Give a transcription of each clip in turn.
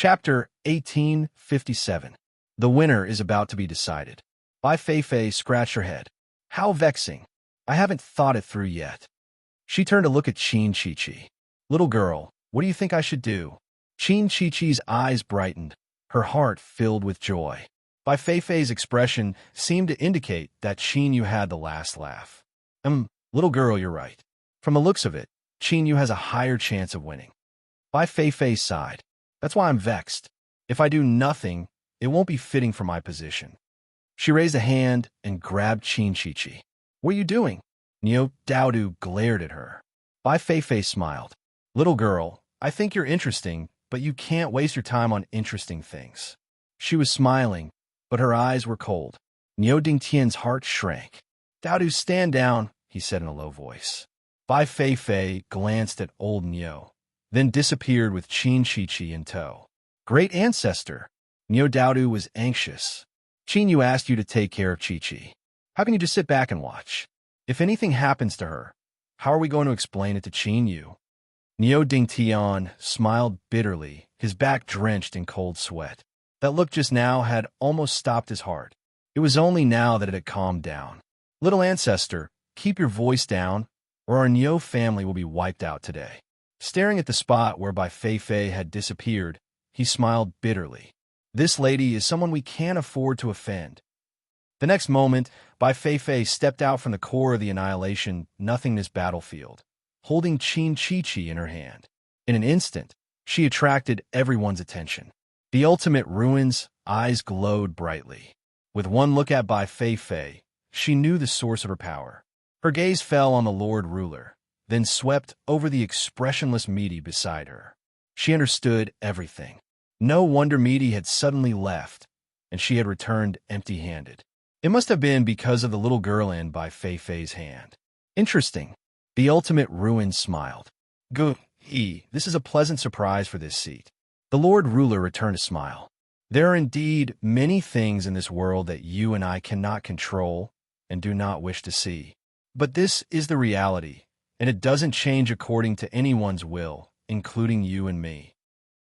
Chapter 1857. The winner is about to be decided. Bai Fei scratched her head. How vexing. I haven't thought it through yet. She turned to look at Qin Chi. Little girl, what do you think I should do? Qin Chi's eyes brightened, her heart filled with joy. Bai Fei's expression seemed to indicate that Qin Yu had the last laugh. Little girl, you're right. From the looks of it, Qin Yu has a higher chance of winning. Bai Fei sighed. That's why I'm vexed. If I do nothing, it won't be fitting for my position. She raised a hand and grabbed Qin Chi. What are you doing? Niu Daodu glared at her. Bai Fei smiled. Little girl, I think you're interesting, but you can't waste your time on interesting things. She was smiling, but her eyes were cold. Niu Dingtian's heart shrank. Daodu, stand down, he said in a low voice. Bai Fei glanced at old Niu, then disappeared with Qin Chi in tow. Great ancestor! Niu Daodu was anxious. Qin Yu asked you to take care of Chi. How can you just sit back and watch? If anything happens to her, how are we going to explain it to Qin Yu? Niu Dingtian smiled bitterly, his back drenched in cold sweat. That look just now had almost stopped his heart. It was only now that it had calmed down. Little ancestor, keep your voice down, or our Niu family will be wiped out today. Staring at the spot where Bai Fei had disappeared, he smiled bitterly. This lady is someone we can't afford to offend. The next moment, Bai Fei stepped out from the core of the annihilation nothingness battlefield, holding Qin Chi in her hand. In an instant, she attracted everyone's attention. The ultimate ruin's eyes glowed brightly. With one look at Bai Fei, she knew the source of her power. Her gaze fell on the Lord Ruler, then swept over the expressionless Misty beside her. She understood everything. No wonder Misty had suddenly left, and she had returned empty-handed. It must have been because of the little girl in Bai Fei's hand. Interesting. The ultimate ruin smiled. Good. This is a pleasant surprise for this seat. The Lord Ruler returned a smile. There are indeed many things in this world that you and I cannot control and do not wish to see. But this is the reality, and it doesn't change according to anyone's will, including you and me.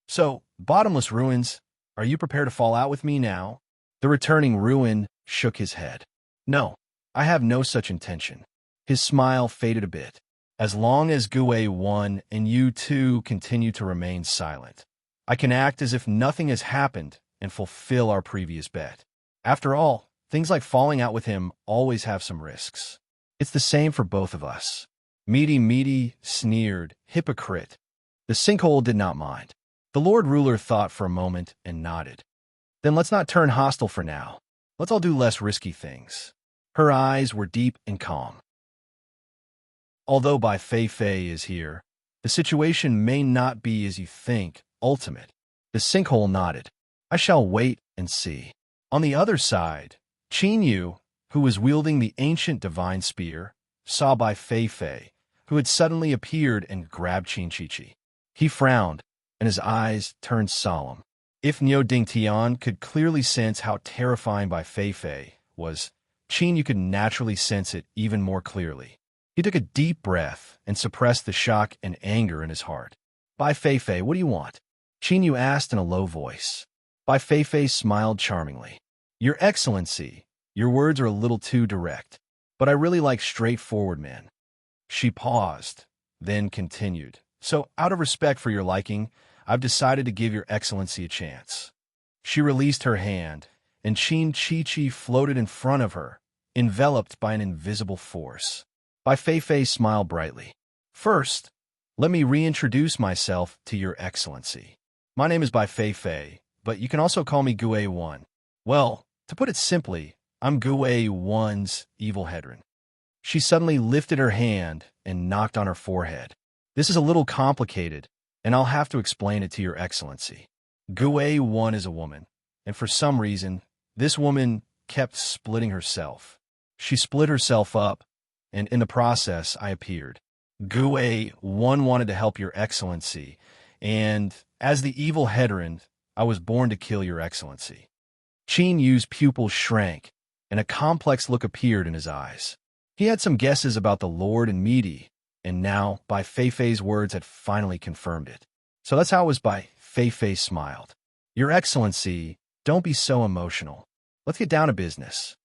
So, bottomless ruins, are you prepared to fall out with me now? The returning ruin shook his head. No, I have no such intention. His smile faded a bit. As long as Gue won and you two continue to remain silent, I can act as if nothing has happened and fulfill our previous bet. After all, things like falling out with him always have some risks. It's the same for both of us. Misty sneered, hypocrite. The sinkhole did not mind. The Lord Ruler thought for a moment and nodded. Then let's not turn hostile for now. Let's all do less risky things. Her eyes were deep and calm. Although Bai Fei is here, the situation may not be as you think, ultimate. The sinkhole nodded. I shall wait and see. On the other side, Qin Yu, who was wielding the ancient divine spear, saw Bai Fei, who had suddenly appeared and grabbed Qin Chi. He frowned, and his eyes turned solemn. If Niu Dingtian could clearly sense how terrifying Bai Fei was, Qin Yu could naturally sense it even more clearly. He took a deep breath and suppressed the shock and anger in his heart. Bai Fei, what do you want? Qin Yu asked in a low voice. Bai Fei smiled charmingly. Your Excellency, your words are a little too direct, but I really like straightforward men. She paused, then continued. So, out of respect for your liking, I've decided to give your Excellency a chance. She released her hand, and Qin Chi floated in front of her, enveloped by an invisible force. Bai Fei smiled brightly. First, let me reintroduce myself to your Excellency. My name is Bai Fei, but you can also call me Gue One. Well, to put it simply, I'm Gue One's evil headron. She suddenly lifted her hand and knocked on her forehead. This is a little complicated, and I'll have to explain it to your Excellency. Gue One is a woman, and for some reason, this woman kept splitting herself. She split herself up, and in the process, I appeared. Gue One wanted to help your Excellency, and as the evil headron, I was born to kill your Excellency. Qin Yu's pupils shrank, and a complex look appeared in his eyes. He had some guesses about the Lord and Misty, and now Bai Fei's words had finally confirmed it. So that's how it was Bai Fei smiled. Your Excellency, don't be so emotional. Let's get down to business.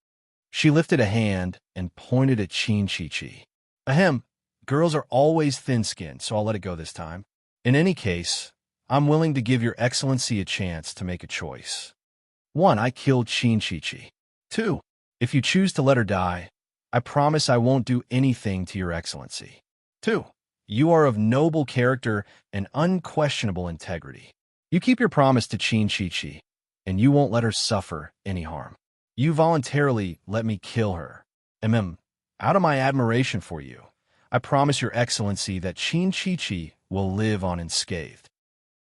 She lifted a hand and pointed at Qin Chi. Ahem, girls are always thin-skinned, so I'll let it go this time. In any case, I'm willing to give Your Excellency a chance to make a choice. 1. I killed Qin Chi. 2. If you choose to let her die, I promise I won't do anything to Your Excellency. 2. You are of noble character and unquestionable integrity. You keep your promise to Qin Chi, and you won't let her suffer any harm. You voluntarily let me kill her. Out of my admiration for you, I promise Your Excellency that Qin Chi will live on unscathed.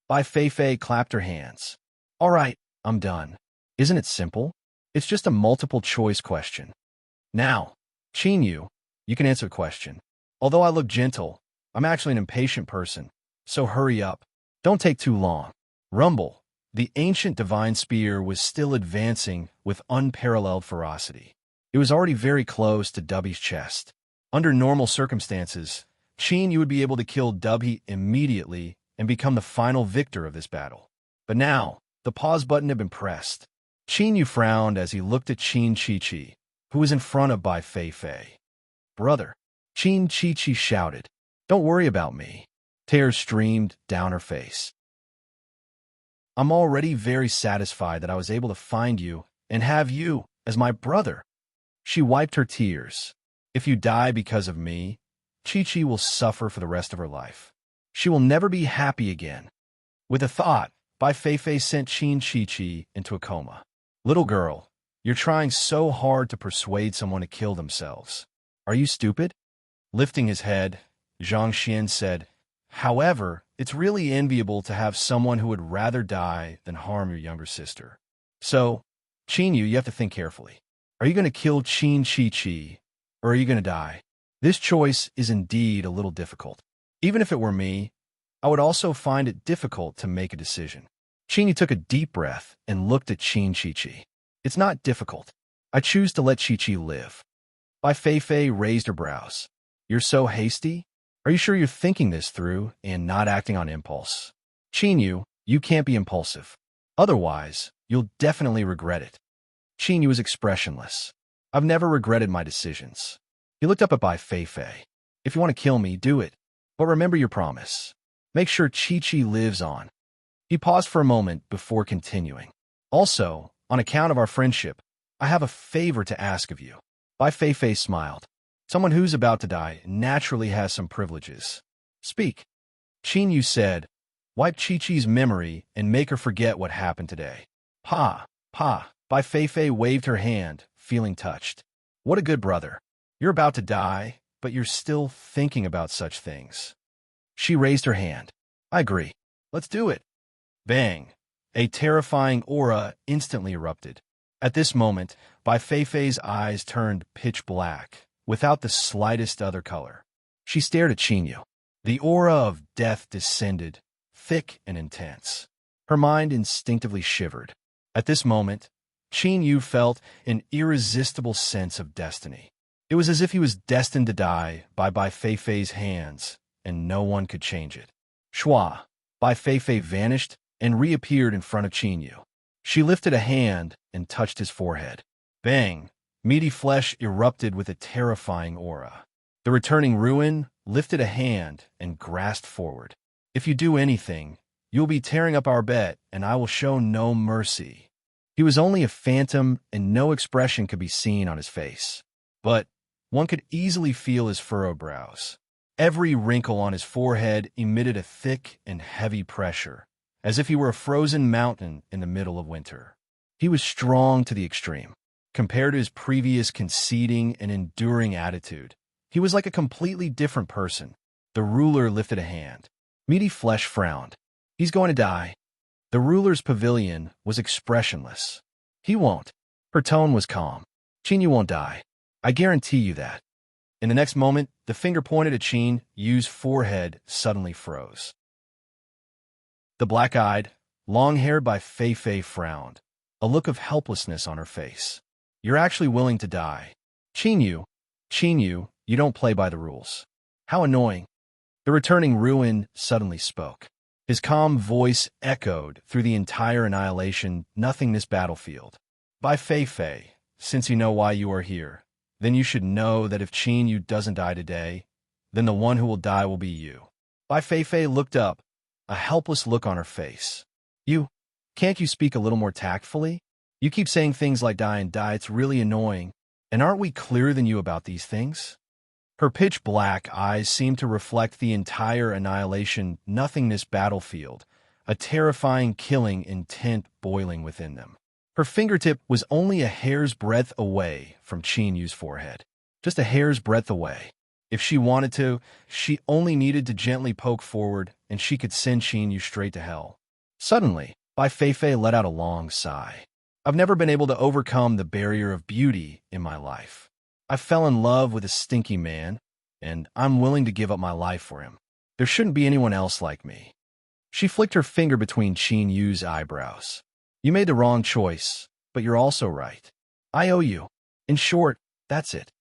Bai Fei clapped her hands. All right, I'm done. Isn't it simple? It's just a multiple-choice question. Now, Qin Yu, you can answer the question. Although I look gentle, I'm actually an impatient person, so hurry up. Don't take too long. Rumble. The ancient divine spear was still advancing with unparalleled ferocity. It was already very close to Dubby's chest. Under normal circumstances, Qin Yu would be able to kill Dubby immediately and become the final victor of this battle. But now, the pause button had been pressed. Qin Yu frowned as he looked at Qin Chi, who was in front of Bai Fei. Brother, Qin Chi shouted, don't worry about me. Tears streamed down her face. I'm already very satisfied that I was able to find you and have you as my brother. She wiped her tears. If you die because of me, Chi will suffer for the rest of her life. She will never be happy again. With a thought, Bai Fei sent Qin Chi into a coma. Little girl, you're trying so hard to persuade someone to kill themselves. Are you stupid? Lifting his head, Zhang Xian said, however, it's really enviable to have someone who would rather die than harm your younger sister. So, Qin Yu, you have to think carefully. Are you going to kill Qin Chi, or are you going to die? This choice is indeed a little difficult. Even if it were me, I would also find it difficult to make a decision. Qin Yu took a deep breath and looked at Qin Chi. It's not difficult. I choose to let Chi live. Bai Fei raised her brows. You're so hasty? Are you sure you're thinking this through and not acting on impulse? Qin Yu, you can't be impulsive. Otherwise, you'll definitely regret it. Qin Yu was expressionless. I've never regretted my decisions. He looked up at Bai Fei. If you want to kill me, do it. But remember your promise. Make sure Chi lives on. He paused for a moment before continuing. Also, on account of our friendship, I have a favor to ask of you. Bai Fei smiled. Someone who's about to die naturally has some privileges. Speak. Qin Yu said, wipe Chi-Chi's memory and make her forget what happened today. Pa. Bai Fei waved her hand, feeling touched. What a good brother. You're about to die, but you're still thinking about such things. She raised her hand. I agree. Let's do it. Bang. A terrifying aura instantly erupted. At this moment, Bai Fei's eyes turned pitch black, without the slightest other color. She stared at Qin Yu. The aura of death descended, thick and intense. Her mind instinctively shivered. At this moment, Qin Yu felt an irresistible sense of destiny. It was as if he was destined to die by Bai Fei's hands, and no one could change it. Shua. Bai Fei vanished and reappeared in front of Qin Yu. She lifted a hand and touched his forehead. Bang! Meaty flesh erupted with a terrifying aura. The returning ruin lifted a hand and grasped forward. If you do anything, you'll be tearing up our bet, and I will show no mercy. He was only a phantom, and no expression could be seen on his face. But one could easily feel his furrowed brows. Every wrinkle on his forehead emitted a thick and heavy pressure, as if he were a frozen mountain in the middle of winter. He was strong to the extreme. Compared to his previous conceding and enduring attitude, he was like a completely different person. The ruler lifted a hand. Meaty flesh frowned. He's going to die. The ruler's pavilion was expressionless. He won't. Her tone was calm. Qin Yu won't die. I guarantee you that. In the next moment, the finger pointed at Qin Yu's forehead suddenly froze. The black-eyed, long-haired Bai Fei frowned, a look of helplessness on her face. You're actually willing to die. Qin Yu, you don't play by the rules. How annoying. The returning ruin suddenly spoke. His calm voice echoed through the entire annihilation nothingness battlefield. By Fei Fei, since you know why you are here, then you should know that if Qin Yu doesn't die today, then the one who will die will be you. Bai Fei Fei looked up, a helpless look on her face. Can't you speak a little more tactfully? You keep saying things like die and die, it's really annoying. And aren't we clearer than you about these things? Her pitch-black eyes seemed to reflect the entire annihilation nothingness battlefield, a terrifying killing intent boiling within them. Her fingertip was only a hair's breadth away from Qin Yu's forehead. Just a hair's breadth away. If she wanted to, she only needed to gently poke forward, and she could send Qin Yu straight to hell. Suddenly, Bai Fei Fei let out a long sigh. I've never been able to overcome the barrier of beauty in my life. I fell in love with a stinky man, and I'm willing to give up my life for him. There shouldn't be anyone else like me. She flicked her finger between Qin Yu's eyebrows. You made the wrong choice, but you're also right. I owe you. In short, that's it.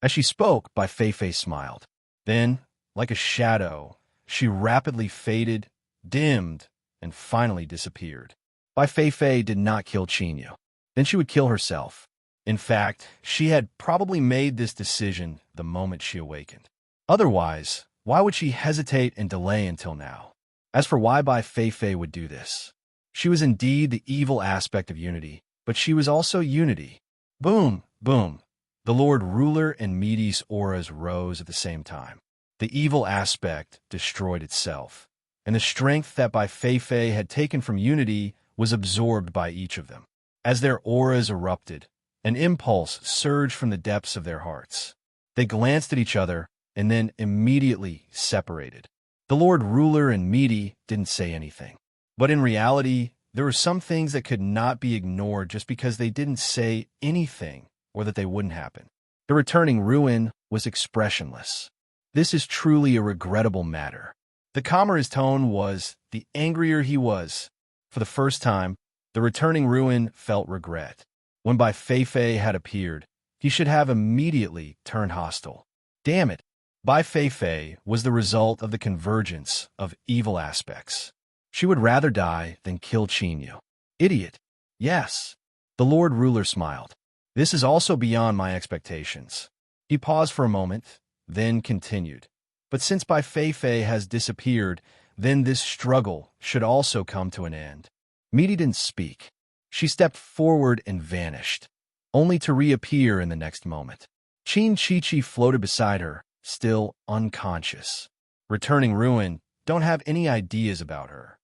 As she spoke, Bai Fei Fei smiled. Then, like a shadow, she rapidly faded, dimmed, and finally disappeared. Bai Fei Fei did not kill Qin Yu. Then she would kill herself. In fact, she had probably made this decision the moment she awakened. Otherwise, why would she hesitate and delay until now? As for why Bai Fei Fei would do this, she was indeed the evil aspect of unity, but she was also unity. Boom, boom. The Lord Ruler and Misty's auras rose at the same time. The evil aspect destroyed itself, and the strength that Bai Fei Fei had taken from unity was absorbed by each of them. As their auras erupted, an impulse surged from the depths of their hearts. They glanced at each other and then immediately separated. The Lord Ruler and Misty didn't say anything. But in reality, there were some things that could not be ignored just because they didn't say anything or that they wouldn't happen. The returning ruin was expressionless. This is truly a regrettable matter. The calmer his tone was, the angrier he was. For the first time, the returning ruin felt regret. When Bai Fei Fei had appeared, he should have immediately turned hostile. Damn it! Bai Fei Fei was the result of the convergence of evil aspects. She would rather die than kill Qin Yu. Idiot. Yes. The Lord Ruler smiled. This is also beyond my expectations. He paused for a moment, then continued. But since Bai Fei Fei has disappeared, then this struggle should also come to an end. Misty didn't speak. She stepped forward and vanished, only to reappear in the next moment. Qin Chi floated beside her, still unconscious. Returning ruin, don't have any ideas about her.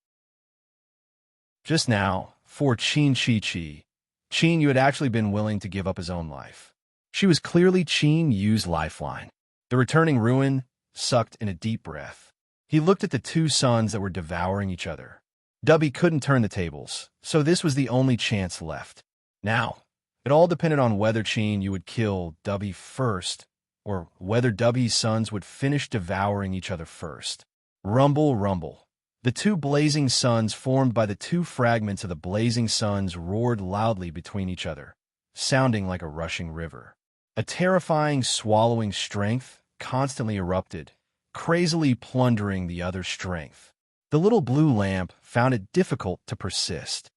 Just now, for Qin Chi, Qin Yu had actually been willing to give up his own life. She was clearly Qin Yu's lifeline. The returning ruin sucked in a deep breath. He looked at the two suns that were devouring each other. Dubby couldn't turn the tables, so this was the only chance left. Now, it all depended on whether Qin Yu would kill Dubby first, or whether Dubby's sons would finish devouring each other first. Rumble, rumble. The two blazing suns formed by the two fragments of the blazing suns roared loudly between each other, sounding like a rushing river. A terrifying swallowing strength constantly erupted, crazily plundering the other's strength. The little blue lamp found it difficult to persist.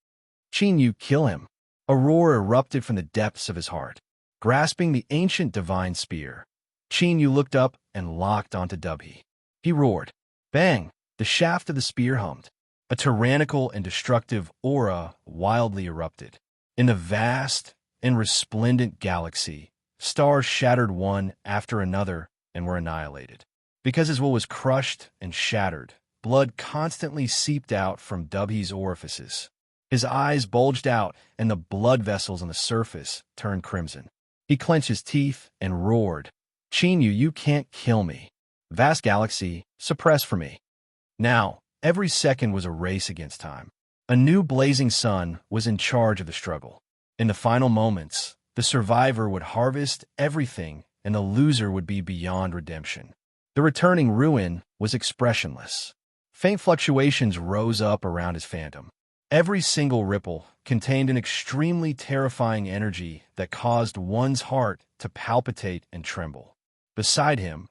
Qin Yu, kill him. A roar erupted from the depths of his heart. Grasping the ancient divine spear, Qin Yu looked up and locked onto Dubby. He roared. Bang! The shaft of the spear hummed. A tyrannical and destructive aura wildly erupted. In the vast and resplendent galaxy, stars shattered one after another and were annihilated. Because his will was crushed and shattered, blood constantly seeped out from Dubby's orifices. His eyes bulged out, and the blood vessels on the surface turned crimson. He clenched his teeth and roared, Qin Yu, you can't kill me. Vast galaxy, suppress for me. Now, every second was a race against time. A new blazing sun was in charge of the struggle. In the final moments, the survivor would harvest everything, and the loser would be beyond redemption. The returning ruin was expressionless. Faint fluctuations rose up around his phantom. Every single ripple contained an extremely terrifying energy that caused one's heart to palpitate and tremble. Beside him,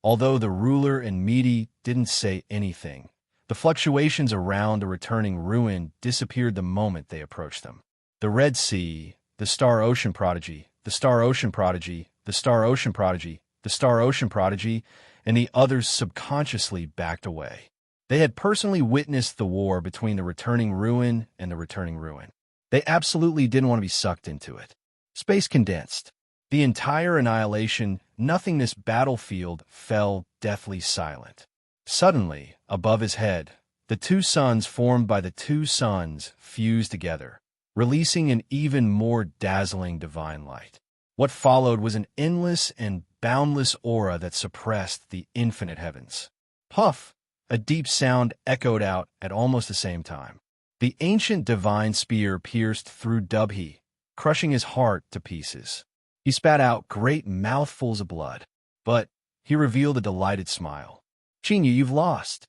although the ruler and Misty didn't say anything, The fluctuations around the returning ruin disappeared the moment they approached them. The Red Sea, the Star Ocean Prodigy, the Star Ocean Prodigy, the Star Ocean Prodigy, the Star Ocean Prodigy, and the others subconsciously backed away. They had personally witnessed the war between the returning ruin and the returning ruin. They absolutely didn't want to be sucked into it. Space condensed. The entire annihilation, nothingness battlefield fell deathly silent. Suddenly, above his head, the two suns formed by the two suns fused together, releasing an even more dazzling divine light. What followed was an endless and boundless aura that suppressed the infinite heavens. Puff! A deep sound echoed out at almost the same time. The ancient divine spear pierced through Dubhi, crushing his heart to pieces. He spat out great mouthfuls of blood, but he revealed a delighted smile. Chinyu, you've lost.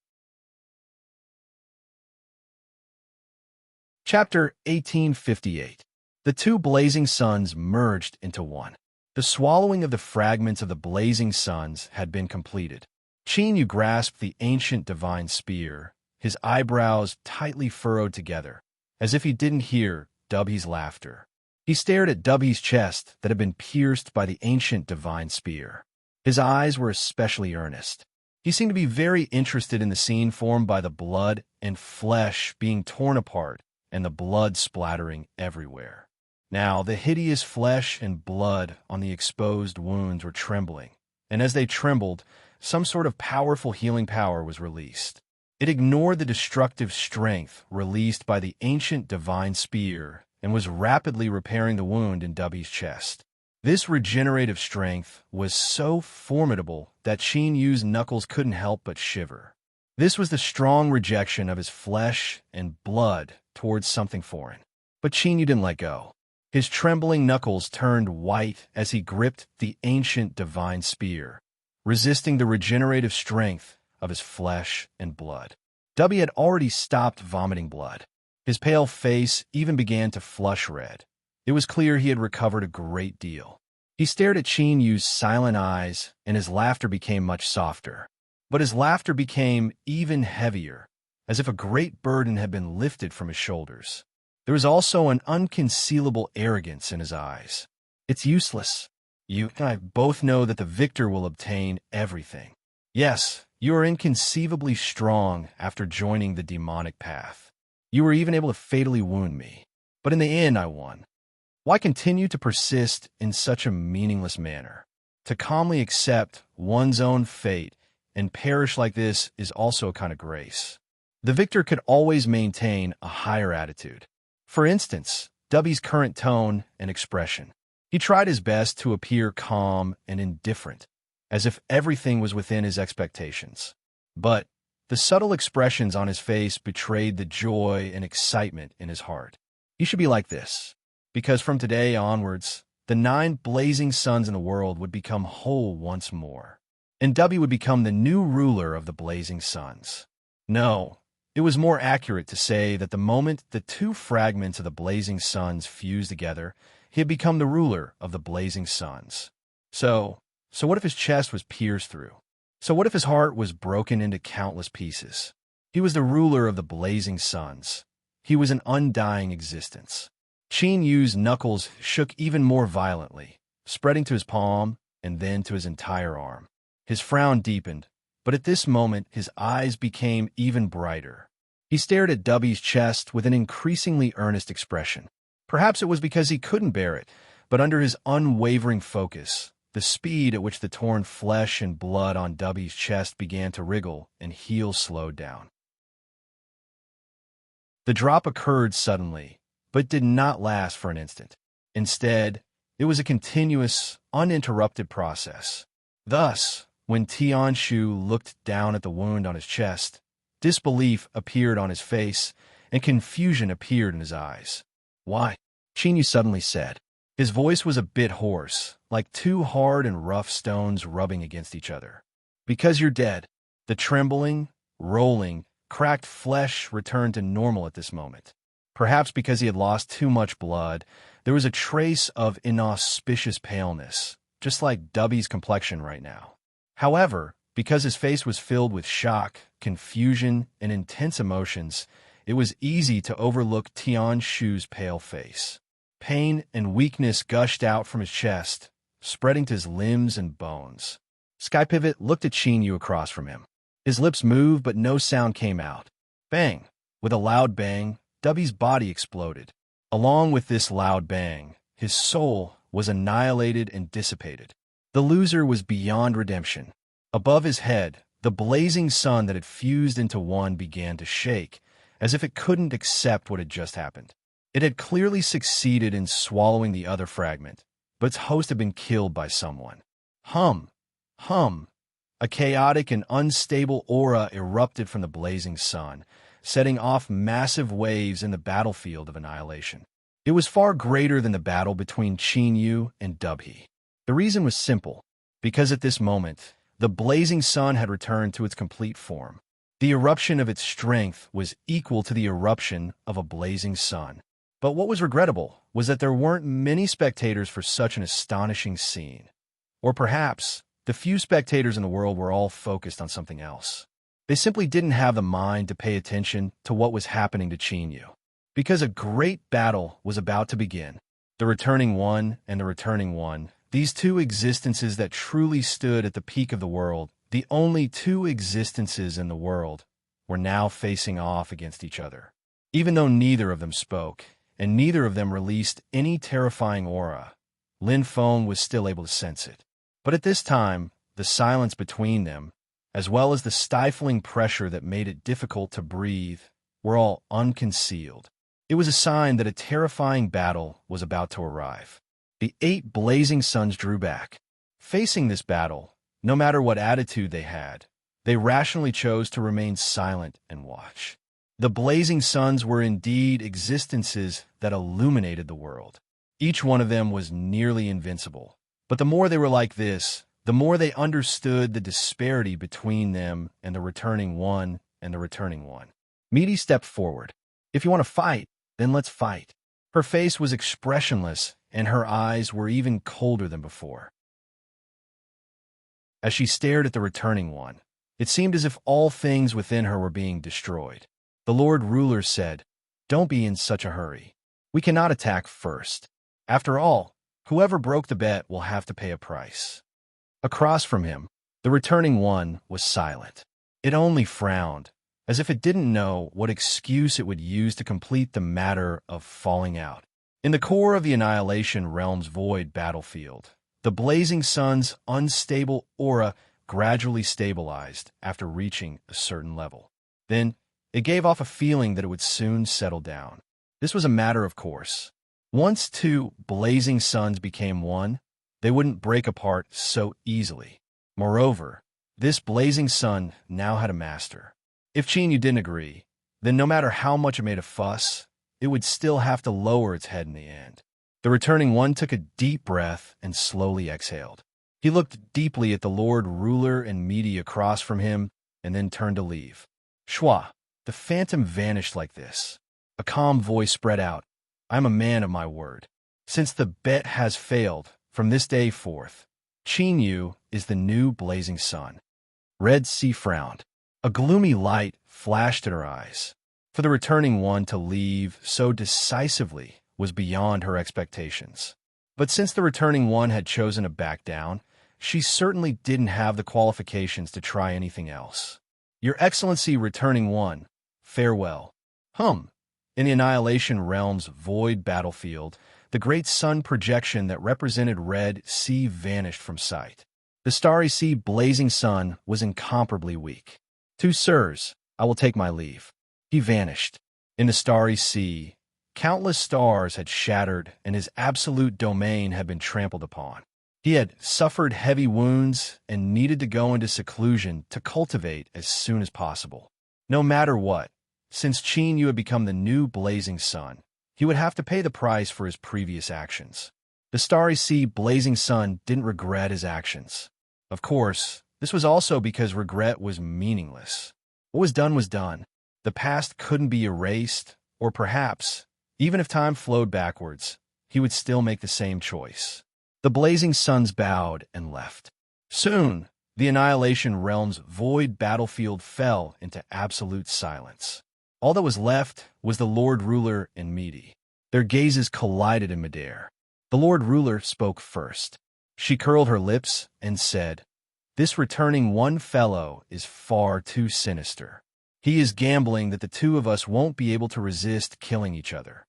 Chapter 1858. The two blazing suns merged into one. The swallowing of the fragments of the blazing suns had been completed. Chinyu grasped the ancient divine spear, his eyebrows tightly furrowed together, as if he didn't hear Dubhi's laughter. He stared at Dubhi's chest that had been pierced by the ancient divine spear. His eyes were especially earnest. He seemed to be very interested in the scene formed by the blood and flesh being torn apart and the blood splattering everywhere. Now, the hideous flesh and blood on the exposed wounds were trembling, and as they trembled, some sort of powerful healing power was released. It ignored the destructive strength released by the ancient divine spear and was rapidly repairing the wound in Dubhi's chest. This regenerative strength was so formidable that Chinyu's knuckles couldn't help but shiver. This was the strong rejection of his flesh and blood towards something foreign. But Chinyu didn't let go. His trembling knuckles turned white as he gripped the ancient divine spear, resisting the regenerative strength of his flesh and blood. Dubhi had already stopped vomiting blood. His pale face even began to flush red. It was clear he had recovered a great deal. He stared at Chinyu's silent eyes, and his laughter became much softer. But his laughter became even heavier, as if a great burden had been lifted from his shoulders. There was also an unconcealable arrogance in his eyes. It's useless. You and I both know that the victor will obtain everything. Yes, you are inconceivably strong after joining the demonic path. You were even able to fatally wound me. But in the end, I won. Why continue to persist in such a meaningless manner? To calmly accept one's own fate and perish like this is also a kind of grace. The victor could always maintain a higher attitude. For instance, Dubhi's current tone and expression. He tried his best to appear calm and indifferent, as if everything was within his expectations. But the subtle expressions on his face betrayed the joy and excitement in his heart. He should be like this, because from today onwards, the 9 blazing suns in the world would become whole once more, and Dubhi would become the new ruler of the blazing suns. No, it was more accurate to say that the moment the 2 fragments of the blazing suns fused together, he had become the ruler of the blazing suns. So what if his chest was pierced through? So what if his heart was broken into countless pieces? He was the ruler of the blazing suns. He was an undying existence. Chinyu's knuckles shook even more violently, spreading to his palm and then to his entire arm. His frown deepened, but at this moment his eyes became even brighter. He stared at Dubhi's chest with an increasingly earnest expression. Perhaps it was because he couldn't bear it, but under his unwavering focus, the speed at which the torn flesh and blood on Dubhi's chest began to wriggle and heal slowed down. The drop occurred suddenly, but did not last for an instant. Instead, it was a continuous, uninterrupted process. Thus, when Tianshu looked down at the wound on his chest, disbelief appeared on his face, and confusion appeared in his eyes. "Why?" Chinyu suddenly said. His voice was a bit hoarse, like 2 hard and rough stones rubbing against each other. "Because you're dead." The trembling, rolling, cracked flesh returned to normal at this moment. Perhaps because he had lost too much blood, there was a trace of inauspicious paleness, just like Dubhi's complexion right now. However, Because his face was filled with shock, confusion, and intense emotions, it was easy to overlook Tian Shu's pale face. Pain and weakness gushed out from his chest, spreading to his limbs and bones. Sky Pivot looked at Qin Yu across from him. His lips moved, but no sound came out. Bang! With a loud bang, Dubby's body exploded. Along with this loud bang, his soul was annihilated and dissipated. The loser was beyond redemption. Above his head, the blazing sun that had fused into one began to shake, as if it couldn't accept what had just happened. It had clearly succeeded in swallowing the other fragment, but its host had been killed by someone. Hum! Hum! A chaotic and unstable aura erupted from the blazing sun, setting off massive waves in the battlefield of annihilation. It was far greater than the battle between Qin Yu and Dubhe. The reason was simple, because at this moment, the blazing sun had returned to its complete form. The eruption of its strength was equal to the eruption of a blazing sun. But what was regrettable was that there weren't many spectators for such an astonishing scene. Or perhaps, the few spectators in the world were all focused on something else. They simply didn't have the mind to pay attention to what was happening to Qin Yu. Because a great battle was about to begin. The Returning One and the Returning One, these two existences that truly stood at the peak of the world, the only two existences in the world, were now facing off against each other. Even though neither of them spoke, and neither of them released any terrifying aura, Lin Feng was still able to sense it. But at this time, the silence between them, as well as the stifling pressure that made it difficult to breathe, were all unconcealed. It was a sign that a terrifying battle was about to arrive. The 8 blazing suns drew back. Facing this battle, no matter what attitude they had, they rationally chose to remain silent and watch. The blazing suns were indeed existences that illuminated the world. Each one of them was nearly invincible. But the more they were like this, the more they understood the disparity between them and the Returning One and the Returning One. Meaty stepped forward. If you want to fight, then let's fight. Her face was expressionless, and her eyes were even colder than before. As she stared at the Returning One, it seemed as if all things within her were being destroyed. The Lord Ruler said, "Don't be in such a hurry. We cannot attack first. After all, whoever broke the bet will have to pay a price." Across from him, the Returning One was silent. It only frowned, as if it didn't know what excuse it would use to complete the matter of falling out. In the core of the Annihilation Realm's void battlefield, the blazing sun's unstable aura gradually stabilized after reaching a certain level. Then, it gave off a feeling that it would soon settle down. This was a matter of course. Once 2 blazing suns became one, they wouldn't break apart so easily. Moreover, this blazing sun now had a master. If Qin Yu didn't agree, then no matter how much it made a fuss, it would still have to lower its head in the end. The Returning One took a deep breath and slowly exhaled. He looked deeply at the Lord Ruler and Meaty across from him, and then turned to leave. Shua, the phantom vanished like this. A calm voice spread out. "I am a man of my word. Since the bet has failed, from this day forth, Qin Yu is the new blazing sun." Red Sea frowned. A gloomy light flashed in her eyes. For the Returning One to leave so decisively was beyond her expectations. But since the Returning One had chosen to back down, she certainly didn't have the qualifications to try anything else. "Your Excellency, Returning One, farewell." In the Annihilation Realm's void battlefield, the great sun projection that represented Red Sea vanished from sight. The starry sea blazing sun was incomparably weak. "Two sirs, I will take my leave." He vanished. In the starry sea, countless stars had shattered and his absolute domain had been trampled upon. He had suffered heavy wounds and needed to go into seclusion to cultivate as soon as possible. No matter what, since Qin Yu had become the new blazing sun, he would have to pay the price for his previous actions. The starry sea blazing sun didn't regret his actions. Of course, this was also because regret was meaningless. What was done was done. The past couldn't be erased, or perhaps, even if time flowed backwards, he would still make the same choice. The blazing suns bowed and left. Soon, The Annihilation Realm's void battlefield fell into absolute silence. All that was left was the Lord Ruler and Misty. Their gazes collided in midair. The Lord Ruler spoke first. She curled her lips and said, "This returning one fellow is far too sinister. He is gambling that the two of us won't be able to resist killing each other."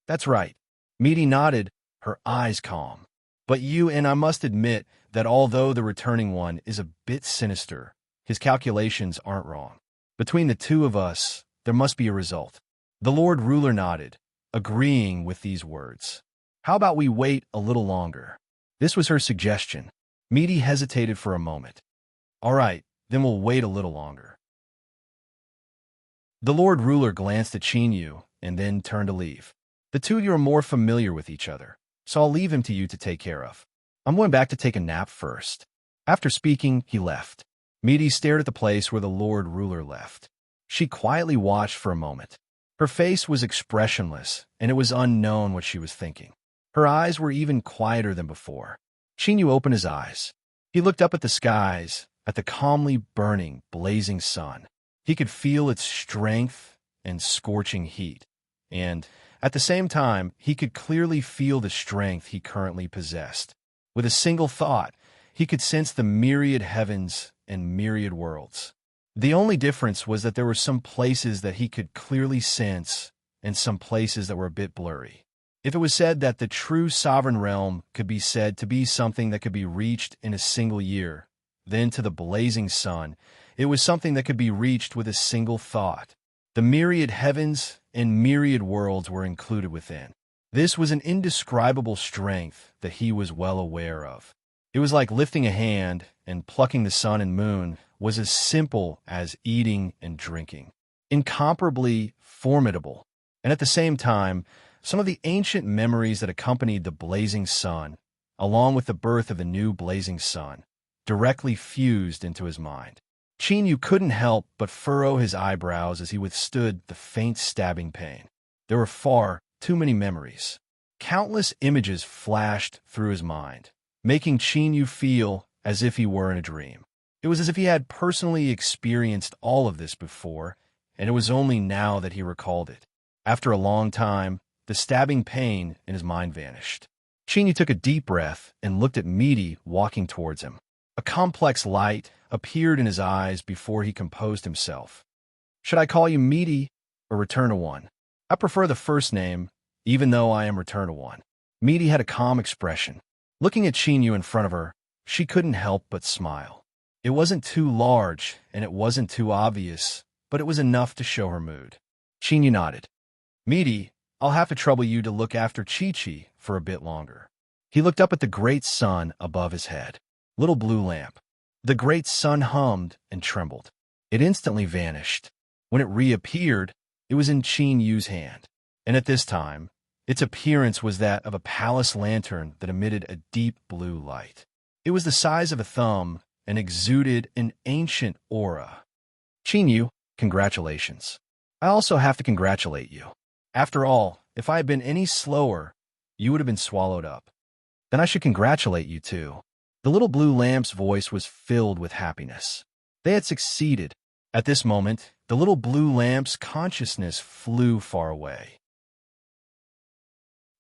"That's right." Misty nodded, her eyes calm. "But I must admit that although the returning one is a bit sinister, his calculations aren't wrong. Between the two of us, there must be a result." The Lord Ruler nodded, agreeing with these words. "How about we wait a little longer?" This was her suggestion. Misty hesitated for a moment. "All right, then we'll wait a little longer." The Lord Ruler glanced at Chinyu and then turned to leave. "The two of you are more familiar with each other, so I'll leave him to you to take care of. I'm going back to take a nap first." After speaking, he left. Misty stared at the place where the Lord Ruler left. She quietly watched for a moment. Her face was expressionless, and it was unknown what she was thinking. Her eyes were even quieter than before. Chinyu opened his eyes. He looked up at the skies, at the calmly burning, blazing sun. He could feel its strength and scorching heat, and, at the same time, he could clearly feel the strength he currently possessed. With a single thought, he could sense the myriad heavens and myriad worlds. The only difference was that there were some places that he could clearly sense and some places that were a bit blurry. If it was said that the true sovereign realm could be said to be something that could be reached in a single year, then to the blazing sun, it was something that could be reached with a single thought. The myriad heavens and myriad worlds were included within. This was an indescribable strength that he was well aware of. It was like lifting a hand, and plucking the sun and moon was as simple as eating and drinking. Incomparably formidable, and at the same time, some of the ancient memories that accompanied the blazing sun, along with the birth of the new blazing sun, directly fused into his mind. Chinyu couldn't help but furrow his eyebrows as he withstood the faint stabbing pain. There were far too many memories. Countless images flashed through his mind, making Chinyu feel as if he were in a dream. It was as if he had personally experienced all of this before, and it was only now that he recalled it. After a long time, the stabbing pain in his mind vanished. Chinyu took a deep breath and looked at Misty walking towards him. A complex light appeared in his eyes before he composed himself. "Should I call you Misty or Return to One?" "I prefer the first name, even though I am Return to One." Misty had a calm expression. Looking at Chinyu in front of her, she couldn't help but smile. It wasn't too large, and it wasn't too obvious, but it was enough to show her mood. Chinyu nodded. "Misty, I'll have to trouble you to look after Chi-Chi for a bit longer." He looked up at the great sun above his head. Little blue lamp. The great sun hummed and trembled. It instantly vanished. When it reappeared, it was in Chinyu's hand, and at this time, its appearance was that of a palace lantern that emitted a deep blue light. It was the size of a thumb and exuded an ancient aura. "Chinyu, congratulations. I also have to congratulate you. After all, if I had been any slower, you would have been swallowed up." "Then I should congratulate you too." The little blue lamp's voice was filled with happiness. They had succeeded. At this moment, the little blue lamp's consciousness flew far away.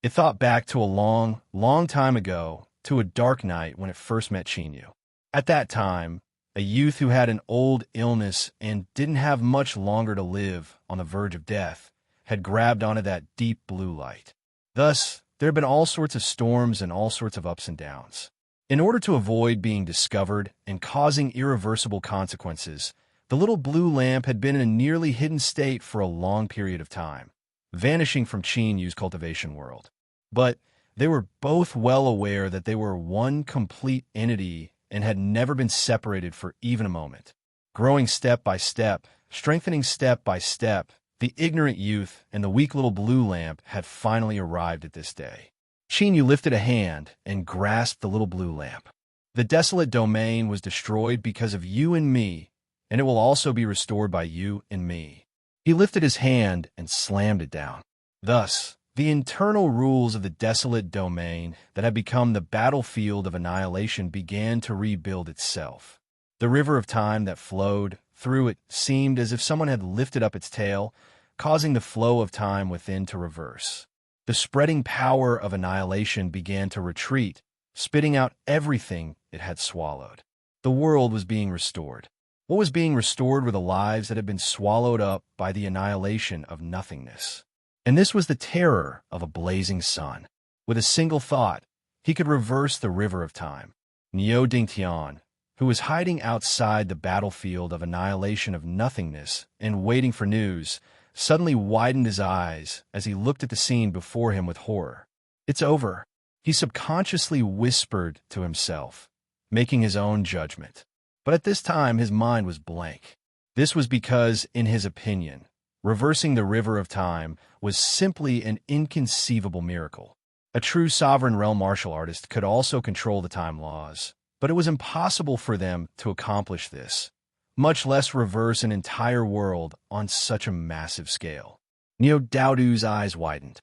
It thought back to a long, long time ago, to a dark night when it first met Chinyu. At that time, a youth who had an old illness and didn't have much longer to live, on the verge of death, had grabbed onto that deep blue light. Thus, there had been all sorts of storms and all sorts of ups and downs. In order to avoid being discovered and causing irreversible consequences, the little blue lamp had been in a nearly hidden state for a long period of time, vanishing from Chinyu's cultivation world. But they were both well aware that they were one complete entity and had never been separated for even a moment. Growing step by step, strengthening step by step, the ignorant youth and the weak little blue lamp had finally arrived at this day. Chinyu lifted a hand and grasped the little blue lamp. "The desolate domain was destroyed because of you and me, and it will also be restored by you and me." He lifted his hand and slammed it down. Thus, the internal rules of the desolate domain that had become the battlefield of annihilation began to rebuild itself. The river of time that flowed through it seemed as if someone had lifted up its tail, causing the flow of time within to reverse. The spreading power of annihilation began to retreat, spitting out everything it had swallowed. The world was being restored. What was being restored were the lives that had been swallowed up by the annihilation of nothingness. And this was the terror of a blazing sun. With a single thought, he could reverse the river of time. Niu Dingtian, who was hiding outside the battlefield of annihilation of nothingness and waiting for news, suddenly widened his eyes as he looked at the scene before him with horror. "It's over," he subconsciously whispered to himself, making his own judgment. But at this time his mind was blank. This was because, in his opinion, reversing the river of time was simply an inconceivable miracle. A true sovereign realm martial artist could also control the time laws, but it was impossible for them to accomplish this, much less reverse an entire world on such a massive scale. Niu Daodu's eyes widened.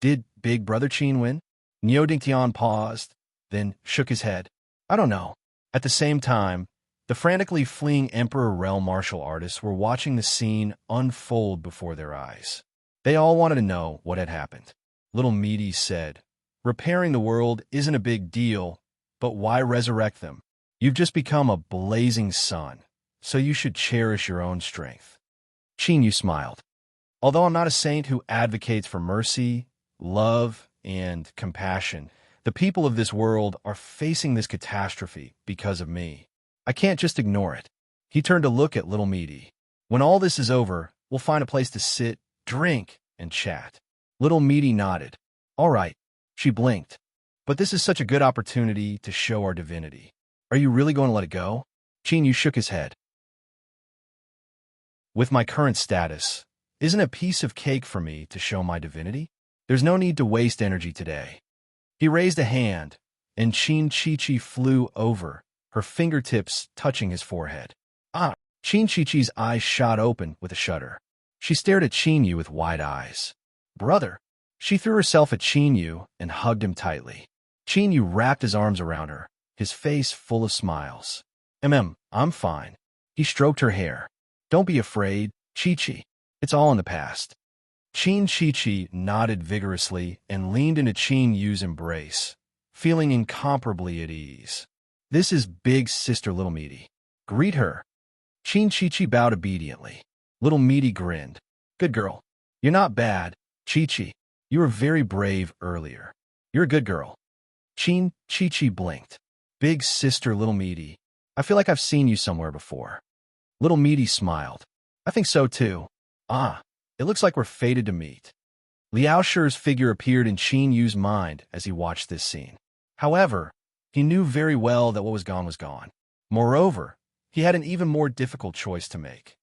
Did Big Brother Qin win? Niu Dingtian paused, then shook his head. I don't know. At the same time, the frantically fleeing Emperor realm martial artists were watching the scene unfold before their eyes. They all wanted to know what had happened. Little Meaty said, "Repairing the world isn't a big deal, but why resurrect them? You've just become a blazing sun, so you should cherish your own strength." Qin Yu smiled. Although I'm not a saint who advocates for mercy, love, and compassion, the people of this world are facing this catastrophe because of me. I can't just ignore it. He turned to look at Little Meaty. When all this is over, we'll find a place to sit, drink, and chat. Little Meaty nodded. All right. She blinked. But this is such a good opportunity to show our divinity. Are you really going to let it go? Qin Yu shook his head. With my current status, isn't a piece of cake for me to show my divinity? There's no need to waste energy today. He raised a hand, and Qin Chi flew over, her fingertips touching his forehead. Ah! Qin Chi's eyes shot open with a shudder. She stared at Qin Yu with wide eyes. Brother! She threw herself at Qin Yu and hugged him tightly. Qin Yu wrapped his arms around her, his face full of smiles. I'm fine. He stroked her hair. Don't be afraid, Chi. It's all in the past. Qin Chi nodded vigorously and leaned into Qin Yu's embrace, feeling incomparably at ease. This is Big Sister Little Meaty. Greet her. Qin Chi bowed obediently. Little Meaty grinned. Good girl. You're not bad, Chi. You were very brave earlier. You're a good girl. Qin Chi blinked. Big Sister Little Meaty. I feel like I've seen you somewhere before. Little Meaty smiled. I think so too. Ah, it looks like we're fated to meet. Liao Shi's figure appeared in Qin Yu's mind as he watched this scene. However, he knew very well that what was gone was gone. Moreover, he had an even more difficult choice to make.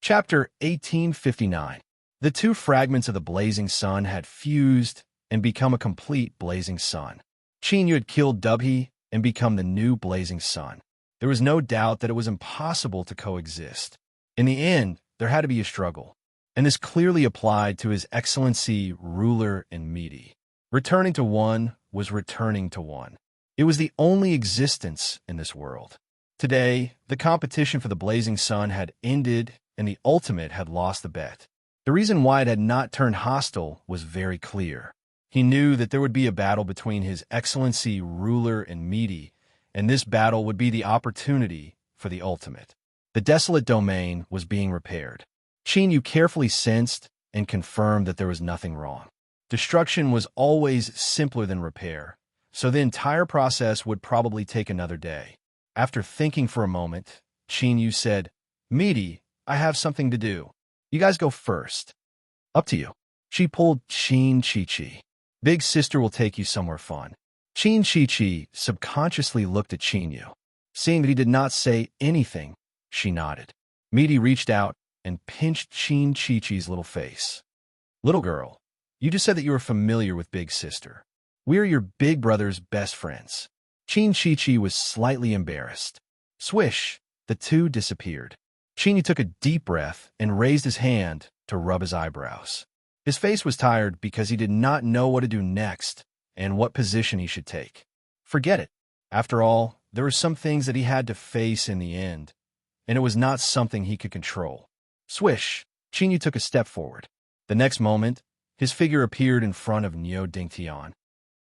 Chapter 1859. The two fragments of the blazing sun had fused and become a complete blazing sun. Qin Yu had killed Dubhe and become the new blazing sun. There was no doubt that it was impossible to coexist. In the end, there had to be a struggle, and this clearly applied to His Excellency, Ruler and Meaty. Returning to one was returning to one. It was the only existence in this world. Today, the competition for the blazing sun had ended, and the ultimate had lost the bet. The reason why it had not turned hostile was very clear. He knew that there would be a battle between His Excellency, Ruler and Meaty, and this battle would be the opportunity for the ultimate. The desolate domain was being repaired. Qin Yu carefully sensed and confirmed that there was nothing wrong. Destruction was always simpler than repair, so the entire process would probably take another day. After thinking for a moment, Qin Yu said, Meaty, I have something to do. You guys go first. Up to you. She pulled Qin Chi. Big Sister will take you somewhere fun. Qin Chi subconsciously looked at Qin Yu. Seeing that he did not say anything, she nodded. Meaty reached out and pinched Qin Chi's little face. Little girl, you just said that you were familiar with Big Sister. We are your big brother's best friends. Qin Chi was slightly embarrassed. Swish, the two disappeared. Qin Yu took a deep breath and raised his hand to rub his eyebrows. His face was tired because he did not know what to do next and what position he should take. Forget it. After all, there were some things that he had to face in the end, and it was not something he could control. Swish! Chinyu took a step forward. The next moment, his figure appeared in front of Niu Dingtian.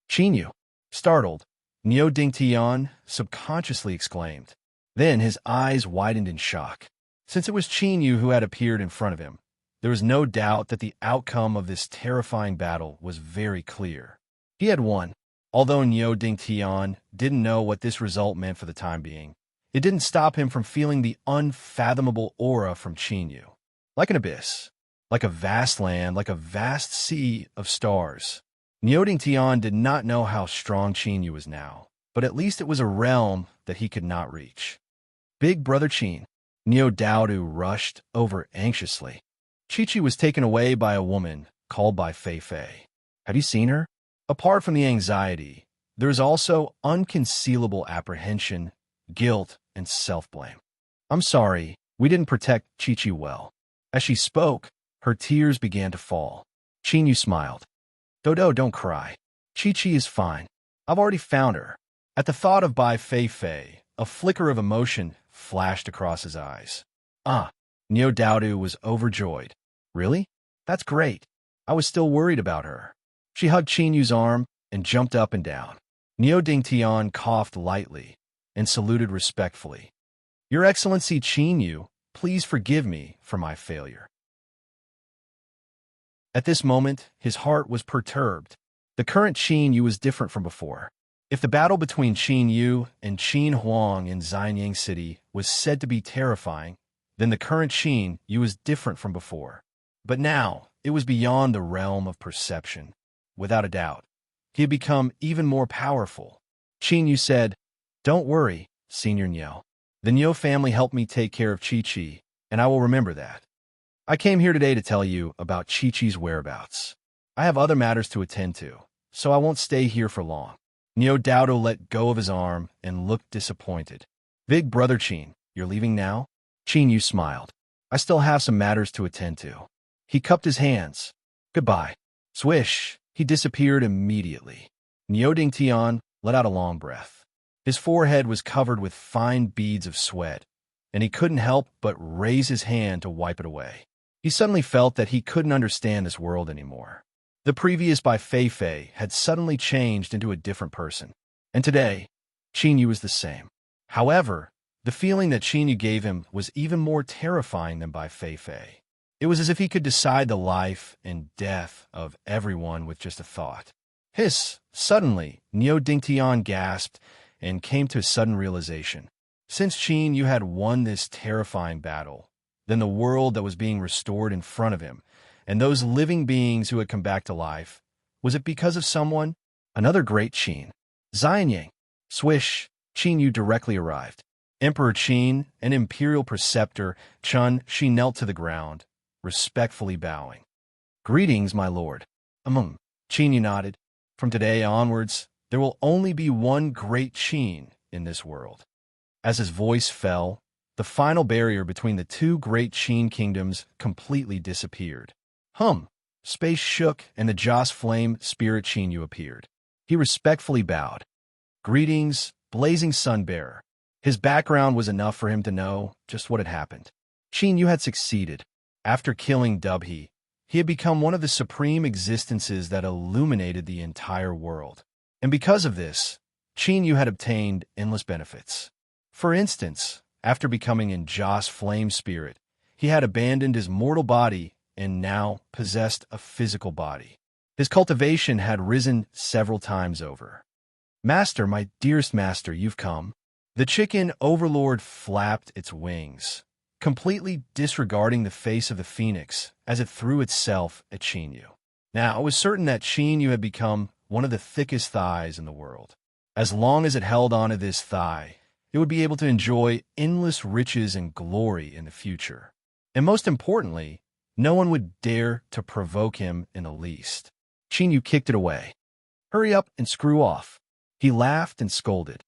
Chinyu! Startled, Niu Dingtian subconsciously exclaimed. Then his eyes widened in shock. Since it was Chinyu who had appeared in front of him, there was no doubt that the outcome of this terrifying battle was very clear. He had won. Although Niu Dingtian didn't know what this result meant for the time being, it didn't stop him from feeling the unfathomable aura from Chinyu. Like an abyss, like a vast land, like a vast sea of stars. Niu Dingtian did not know how strong Chinyu was now, but at least it was a realm that he could not reach. Big Brother Qin. Niu Daodu rushed over anxiously. Chi-Chi was taken away by a woman called by Fei Fei. Have you seen her? Apart from the anxiety, there is also unconcealable apprehension, guilt, and self-blame. I'm sorry, we didn't protect Chi-Chi well. As she spoke, her tears began to fall. Chinyu smiled. Dodo, don't cry. Chi-Chi is fine. I've already found her. At the thought of Bai Fei Fei, a flicker of emotion flashed across his eyes. Niu Daodu was overjoyed. Really? That's great. I was still worried about her. She hugged Chinyu's arm and jumped up and down. Niu Dingtian coughed lightly and saluted respectfully. Your Excellency Chinyu, please forgive me for my failure. At this moment, his heart was perturbed. The current Chinyu was different from before. If the battle between Chinyu and Qin Huang in Xianyang City was said to be terrifying, then the current Chinyu was different from before. But now, it was beyond the realm of perception. Without a doubt, he had become even more powerful. Chinyu said, Don't worry, Senior Niu. The Niu family helped me take care of Chi-Chi, and I will remember that. I came here today to tell you about Chi-Chi's whereabouts. I have other matters to attend to, so I won't stay here for long. Niu Daodu let go of his arm and looked disappointed. Big Brother Qin, you're leaving now? Chinyu smiled. I still have some matters to attend to. He cupped his hands. Goodbye. Swish. He disappeared immediately. Niu Dingtian let out a long breath. His forehead was covered with fine beads of sweat, and he couldn't help but raise his hand to wipe it away. He suddenly felt that he couldn't understand this world anymore. The previous Bai Fei Fei had suddenly changed into a different person, and today, Chinyu was the same. However, the feeling that Chinyu gave him was even more terrifying than Bai Fei Fei. It was as if he could decide the life and death of everyone with just a thought. Hiss! Suddenly, Niu Dingtian gasped and came to a sudden realization. Since Chinyu had won this terrifying battle, then the world that was being restored in front of him, and those living beings who had come back to life, was it because of someone? Another great Qin. Xianyang. Swish! Chinyu directly arrived. Emperor Qin, an imperial preceptor, Chun, she knelt to the ground, respectfully bowing. Greetings, my lord. Chinyu nodded. From today onwards, there will only be one great Qin in this world. As his voice fell, the final barrier between the two great Qin kingdoms completely disappeared. Space shook and the Joss Flame Spirit Chinyu appeared. He respectfully bowed. Greetings, blazing sun-bearer. His background was enough for him to know just what had happened. Chinyu had succeeded. After killing Dubhe, he had become one of the supreme existences that illuminated the entire world. And because of this, Chinyu had obtained endless benefits. For instance, after becoming in Joss Flame Spirit, he had abandoned his mortal body and now possessed a physical body. His cultivation had risen several times over. Master, my dearest master, you've come. The chicken overlord flapped its wings, completely disregarding the face of the phoenix as it threw itself at Chinyu. Now, it was certain that Chinyu had become one of the thickest thighs in the world. As long as it held onto this thigh, it would be able to enjoy endless riches and glory in the future. And most importantly, no one would dare to provoke him in the least. Chinyu kicked it away. Hurry up and screw off. He laughed and scolded.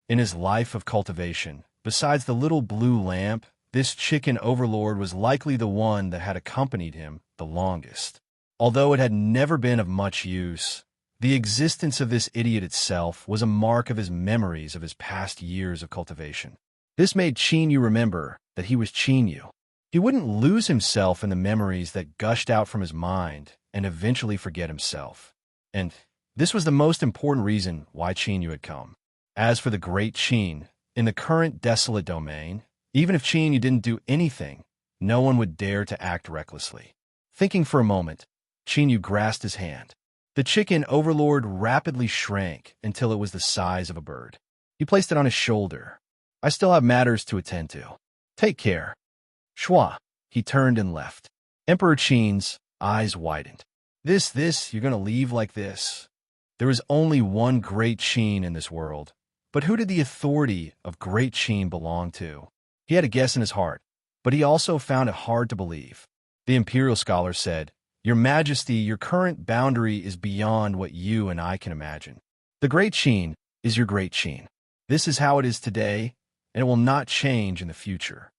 In his life of cultivation, besides the little blue lamp, this chicken overlord was likely the one that had accompanied him the longest. Although it had never been of much use, The existence of this idiot itself was a mark of his memories of his past years of cultivation. This made Chinyu remember that he was Chinyu. He wouldn't lose himself in the memories that gushed out from his mind and eventually forget himself. And this was the most important reason why Chinyu had come. As for the great Qin, in the current desolate domain, even if Chinyu didn't do anything, no one would dare to act recklessly. Thinking for a moment, Chinyu grasped his hand. The chicken overlord rapidly shrank until it was the size of a bird. He placed it on his shoulder. I still have matters to attend to. Take care. Shua. He turned and left. Emperor Qin's eyes widened. You're going to leave like this? There is only one great Qin in this world. But who did the authority of great Qin belong to? He had a guess in his heart, but he also found it hard to believe. The imperial scholar said, Your Majesty, your current boundary is beyond what you and I can imagine. The great Qin is your great Qin. This is how it is today, and it will not change in the future.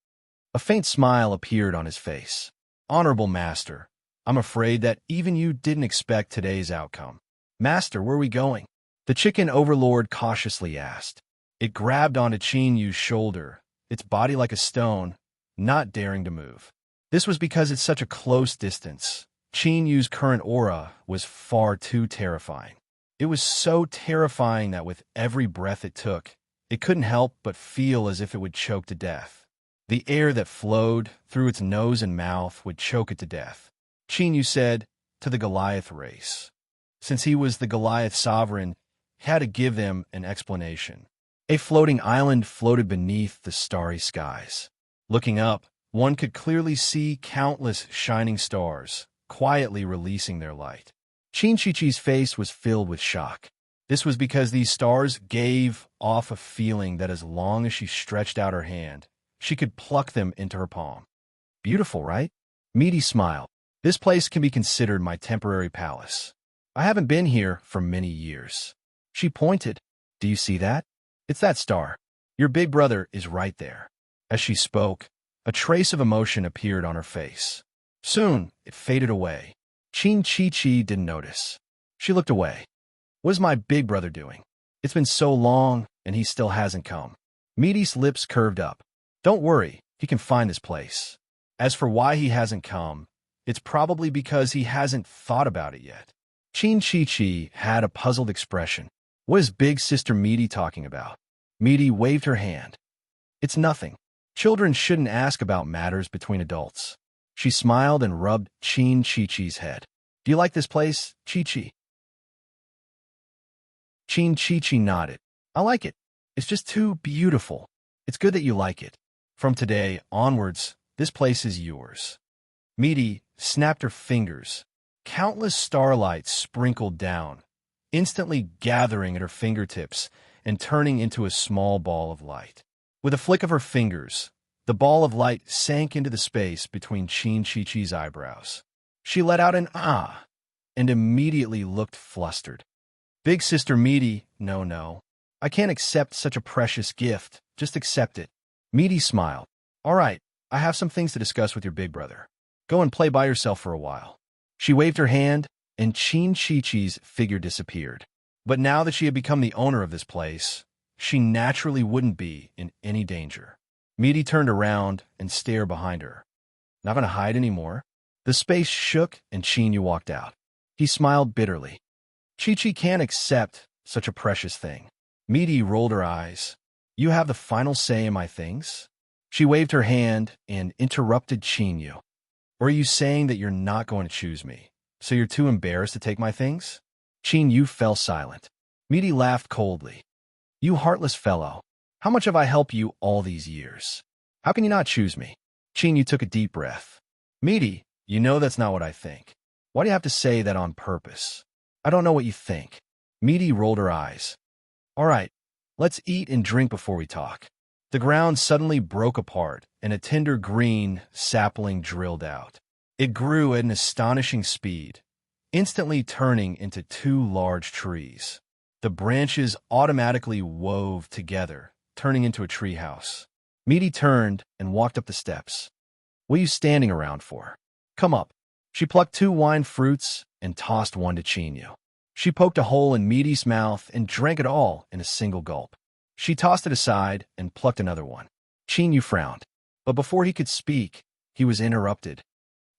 A faint smile appeared on his face. Honorable Master, I'm afraid that even you didn't expect today's outcome. Master, where are we going? The chicken overlord cautiously asked. It grabbed onto Chinyu's shoulder, its body like a stone, not daring to move. This was because it's such a close distance. Chinyu's current aura was far too terrifying. It was so terrifying that with every breath it took, it couldn't help but feel as if it would choke to death. The air that flowed through its nose and mouth would choke it to death. Chinyu said to the Goliath race. Since he was the Goliath sovereign, he had to give them an explanation. A floating island floated beneath the starry skies. Looking up, one could clearly see countless shining stars, quietly releasing their light. Chin-Chi-Chi's face was filled with shock. This was because these stars gave off a feeling that as long as she stretched out her hand, she could pluck them into her palm. Beautiful, right? Meaty smiled. This place can be considered my temporary palace. I haven't been here for many years. She pointed. Do you see that? It's that star. Your big brother is right there. As she spoke, a trace of emotion appeared on her face. Soon, it faded away. Chin-Chi-Chi didn't notice. She looked away. What is my big brother doing? It's been so long, and he still hasn't come. Meaty's lips curved up. Don't worry, he can find this place. As for why he hasn't come, it's probably because he hasn't thought about it yet. Chin-Chi-Chi had a puzzled expression. What is Big Sister Meaty talking about? Meaty waved her hand. It's nothing. Children shouldn't ask about matters between adults. She smiled and rubbed Chin-Chi-Chi's head. Do you like this place, Chi-Chi? Chin-Chi-Chi nodded. I like it. It's just too beautiful. It's good that you like it. From today onwards, this place is yours. Meaty snapped her fingers. Countless starlights sprinkled down, instantly gathering at her fingertips and turning into a small ball of light. With a flick of her fingers, the ball of light sank into the space between Chin-Chi-Chi's eyebrows. She let out an ah, and immediately looked flustered. Big Sister Meaty, no. I can't accept such a precious gift. Just accept it. Meaty smiled. All right, I have some things to discuss with your big brother. Go and play by yourself for a while. She waved her hand, and Chin-Chi-Chi's figure disappeared. But now that she had become the owner of this place, she naturally wouldn't be in any danger. Meaty turned around and stared behind her. Not going to hide anymore? The space shook, and Chinyu walked out. He smiled bitterly. Chi-Chi can't accept such a precious thing. Meaty rolled her eyes. You have the final say in my things? She waved her hand and interrupted Chinyu. Or are you saying that you're not going to choose me, so you're too embarrassed to take my things? Chinyu fell silent. Meaty laughed coldly. You heartless fellow. How much have I helped you all these years? How can you not choose me? Chinyu took a deep breath. Meaty, you know that's not what I think. Why do you have to say that on purpose? I don't know what you think. Meaty rolled her eyes. All right, let's eat and drink before we talk. The ground suddenly broke apart, and a tender green sapling drilled out. It grew at an astonishing speed, instantly turning into two large trees. The branches automatically wove together, turning into a treehouse. Meaty turned and walked up the steps. What are you standing around for? Come up. She plucked two wine fruits and tossed one to Chinyu. She poked a hole in Meaty's mouth and drank it all in a single gulp. She tossed it aside and plucked another one. Chinyu frowned, but before he could speak, he was interrupted.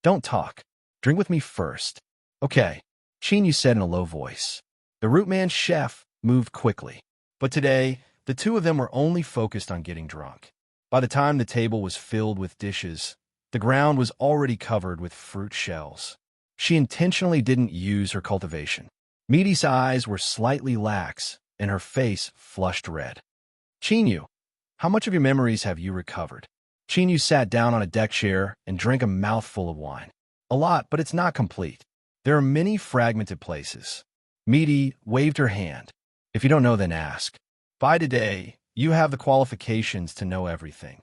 Don't talk. Drink with me first. Okay, Chinyu said in a low voice. The Rootman chef moved quickly, but today, the two of them were only focused on getting drunk. By the time the table was filled with dishes, the ground was already covered with fruit shells. She intentionally didn't use her cultivation. Meaty's eyes were slightly lax, and her face flushed red. Chinyu, how much of your memories have you recovered? Chinyu sat down on a deck chair and drank a mouthful of wine. A lot, but it's not complete. There are many fragmented places. Meaty waved her hand. If you don't know, then ask. By today, you have the qualifications to know everything.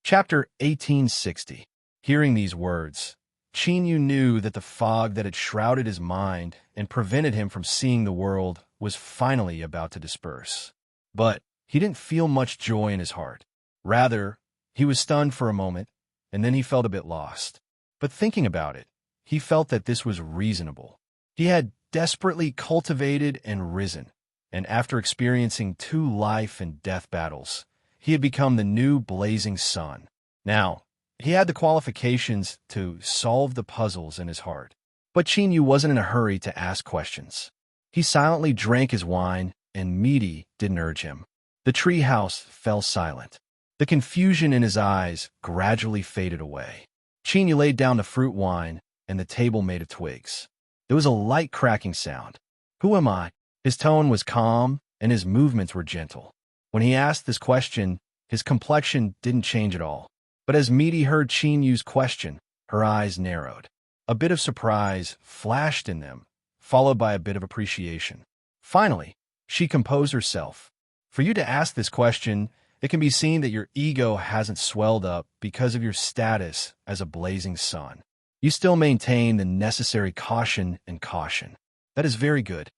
Chapter 1860. Hearing these words, Chinyu knew that the fog that had shrouded his mind and prevented him from seeing the world was finally about to disperse. But he didn't feel much joy in his heart. Rather, he was stunned for a moment, and then he felt a bit lost. But thinking about it, he felt that this was reasonable. He had desperately cultivated and risen, and after experiencing 2 life and death battles, he had become the new blazing sun. Now, he had the qualifications to solve the puzzles in his heart. But Chinyu wasn't in a hurry to ask questions. He silently drank his wine, and Meaty didn't urge him. The tree house fell silent. The confusion in his eyes gradually faded away. Chinyu laid down the fruit wine, and the table made of twigs. There was a light cracking sound. Who am I? His tone was calm, and his movements were gentle. When he asked this question, his complexion didn't change at all. But as Meaty heard Chinyu's question, her eyes narrowed. A bit of surprise flashed in them, followed by a bit of appreciation. Finally, she composed herself. For you to ask this question, it can be seen that your ego hasn't swelled up because of your status as a blazing sun. You still maintain the necessary caution and caution. That is very good.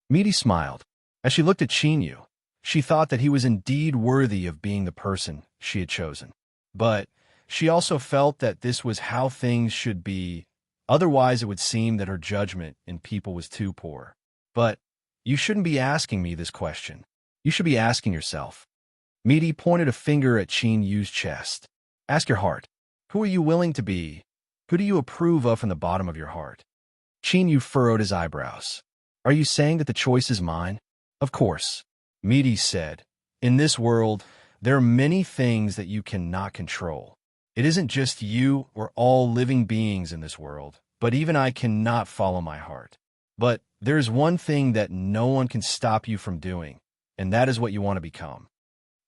Meaty smiled. As she looked at Chinyu, she thought that he was indeed worthy of being the person she had chosen. But she also felt that this was how things should be. Otherwise, it would seem that her judgment in people was too poor. But you shouldn't be asking me this question. You should be asking yourself. Meaty pointed a finger at Chinyu's chest. Ask your heart. Who are you willing to be? Who do you approve of from the bottom of your heart? Chinyu furrowed his eyebrows. Are you saying that the choice is mine? Of course. Meaty said, in this world, there are many things that you cannot control. It isn't just you or all living beings in this world, but even I cannot follow my heart. But there's one thing that no one can stop you from doing, and that is what you want to become.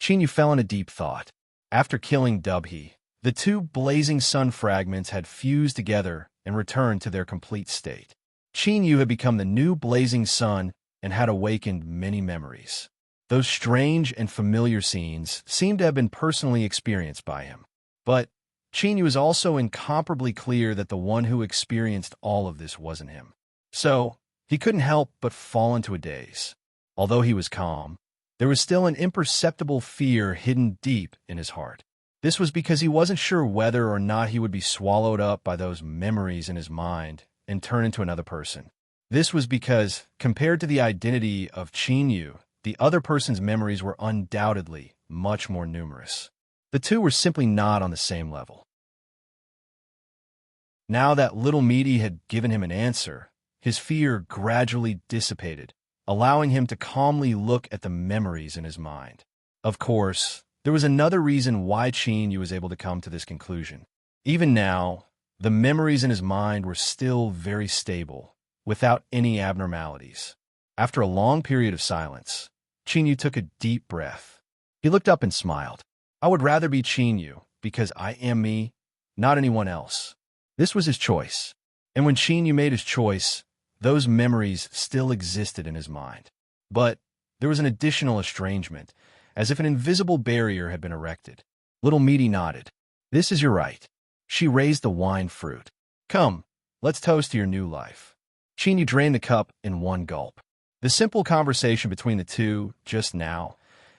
Chinyu fell in a deep thought. After killing Dubhe, the 2 blazing sun fragments had fused together and returned to their complete state. Chinyu had become the new blazing sun and had awakened many memories. Those strange and familiar scenes seemed to have been personally experienced by him. But Chinyu was also incomparably clear that the one who experienced all of this wasn't him. So, he couldn't help but fall into a daze. Although he was calm, there was still an imperceptible fear hidden deep in his heart. This was because he wasn't sure whether or not he would be swallowed up by those memories in his mind and turn into another person. This was because, compared to the identity of Chinyu, the other person's memories were undoubtedly much more numerous. The two were simply not on the same level. Now that little Meaty had given him an answer, his fear gradually dissipated, allowing him to calmly look at the memories in his mind. Of course, there was another reason why Chinyu was able to come to this conclusion. Even now, the memories in his mind were still very stable, without any abnormalities. After a long period of silence, Chinyu took a deep breath. He looked up and smiled. I would rather be Chinyu, because I am me, not anyone else. This was his choice. And when Chinyu made his choice, those memories still existed in his mind. But there was an additional estrangement, as if an invisible barrier had been erected. Little Meaty nodded. This is your right. She raised the wine fruit. Come, let's toast to your new life. Chinyu drained the cup in one gulp. The simple conversation between the two, just now,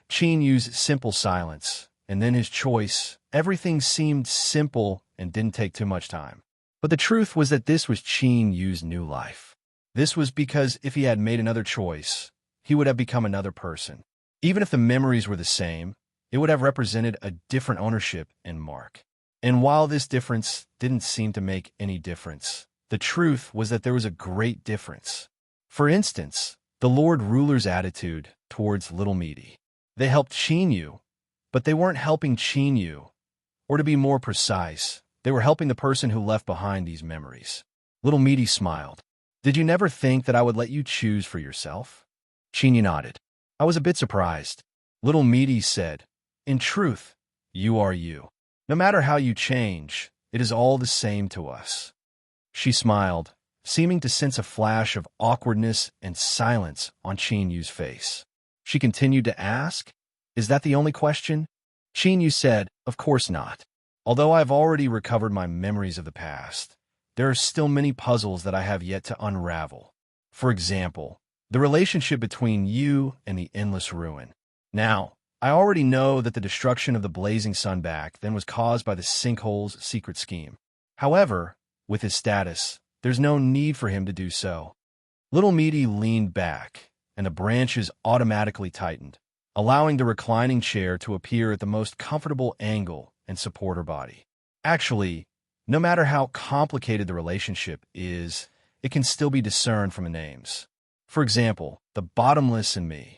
Chinyu's simple silence, and then his choice, everything seemed simple and didn't take too much time. But the truth was that this was Qin Yu's new life. This was because if he had made another choice, he would have become another person. Even if the memories were the same, it would have represented a different ownership in Mark. And while this difference didn't seem to make any difference, the truth was that there was a great difference. For instance, the Lord Ruler's attitude towards little Meaty. They helped Qin Yu, but they weren't helping Qin Yu. Or to be more precise, they were helping the person who left behind these memories. Little Meaty smiled. Did you never think that I would let you choose for yourself? Qin Yu nodded. I was a bit surprised. Little Meaty said, in truth, you are you. No matter how you change, it is all the same to us. She smiled, seeming to sense a flash of awkwardness and silence on Qin Yu's face. She continued to ask, is that the only question? Qin Yu said, of course not. Although I've already recovered my memories of the past, there are still many puzzles that I have yet to unravel. For example, the relationship between you and the endless ruin. Now, I already know that the destruction of the blazing sun back then was caused by the sinkhole's secret scheme. However, with his status, there's no need for him to do so. Little Meaty leaned back, and the branches automatically tightened, allowing the reclining chair to appear at the most comfortable angle and support her body. Actually, no matter how complicated the relationship is, it can still be discerned from the names. For example, the bottomless and me.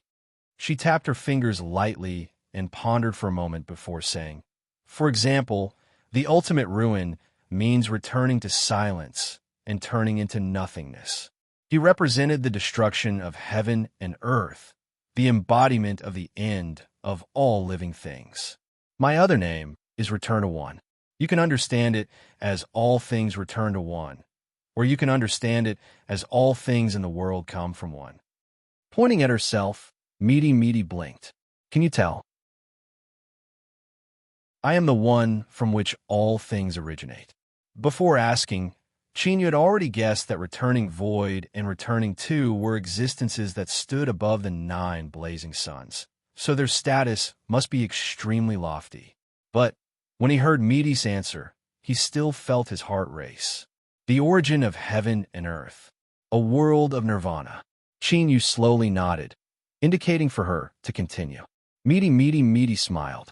She tapped her fingers lightly and pondered for a moment before saying, for example, the ultimate ruin means returning to silence and turning into nothingness. He represented the destruction of heaven and earth, the embodiment of the end of all living things. My other name is Return to One. You can understand it as all things return to one, or you can understand it as all things in the world come from one. Pointing at herself, Meaty blinked. Can you tell? I am the one from which all things originate. Before asking, Qin Yu had already guessed that returning void and returning to were existences that stood above the 9 blazing suns, so their status must be extremely lofty. But when he heard Meaty's answer, he still felt his heart race. The origin of heaven and earth, a world of nirvana. Qin Yu slowly nodded, indicating for her to continue. Meaty smiled.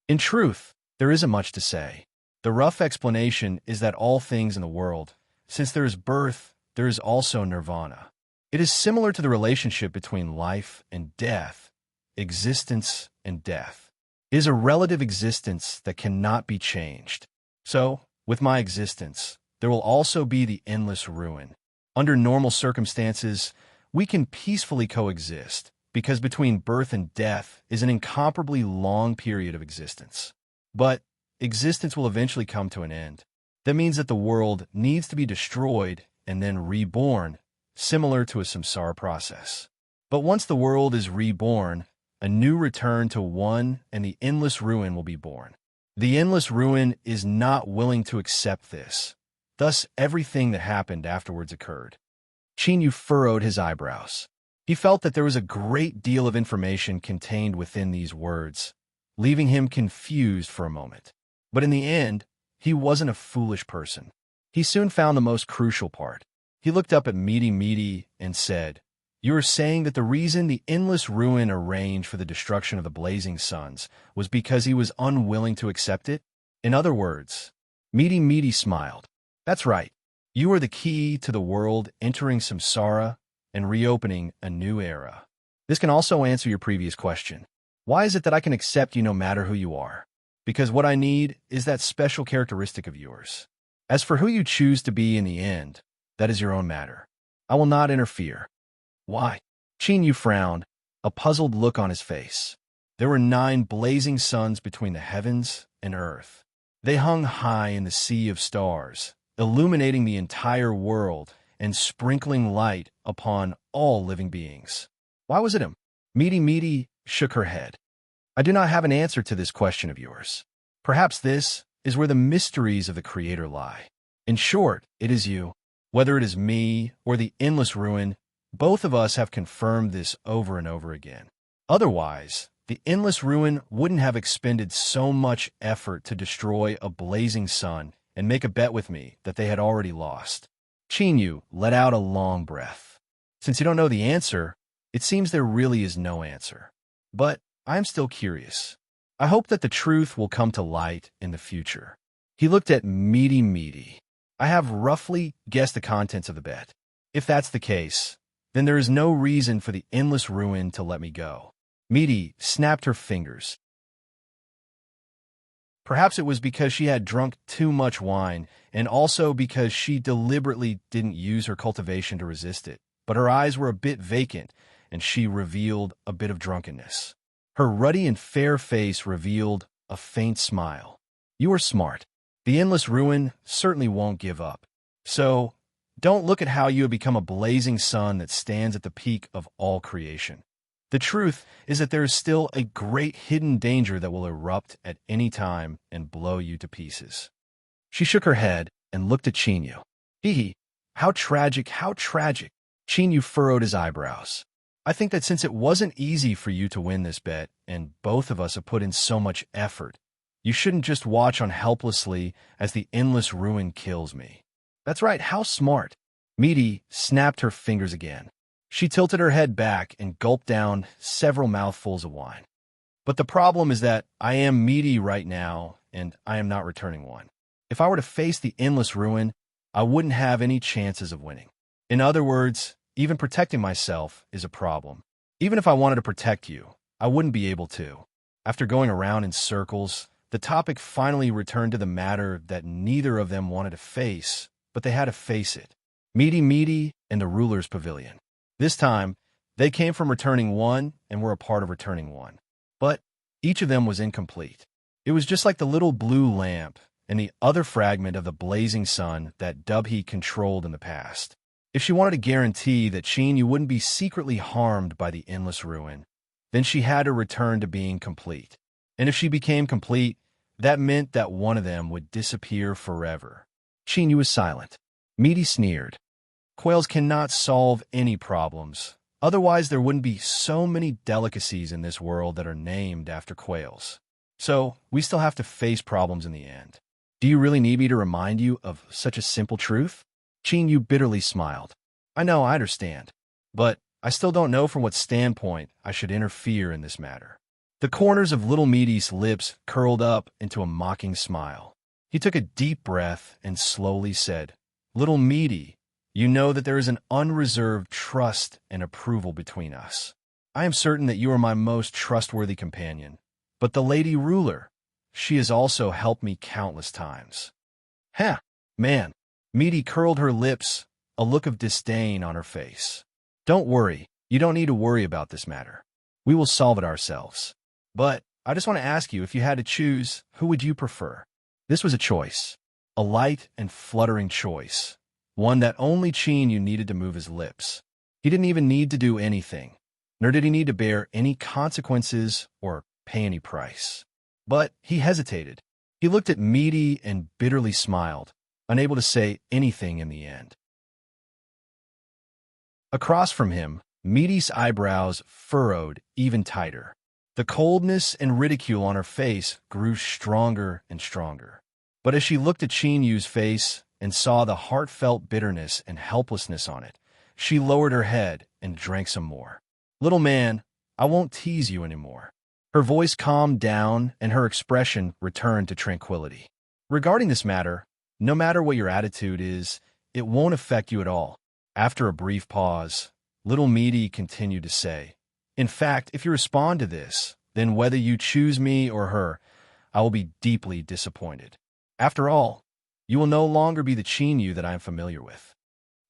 In truth, there isn't much to say. The rough explanation is that all things in the world, since there is birth, there is also nirvana. It is similar to the relationship between life and death, existence and death. It is a relative existence that cannot be changed. So, with my existence, there will also be the endless ruin. Under normal circumstances, we can peacefully coexist, because between birth and death is an incomparably long period of existence. But existence will eventually come to an end. That means that the world needs to be destroyed and then reborn, similar to a samsara process. But once the world is reborn, a new return to one and the endless ruin will be born. The endless ruin is not willing to accept this. Thus, everything that happened afterwards occurred. Qin Yu furrowed his eyebrows. He felt that there was a great deal of information contained within these words, leaving him confused for a moment. But in the end, he wasn't a foolish person. He soon found the most crucial part. He looked up at Meaty and said, you are saying that the reason the endless ruin arranged for the destruction of the blazing suns was because he was unwilling to accept it? In other words, Meaty smiled. That's right. You are the key to the world entering samsara and reopening a new era. This can also answer your previous question. Why is it that I can accept you no matter who you are? Because what I need is that special characteristic of yours. As for who you choose to be in the end, that is your own matter. I will not interfere. Why? Qin Yu frowned, a puzzled look on his face. There were 9 blazing suns between the heavens and earth. They hung high in the sea of stars, illuminating the entire world and sprinkling light upon all living beings. Why was it him? Meaty shook her head. I do not have an answer to this question of yours. Perhaps this is where the mysteries of the Creator lie. In short, it is you. Whether it is me or the endless ruin, both of us have confirmed this over and over again. Otherwise, the endless ruin wouldn't have expended so much effort to destroy a blazing sun and make a bet with me that they had already lost. Chinyu let out a long breath. Since you don't know the answer, it seems there really is no answer. But I am still curious. I hope that the truth will come to light in the future. He looked at Meaty. I have roughly guessed the contents of the bet. If that's the case, then there is no reason for the endless ruin to let me go. Meaty snapped her fingers. Perhaps it was because she had drunk too much wine, and also because she deliberately didn't use her cultivation to resist it. But her eyes were a bit vacant, and she revealed a bit of drunkenness. Her ruddy and fair face revealed a faint smile. You are smart. The endless ruin certainly won't give up. So, don't look at how you have become a blazing sun that stands at the peak of all creation. The truth is that there is still a great hidden danger that will erupt at any time and blow you to pieces. She shook her head and looked at Chinyu. Hee, how tragic, how tragic. Chinyu furrowed his eyebrows. I think that since it wasn't easy for you to win this bet, and both of us have put in so much effort, you shouldn't just watch on helplessly as the endless ruin kills me. That's right, how smart. Meaty snapped her fingers again. She tilted her head back and gulped down several mouthfuls of wine. But the problem is that I am Meaty right now, and I am not returning one. If I were to face the endless ruin, I wouldn't have any chances of winning. In other words, even protecting myself is a problem. Even if I wanted to protect you, I wouldn't be able to. After going around in circles, the topic finally returned to the matter that neither of them wanted to face, but they had to face it. Meaty and the ruler's pavilion. This time, they came from returning one and were a part of returning one. But each of them was incomplete. It was just like the little blue lamp and the other fragment of the blazing sun that Dubhe controlled in the past. If she wanted to guarantee that Chinyu wouldn't be secretly harmed by the endless ruin, then she had to return to being complete. And if she became complete, that meant that one of them would disappear forever. Chinyu was silent. Meaty sneered. Quails cannot solve any problems. Otherwise, there wouldn't be so many delicacies in this world that are named after quails. So, we still have to face problems in the end. Do you really need me to remind you of such a simple truth? Chinyu bitterly smiled. I know, I understand. But I still don't know from what standpoint I should interfere in this matter. The corners of little Meaty's lips curled up into a mocking smile. He took a deep breath and slowly said, Little Meaty, you know that there is an unreserved trust and approval between us. I am certain that you are my most trustworthy companion. But the Lady Ruler, she has also helped me countless times. Ha! Man! Meaty curled her lips, a look of disdain on her face. Don't worry. You don't need to worry about this matter. We will solve it ourselves. But I just want to ask you, if you had to choose, who would you prefer? This was a choice. A light and fluttering choice. One that only Chinyu needed to move his lips. He didn't even need to do anything, nor did he need to bear any consequences or pay any price. But he hesitated. He looked at Meaty and bitterly smiled, unable to say anything in the end. Across from him, Meaty's eyebrows furrowed even tighter. The coldness and ridicule on her face grew stronger and stronger. But as she looked at Chinyu's face and saw the heartfelt bitterness and helplessness on it, she lowered her head and drank some more. Little man, I won't tease you anymore. Her voice calmed down and her expression returned to tranquility. Regarding this matter, no matter what your attitude is, it won't affect you at all. After a brief pause, little Meaty continued to say, In fact, if you respond to this, then whether you choose me or her, I will be deeply disappointed. After all, you will no longer be the Chinyu that I am familiar with.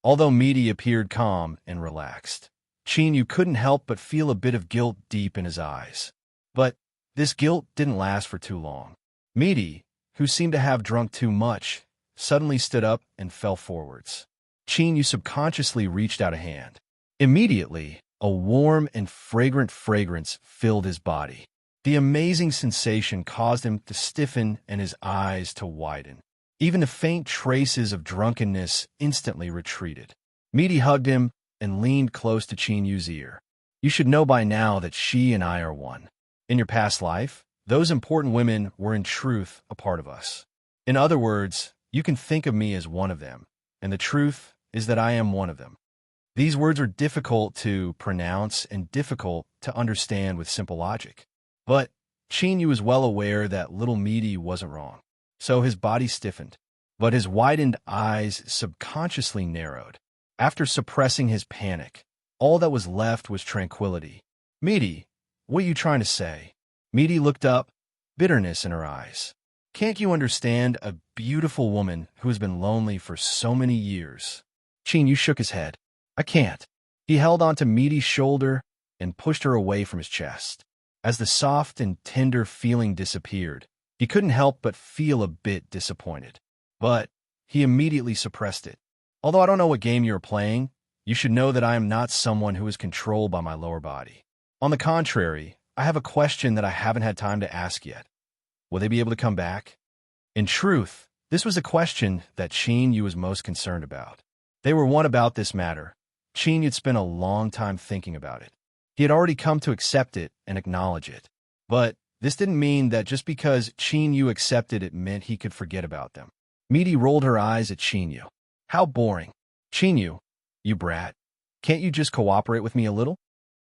Although Meaty appeared calm and relaxed, Chinyu couldn't help but feel a bit of guilt deep in his eyes. But this guilt didn't last for too long. Meaty, who seemed to have drunk too much, suddenly stood up and fell forwards. Chinyu subconsciously reached out a hand. Immediately, a warm and fragrant fragrance filled his body. The amazing sensation caused him to stiffen and his eyes to widen. Even the faint traces of drunkenness instantly retreated. Meaty hugged him and leaned close to Chinyu's ear. You should know by now that she and I are one. In your past life, those important women were in truth a part of us. In other words, You can think of me as one of them, and the truth is that I am one of them. These words are difficult to pronounce and difficult to understand with simple logic. But Chin Yu was well aware that little Meaty wasn't wrong. So his body stiffened, but his widened eyes subconsciously narrowed. After suppressing his panic, all that was left was tranquility. Meaty, what are you trying to say? Meaty looked up, bitterness in her eyes. Can't you understand a beautiful woman who has been lonely for so many years? Chin Yu shook his head. I can't. He held onto Meaty's shoulder and pushed her away from his chest. As the soft and tender feeling disappeared, he couldn't help but feel a bit disappointed. But he immediately suppressed it. Although I don't know what game you're playing, you should know that I am not someone who is controlled by my lower body. On the contrary, I have a question that I haven't had time to ask yet. Will they be able to come back? In truth, this was a question that Chin Yu was most concerned about. They were one about this matter. Chin Yu had spent a long time thinking about it. He had already come to accept it and acknowledge it. But this didn't mean that just because Chin Yu accepted it meant he could forget about them. Meaty rolled her eyes at Chin Yu. How boring. Chin Yu, you brat. Can't you just cooperate with me a little?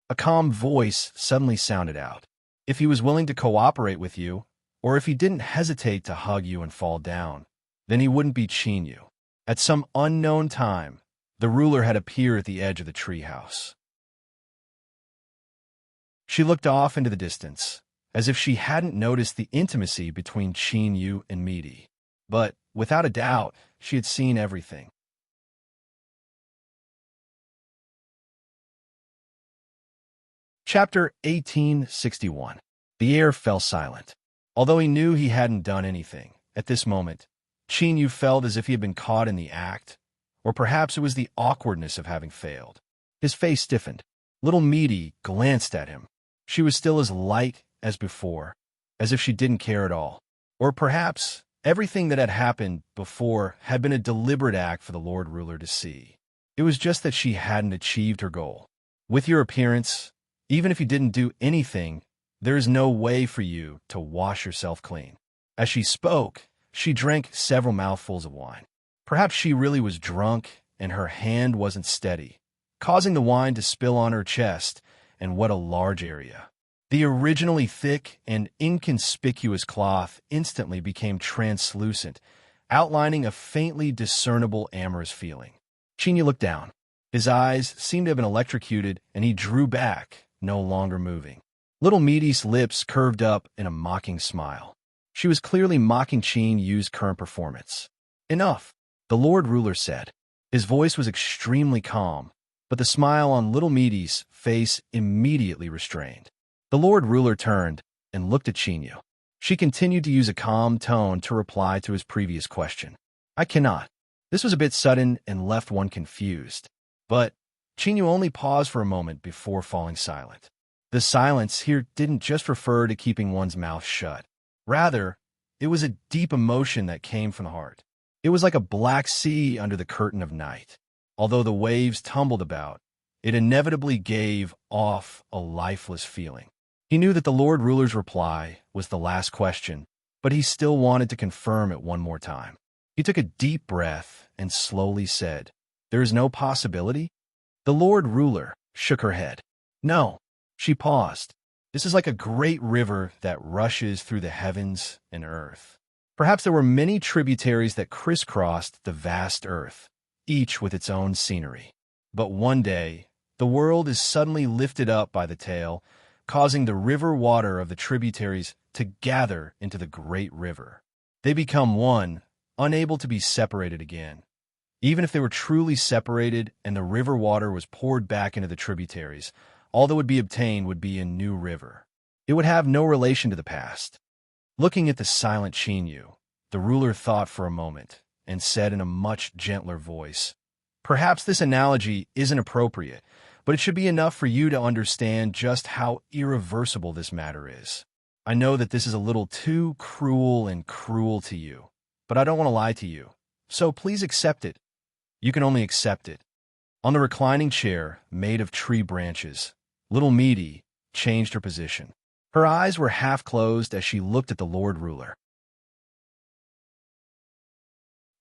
A calm voice suddenly sounded out. If he was willing to cooperate with you, or if he didn't hesitate to hug you and fall down, then he wouldn't be Chin Yu. At some unknown time, the ruler had appeared at the edge of the treehouse. She looked off into the distance, as if she hadn't noticed the intimacy between Chin Yu and Meaty. But, without a doubt, she had seen everything. Chapter 1861. The air fell silent. Although he knew he hadn't done anything, at this moment, Chin Yu felt as if he had been caught in the act, or perhaps it was the awkwardness of having failed. His face stiffened. Little Meaty glanced at him. She was still as light as before, as if she didn't care at all. Or perhaps everything that had happened before had been a deliberate act for the Lord Ruler to see. It was just that she hadn't achieved her goal. With your appearance, even if you didn't do anything, there is no way for you to wash yourself clean. As she spoke, she drank several mouthfuls of wine. Perhaps she really was drunk and her hand wasn't steady, causing the wine to spill on her chest and wet a large area. The originally thick and inconspicuous cloth instantly became translucent, outlining a faintly discernible amorous feeling. Chin Yu looked down. His eyes seemed to have been electrocuted, and he drew back, no longer moving. Little Meaty's lips curved up in a mocking smile. She was clearly mocking Chin Yu's current performance. Enough, the Lord Ruler said. His voice was extremely calm, but the smile on Little Meaty's face immediately restrained. The Lord Ruler turned and looked at Chin Yu. She continued to use a calm tone to reply to his previous question. I cannot. This was a bit sudden and left one confused. But Chin Yu only paused for a moment before falling silent. The silence here didn't just refer to keeping one's mouth shut. Rather, it was a deep emotion that came from the heart. It was like a black sea under the curtain of night. Although the waves tumbled about, it inevitably gave off a lifeless feeling. He knew that the Lord Ruler's reply was the last question, but he still wanted to confirm it one more time. He took a deep breath and slowly said, There is no possibility? The Lord Ruler shook her head. No. She paused. This is like a great river that rushes through the heavens and earth. Perhaps there were many tributaries that crisscrossed the vast earth, each with its own scenery. But one day, the world is suddenly lifted up by the tail, causing the river water of the tributaries to gather into the great river. They become one, unable to be separated again. Even if they were truly separated and the river water was poured back into the tributaries, all that would be obtained would be a new river. It would have no relation to the past. Looking at the silent Chin Yu, the ruler thought for a moment and said in a much gentler voice, Perhaps this analogy isn't appropriate, but it should be enough for you to understand just how irreversible this matter is. I know that this is a little too cruel and cruel to you, but I don't want to lie to you. So please accept it. You can only accept it. On the reclining chair, made of tree branches, Little Meaty changed her position. Her eyes were half closed as she looked at the Lord Ruler.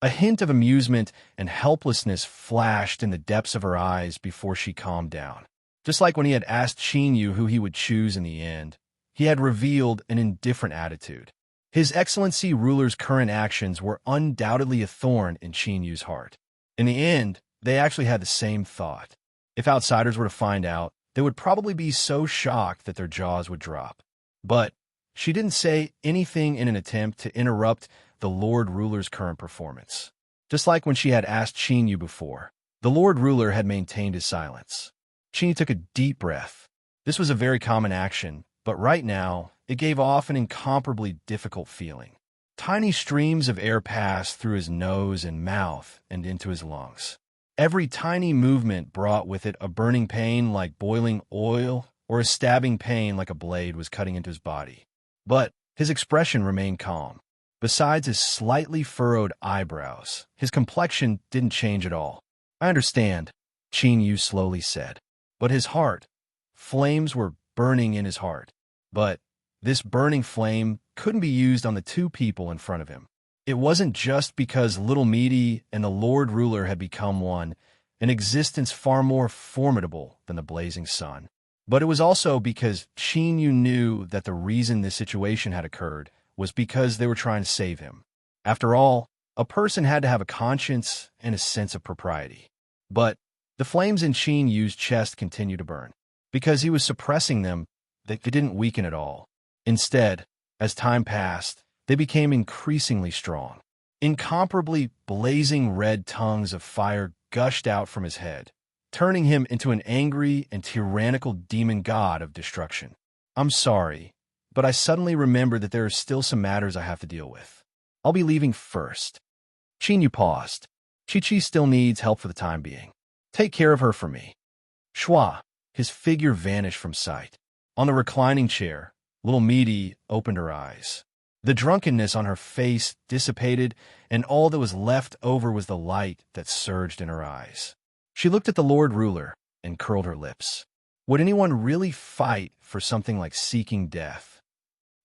A hint of amusement and helplessness flashed in the depths of her eyes before she calmed down. Just like when he had asked Yu who he would choose in the end, he had revealed an indifferent attitude. His Excellency ruler's current actions were undoubtedly a thorn in Yu's heart. In the end, they actually had the same thought. If outsiders were to find out, they would probably be so shocked that their jaws would drop. But she didn't say anything in an attempt to interrupt the Lord Ruler's current performance. Just like when she had asked Yu before, the Lord Ruler had maintained his silence. Yu took a deep breath. This was a very common action, but right now, it gave off an incomparably difficult feeling. Tiny streams of air passed through his nose and mouth and into his lungs. Every tiny movement brought with it a burning pain like boiling oil or a stabbing pain like a blade was cutting into his body. But his expression remained calm. Besides his slightly furrowed eyebrows, his complexion didn't change at all. "I understand," Yu slowly said. But his heart, flames were burning in his heart. But this burning flame couldn't be used on the two people in front of him. It wasn't just because Little Meaty and the Lord Ruler had become one, an existence far more formidable than the blazing sun. But it was also because Yu knew that the reason this situation had occurred was because they were trying to save him. After all, a person had to have a conscience and a sense of propriety. But the flames in Yu's chest continued to burn. Because he was suppressing them, they didn't weaken at all. Instead, as time passed, they became increasingly strong. Incomparably blazing red tongues of fire gushed out from his head, turning him into an angry and tyrannical demon god of destruction. "I'm sorry, but I suddenly remembered that there are still some matters I have to deal with. I'll be leaving first." Yu paused. Chi still needs help for the time being. Take care of her for me. Schwa. His figure vanished from sight. On the reclining chair, Little Meaty opened her eyes. The drunkenness on her face dissipated, and all that was left over was the light that surged in her eyes. She looked at the Lord Ruler and curled her lips. Would anyone really fight for something like seeking death?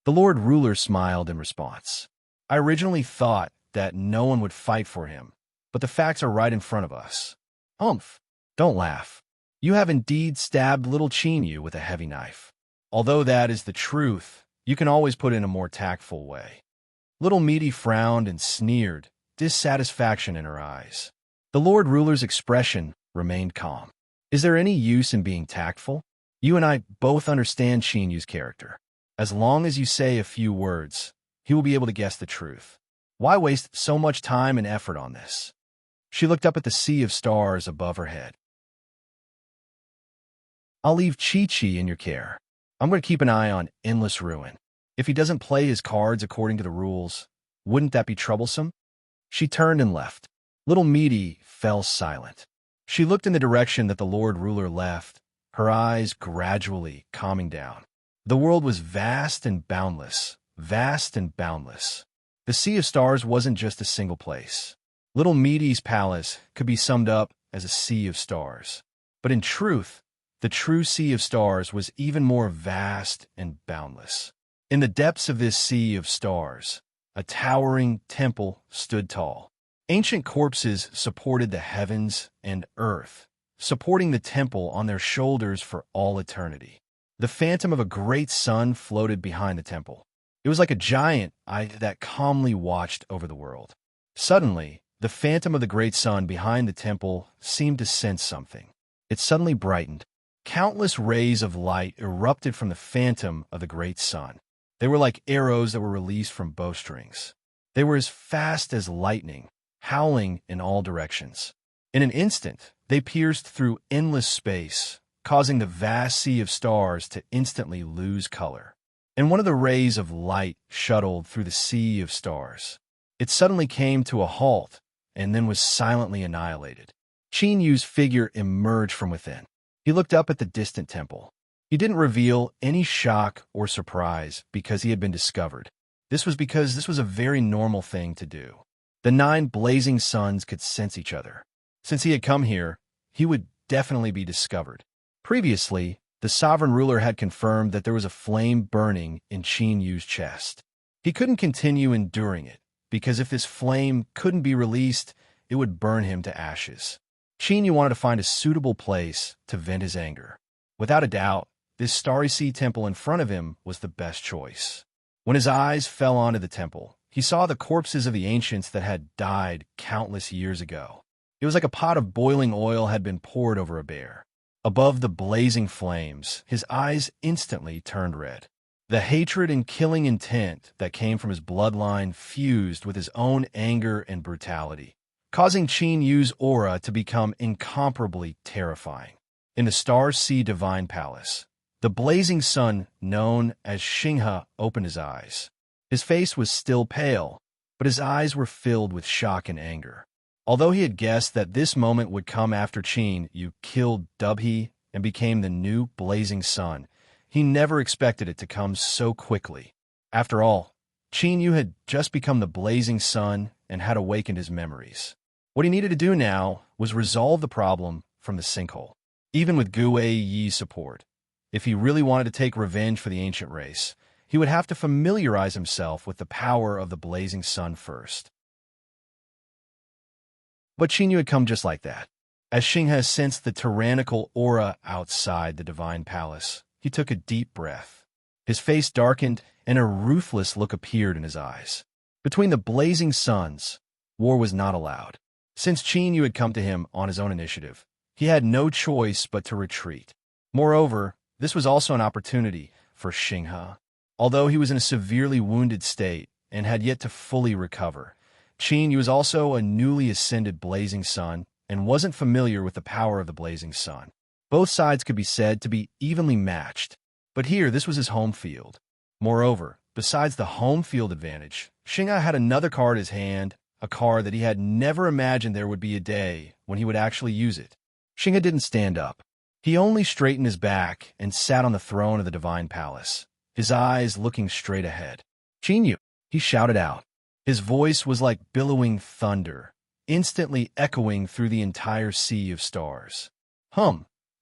The Lord Ruler smiled in response. "I originally thought that no one would fight for him, but the facts are right in front of us." "Humph! Don't laugh. You have indeed stabbed little Yu with a heavy knife. Although that is the truth, you can always put it in a more tactful way." Little Meaty frowned and sneered, dissatisfaction in her eyes. The Lord Ruler's expression remained calm. "Is there any use in being tactful? You and I both understand Yu's character. As long as you say a few words, he will be able to guess the truth. Why waste so much time and effort on this?" She looked up at the sea of stars above her head. "I'll leave Chi in your care. I'm going to keep an eye on Endless Ruin. If he doesn't play his cards according to the rules, wouldn't that be troublesome?" She turned and left. Little Meaty fell silent. She looked in the direction that the Lord Ruler left, her eyes gradually calming down. The world was vast and boundless, vast and boundless. The Sea of Stars wasn't just a single place. Little Meaty's palace could be summed up as a sea of stars. But in truth, the true Sea of Stars was even more vast and boundless. In the depths of this sea of stars, a towering temple stood tall. Ancient corpses supported the heavens and earth, supporting the temple on their shoulders for all eternity. The phantom of a great sun floated behind the temple. It was like a giant eye that calmly watched over the world. Suddenly, the phantom of the great sun behind the temple seemed to sense something. It suddenly brightened. Countless rays of light erupted from the phantom of the great sun. They were like arrows that were released from bowstrings. They were as fast as lightning, howling in all directions. In an instant, they pierced through endless space, causing the vast sea of stars to instantly lose color. And one of the rays of light shuttled through the sea of stars. It suddenly came to a halt and then was silently annihilated. Yu's figure emerged from within. He looked up at the distant temple. He didn't reveal any shock or surprise because he had been discovered. This was because this was a very normal thing to do. The 9 blazing suns could sense each other. Since he had come here, he would definitely be discovered. Previously, the sovereign ruler had confirmed that there was a flame burning in Yu's chest. He couldn't continue enduring it, because if this flame couldn't be released, it would burn him to ashes. Qin wanted to find a suitable place to vent his anger. Without a doubt, this starry sea temple in front of him was the best choice. When his eyes fell onto the temple, he saw the corpses of the ancients that had died countless years ago. It was like a pot of boiling oil had been poured over a bear. Above the blazing flames, his eyes instantly turned red. The hatred and killing intent that came from his bloodline fused with his own anger and brutality, causing Qin Yu's aura to become incomparably terrifying. In the Star Sea Divine Palace, the blazing sun, known as Xinghe, opened his eyes. His face was still pale, but his eyes were filled with shock and anger. Although he had guessed that this moment would come after Qin Yu killed Dubhe and became the new blazing sun, he never expected it to come so quickly. After all, Qin Yu had just become the blazing sun and had awakened his memories. What he needed to do now was resolve the problem from the sinkhole. Even with Gu Yi's support, if he really wanted to take revenge for the ancient race, he would have to familiarize himself with the power of the blazing sun first. But Qin Yu had come just like that. As Xinghe sensed the tyrannical aura outside the divine palace, he took a deep breath. His face darkened, and a ruthless look appeared in his eyes. Between the blazing suns, war was not allowed. Since Qin Yu had come to him on his own initiative, he had no choice but to retreat. Moreover, this was also an opportunity for Xinghe. Although he was in a severely wounded state and had yet to fully recover, Qin Yu was also a newly ascended blazing sun and wasn't familiar with the power of the blazing sun. Both sides could be said to be evenly matched, but here this was his home field. Moreover, besides the home field advantage, Xinghe had another card in his hand, a card that he had never imagined there would be a day when he would actually use it. Xinghe didn't stand up. He only straightened his back and sat on the throne of the divine palace, his eyes looking straight ahead. "Qin Yu," he shouted out. His voice was like billowing thunder, instantly echoing through the entire sea of stars.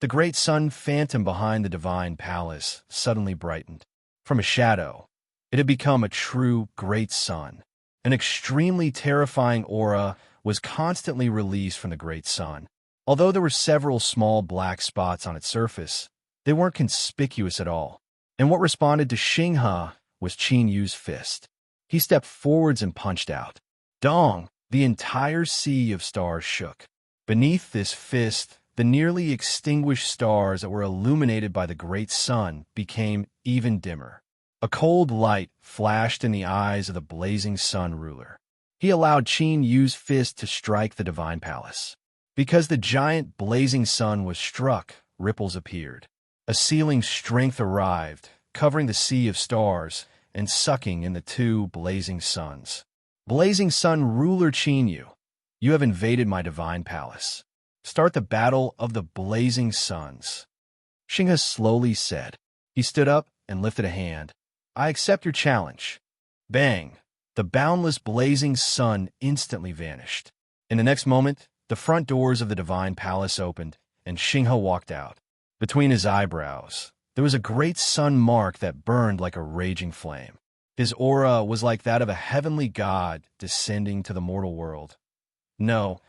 The great sun phantom behind the divine palace suddenly brightened. From a shadow, it had become a true great sun. An extremely terrifying aura was constantly released from the great sun. Although there were several small black spots on its surface, they weren't conspicuous at all. And what responded to Xinghe was Qin Yu's fist. He stepped forwards and punched out. Dong! The entire sea of stars shook. Beneath this fist, the nearly extinguished stars that were illuminated by the great sun became even dimmer. A cold light flashed in the eyes of the blazing sun ruler. He allowed Qin Yu's fist to strike the divine palace. Because the giant blazing sun was struck, ripples appeared. A sealing strength arrived, covering the sea of stars and sucking in the two blazing suns. Blazing sun ruler Qin Yu, you have invaded my divine palace. Start the battle of the blazing suns. Xinghe slowly said. He stood up and lifted a hand. I accept your challenge. Bang! The boundless blazing sun instantly vanished. In the next moment, the front doors of the divine palace opened, and Xinghe walked out. Between his eyebrows, there was a great sun mark that burned like a raging flame. His aura was like that of a heavenly god descending to the mortal world. No,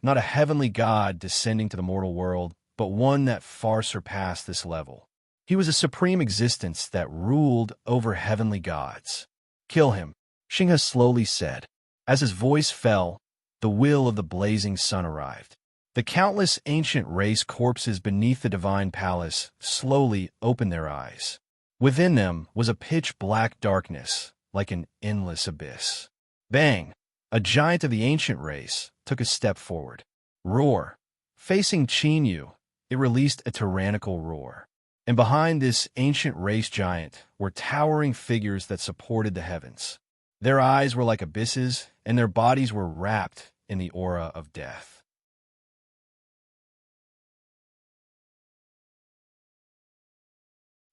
not a heavenly god descending to the mortal world, but one that far surpassed this level. He was a supreme existence that ruled over heavenly gods. Kill him, Xinghe slowly said. As his voice fell, the will of the blazing sun arrived. The countless ancient race corpses beneath the divine palace slowly opened their eyes. Within them was a pitch-black darkness, like an endless abyss. Bang! A giant of the ancient race took a step forward. Roar! Facing Qin Yu, it released a tyrannical roar. And behind this ancient race giant were towering figures that supported the heavens. Their eyes were like abysses, and their bodies were wrapped in the aura of death.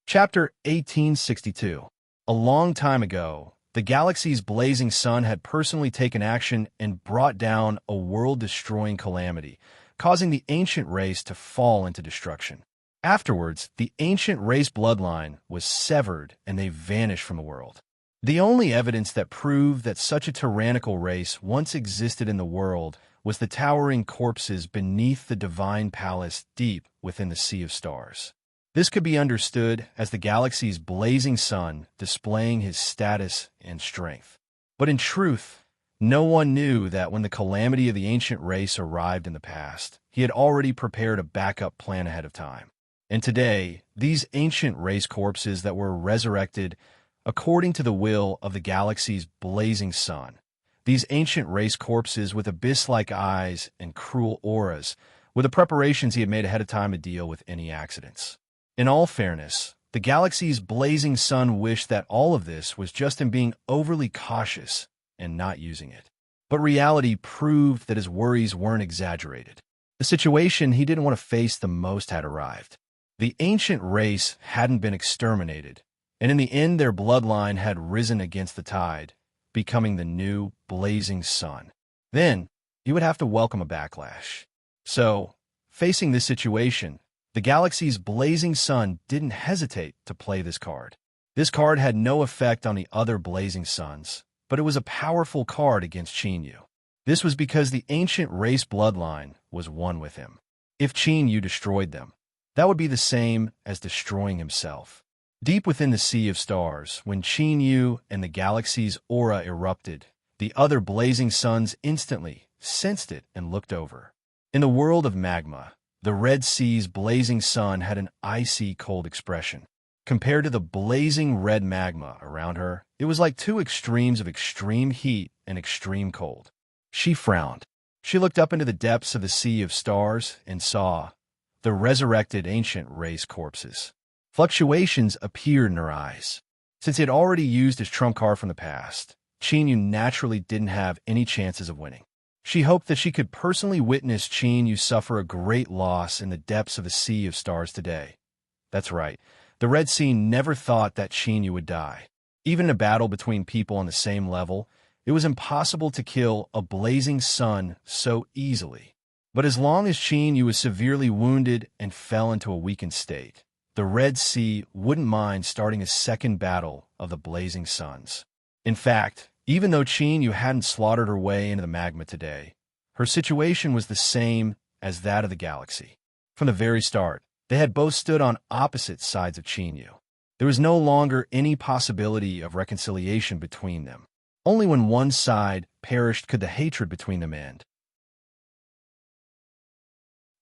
Chapter 1862. A long time ago, the galaxy's blazing sun had personally taken action and brought down a world-destroying calamity, causing the ancient race to fall into destruction. Afterwards, the ancient race bloodline was severed and they vanished from the world. The only evidence that proved that such a tyrannical race once existed in the world was the towering corpses beneath the divine palace deep within the sea of stars. This could be understood as the galaxy's blazing sun displaying his status and strength. But in truth, no one knew that when the calamity of the ancient race arrived in the past, he had already prepared a backup plan ahead of time. And today, these ancient race corpses that were resurrected according to the will of the galaxy's blazing sun, these ancient race corpses with abyss-like eyes and cruel auras, were the preparations he had made ahead of time to deal with any accidents. In all fairness, the galaxy's blazing sun wished that all of this was just him being overly cautious and not using it. But reality proved that his worries weren't exaggerated. The situation he didn't want to face the most had arrived. The ancient race hadn't been exterminated, and in the end their bloodline had risen against the tide, becoming the new blazing sun. Then, he would have to welcome a backlash. So, facing this situation, the galaxy's blazing sun didn't hesitate to play this card. This card had no effect on the other blazing suns, but it was a powerful card against Chinyu. This was because the ancient race bloodline was one with him. If Chinyu destroyed them, that would be the same as destroying himself. Deep within the sea of stars, when Chinyu and the galaxy's aura erupted, the other blazing suns instantly sensed it and looked over. In the world of magma, the Red Sea's blazing sun had an icy cold expression. Compared to the blazing red magma around her, it was like two extremes of extreme heat and extreme cold. She frowned. She looked up into the depths of the sea of stars and saw the resurrected ancient race corpses. Fluctuations appeared in her eyes. Since he had already used his trump card from the past, Chinyu naturally didn't have any chances of winning. She hoped that she could personally witness Chinyu suffer a great loss in the depths of the sea of stars today. That's right. The Red Sea never thought that Chinyu would die. Even in a battle between people on the same level, it was impossible to kill a blazing sun so easily. But as long as Chinyu was severely wounded and fell into a weakened state, the Red Sea wouldn't mind starting a second battle of the blazing suns. In fact, even though Chinyu hadn't slaughtered her way into the magma today, her situation was the same as that of the galaxy. From the very start, they had both stood on opposite sides of Chinyu. There was no longer any possibility of reconciliation between them. Only when one side perished could the hatred between them end.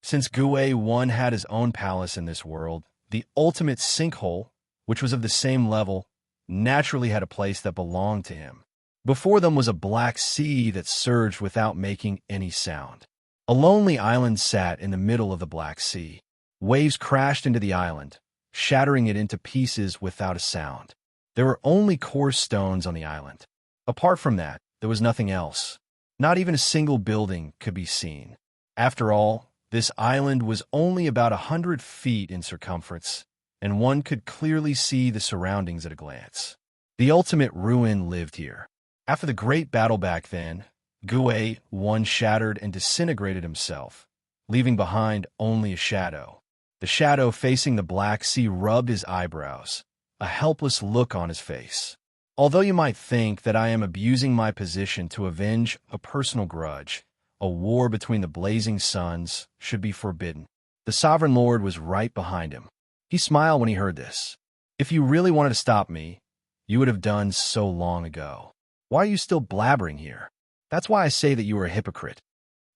Since Gue 1 had his own palace in this world, the ultimate sinkhole, which was of the same level, naturally had a place that belonged to him. Before them was a black sea that surged without making any sound. A lonely island sat in the middle of the Black Sea. Waves crashed into the island, shattering it into pieces without a sound. There were only coarse stones on the island. Apart from that, there was nothing else. Not even a single building could be seen. After all, this island was only about 100 feet in circumference, and one could clearly see the surroundings at a glance. The ultimate ruin lived here. After the great battle back then, Gue 1 shattered and disintegrated himself, leaving behind only a shadow. The shadow facing the Black Sea rubbed his eyebrows, a helpless look on his face. Although you might think that I am abusing my position to avenge a personal grudge, a war between the blazing suns should be forbidden. The Sovereign Lord was right behind him. He smiled when he heard this. If you really wanted to stop me, you would have done so long ago. Why are you still blabbering here? That's why I say that you are a hypocrite.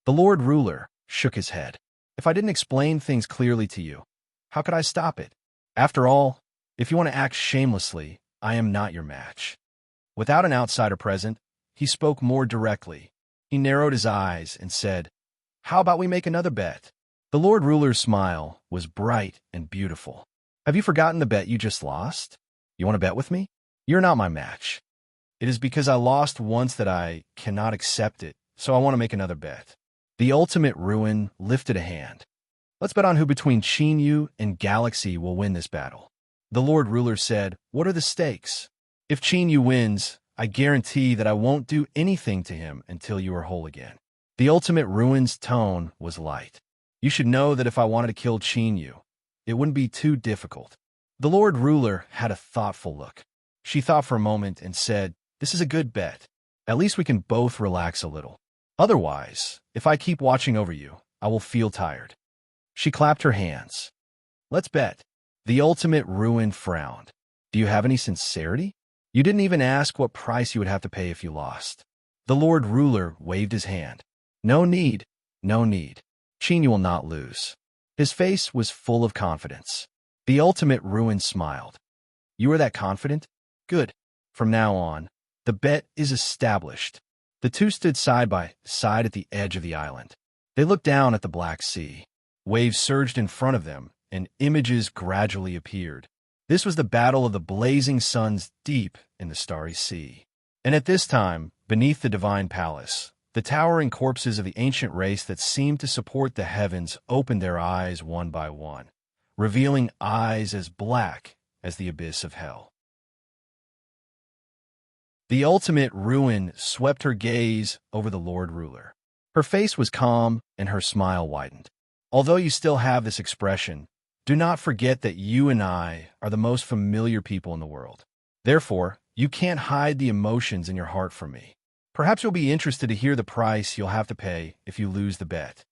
The Lord Ruler shook his head. If I didn't explain things clearly to you, how could I stop it? After all, if you want to act shamelessly, I am not your match. Without an outsider present, he spoke more directly. He narrowed his eyes and said, "How about we make another bet?" The Lord Ruler's smile was bright and beautiful. "Have you forgotten the bet you just lost? You want to bet with me? You're not my match. It is because I lost once that I cannot accept it, so I want to make another bet." The ultimate ruin lifted a hand. "Let's bet on who between Chinyu and Galaxy will win this battle." The Lord Ruler said, "What are the stakes? If Chinyu wins, I guarantee that I won't do anything to him until you are whole again." The ultimate ruin's tone was light. "You should know that if I wanted to kill Chinyu, it wouldn't be too difficult." The Lord Ruler had a thoughtful look. She thought for a moment and said, "This is a good bet. At least we can both relax a little. Otherwise, if I keep watching over you, I will feel tired." She clapped her hands. "Let's bet." The ultimate ruin frowned. "Do you have any sincerity? You didn't even ask what price you would have to pay if you lost." The Lord Ruler waved his hand. "No need, no need. Qin will not lose." His face was full of confidence. The ultimate ruin smiled. "You are that confident? Good. From now on, the bet is established." The two stood side by side at the edge of the island. They looked down at the Black Sea. Waves surged in front of them, and images gradually appeared. This was the battle of the blazing suns deep in the starry sea. And at this time, beneath the divine palace, the towering corpses of the ancient race that seemed to support the heavens opened their eyes one by one, revealing eyes as black as the abyss of hell. The ultimate ruin swept her gaze over the Lord Ruler. Her face was calm, and her smile widened. "Although you still have this expression, do not forget that you and I are the most familiar people in the world. Therefore, you can't hide the emotions in your heart from me. Perhaps you'll be interested to hear the price you'll have to pay if you lose the bet."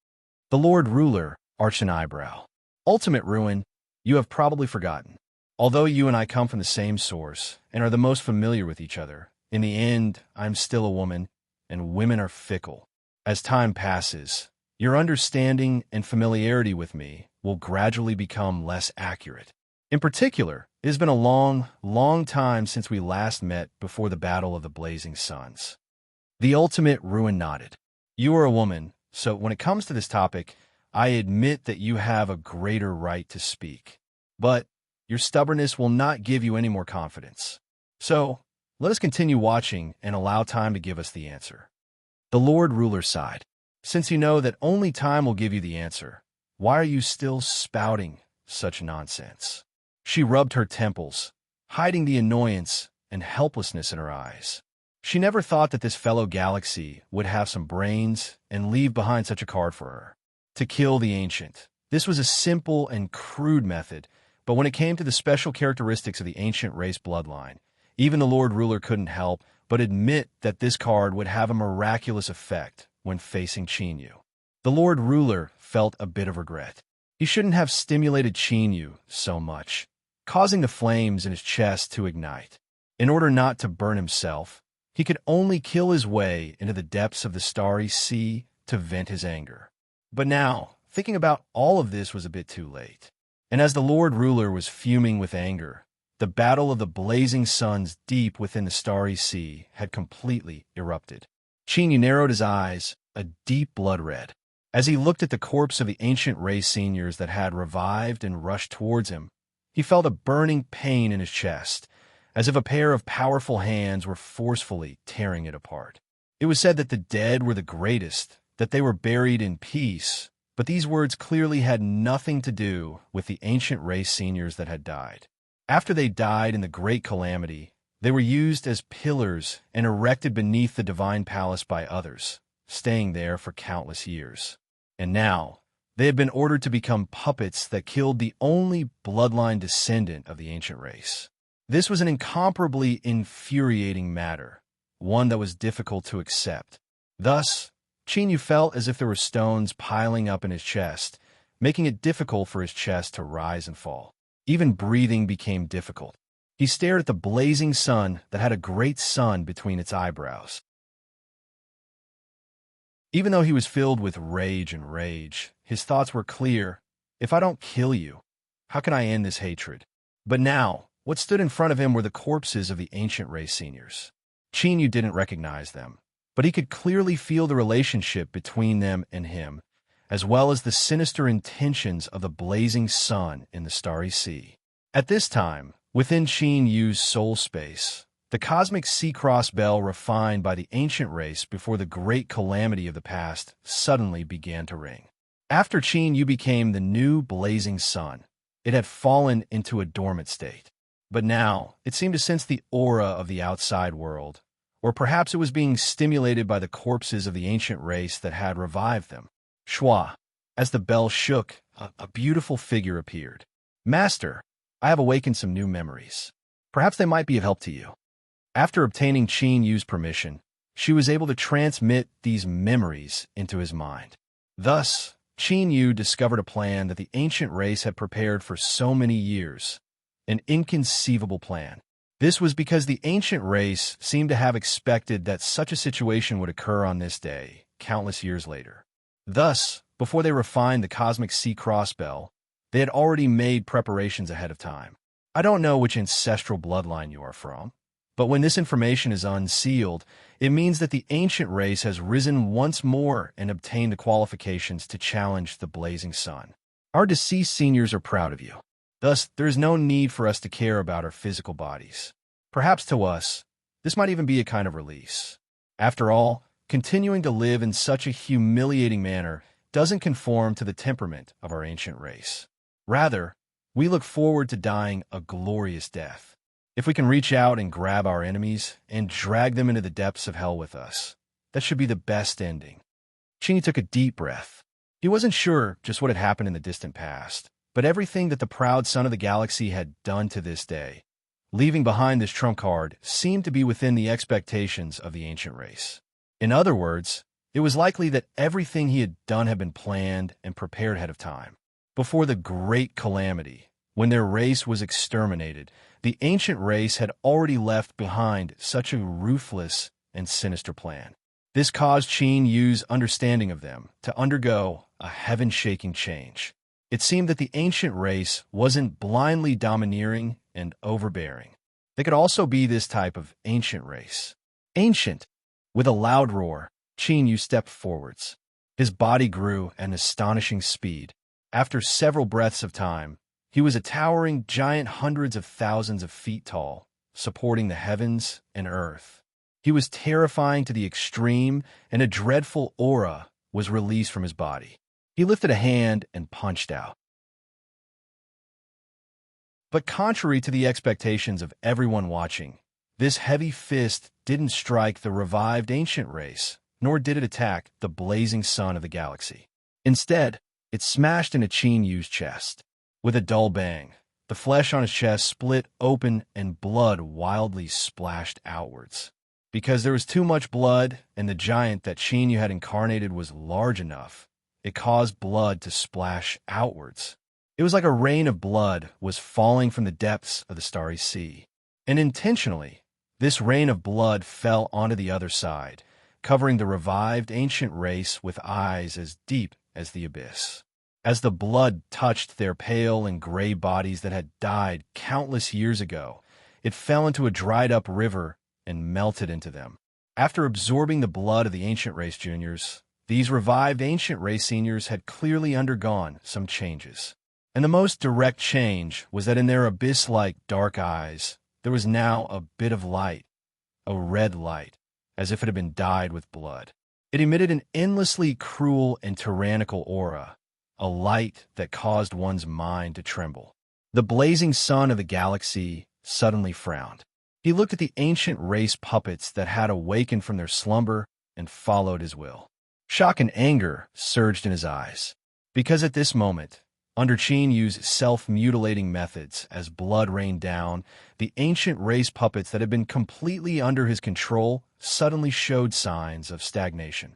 The Lord Ruler arched an eyebrow. "Ultimate ruin, you have probably forgotten. Although you and I come from the same source and are the most familiar with each other, in the end, I'm still a woman, and women are fickle. As time passes, your understanding and familiarity with me will gradually become less accurate. In particular, it has been a long, long time since we last met before the Battle of the Blazing Suns." The ultimate ruin nodded. "You are a woman, so when it comes to this topic, I admit that you have a greater right to speak. But your stubbornness will not give you any more confidence. So, let us continue watching and allow time to give us the answer." The Lord Ruler sighed. "Since you know that only time will give you the answer, why are you still spouting such nonsense?" She rubbed her temples, hiding the annoyance and helplessness in her eyes. She never thought that this fellow galaxy would have some brains and leave behind such a card for her. To kill the ancient. This was a simple and crude method, but when it came to the special characteristics of the ancient race bloodline, even the Lord Ruler couldn't help but admit that this card would have a miraculous effect when facing Chinyu. The Lord Ruler felt a bit of regret. He shouldn't have stimulated Chinyu so much, causing the flames in his chest to ignite. In order not to burn himself, he could only kill his way into the depths of the starry sea to vent his anger. But now, thinking about all of this was a bit too late. And as the Lord Ruler was fuming with anger, the battle of the blazing suns deep within the starry sea had completely erupted. Chinyu narrowed his eyes, a deep blood red. As he looked at the corpse of the ancient race seniors that had revived and rushed towards him, he felt a burning pain in his chest, as if a pair of powerful hands were forcefully tearing it apart. It was said that the dead were the greatest, that they were buried in peace, but these words clearly had nothing to do with the ancient race seniors that had died. After they died in the great calamity, they were used as pillars and erected beneath the divine palace by others, staying there for countless years. And now, they had been ordered to become puppets that killed the only bloodline descendant of the ancient race. This was an incomparably infuriating matter, one that was difficult to accept. Thus, Chinyu felt as if there were stones piling up in his chest, making it difficult for his chest to rise and fall. Even breathing became difficult. He stared at the blazing sun that had a great sun between its eyebrows. Even though he was filled with rage, his thoughts were clear. If I don't kill you, how can I end this hatred? But now, what stood in front of him were the corpses of the ancient race seniors. Chinyu didn't recognize them, but he could clearly feel the relationship between them and him, as well as the sinister intentions of the blazing sun in the starry sea. At this time, within Chinyu's soul space, the cosmic sea-cross bell refined by the ancient race before the great calamity of the past suddenly began to ring. After Chinyu became the new blazing sun, it had fallen into a dormant state. But now, it seemed to sense the aura of the outside world, or perhaps it was being stimulated by the corpses of the ancient race that had revived them. Shwa. As the bell shook, a beautiful figure appeared. "Master, I have awakened some new memories." Perhaps they might be of help to you. After obtaining Qin Yu's permission, she was able to transmit these memories into his mind. Thus, Qin Yu discovered a plan that the ancient race had prepared for so many years, an inconceivable plan. This was because the ancient race seemed to have expected that such a situation would occur on this day, countless years later. Thus, before they refined the cosmic sea crossbell, they had already made preparations ahead of time. I don't know which ancestral bloodline you are from, but when this information is unsealed, it means that the ancient race has risen once more and obtained the qualifications to challenge the blazing sun. Our deceased seniors are proud of you. Thus, there is no need for us to care about our physical bodies. Perhaps to us, this might even be a kind of release. After all, continuing to live in such a humiliating manner doesn't conform to the temperament of our ancient race. Rather, we look forward to dying a glorious death. If we can reach out and grab our enemies and drag them into the depths of hell with us, that should be the best ending. Qin took a deep breath. He wasn't sure just what had happened in the distant past, but everything that the proud son of the galaxy had done to this day, leaving behind this trump card, seemed to be within the expectations of the ancient race. In other words, it was likely that everything he had done had been planned and prepared ahead of time. Before the great calamity, when their race was exterminated, the ancient race had already left behind such a ruthless and sinister plan. This caused Qin Yu's understanding of them to undergo a heaven-shaking change. It seemed that the ancient race wasn't blindly domineering and overbearing. They could also be this type of ancient race. Ancient! With a loud roar, Qin Yu stepped forwards. His body grew at an astonishing speed. After several breaths of time, he was a towering giant hundreds of thousands of feet tall, supporting the heavens and earth. He was terrifying to the extreme, and a dreadful aura was released from his body. He lifted a hand and punched out. But contrary to the expectations of everyone watching, this heavy fist didn't strike the revived ancient race, nor did it attack the blazing sun of the galaxy. Instead, it smashed into Qin Yu's chest. With a dull bang, the flesh on his chest split open and blood wildly splashed outwards. Because there was too much blood and the giant that Qin Yu had incarnated was large enough, it caused blood to splash outwards. It was like a rain of blood was falling from the depths of the starry sea. And intentionally, this rain of blood fell onto the other side, covering the revived ancient race with eyes as deep as the abyss. As the blood touched their pale and gray bodies that had died countless years ago, it fell into a dried-up river and melted into them. After absorbing the blood of the ancient race juniors, these revived ancient race seniors had clearly undergone some changes. And the most direct change was that in their abyss-like dark eyes, there was now a bit of light, a red light, as if it had been dyed with blood. It emitted an endlessly cruel and tyrannical aura, a light that caused one's mind to tremble. The blazing sun of the galaxy suddenly frowned. He looked at the ancient race puppets that had awakened from their slumber and followed his will. Shock and anger surged in his eyes, because at this moment, under Qin Yu's self-mutilating methods as blood rained down, the ancient race puppets that had been completely under his control suddenly showed signs of stagnation.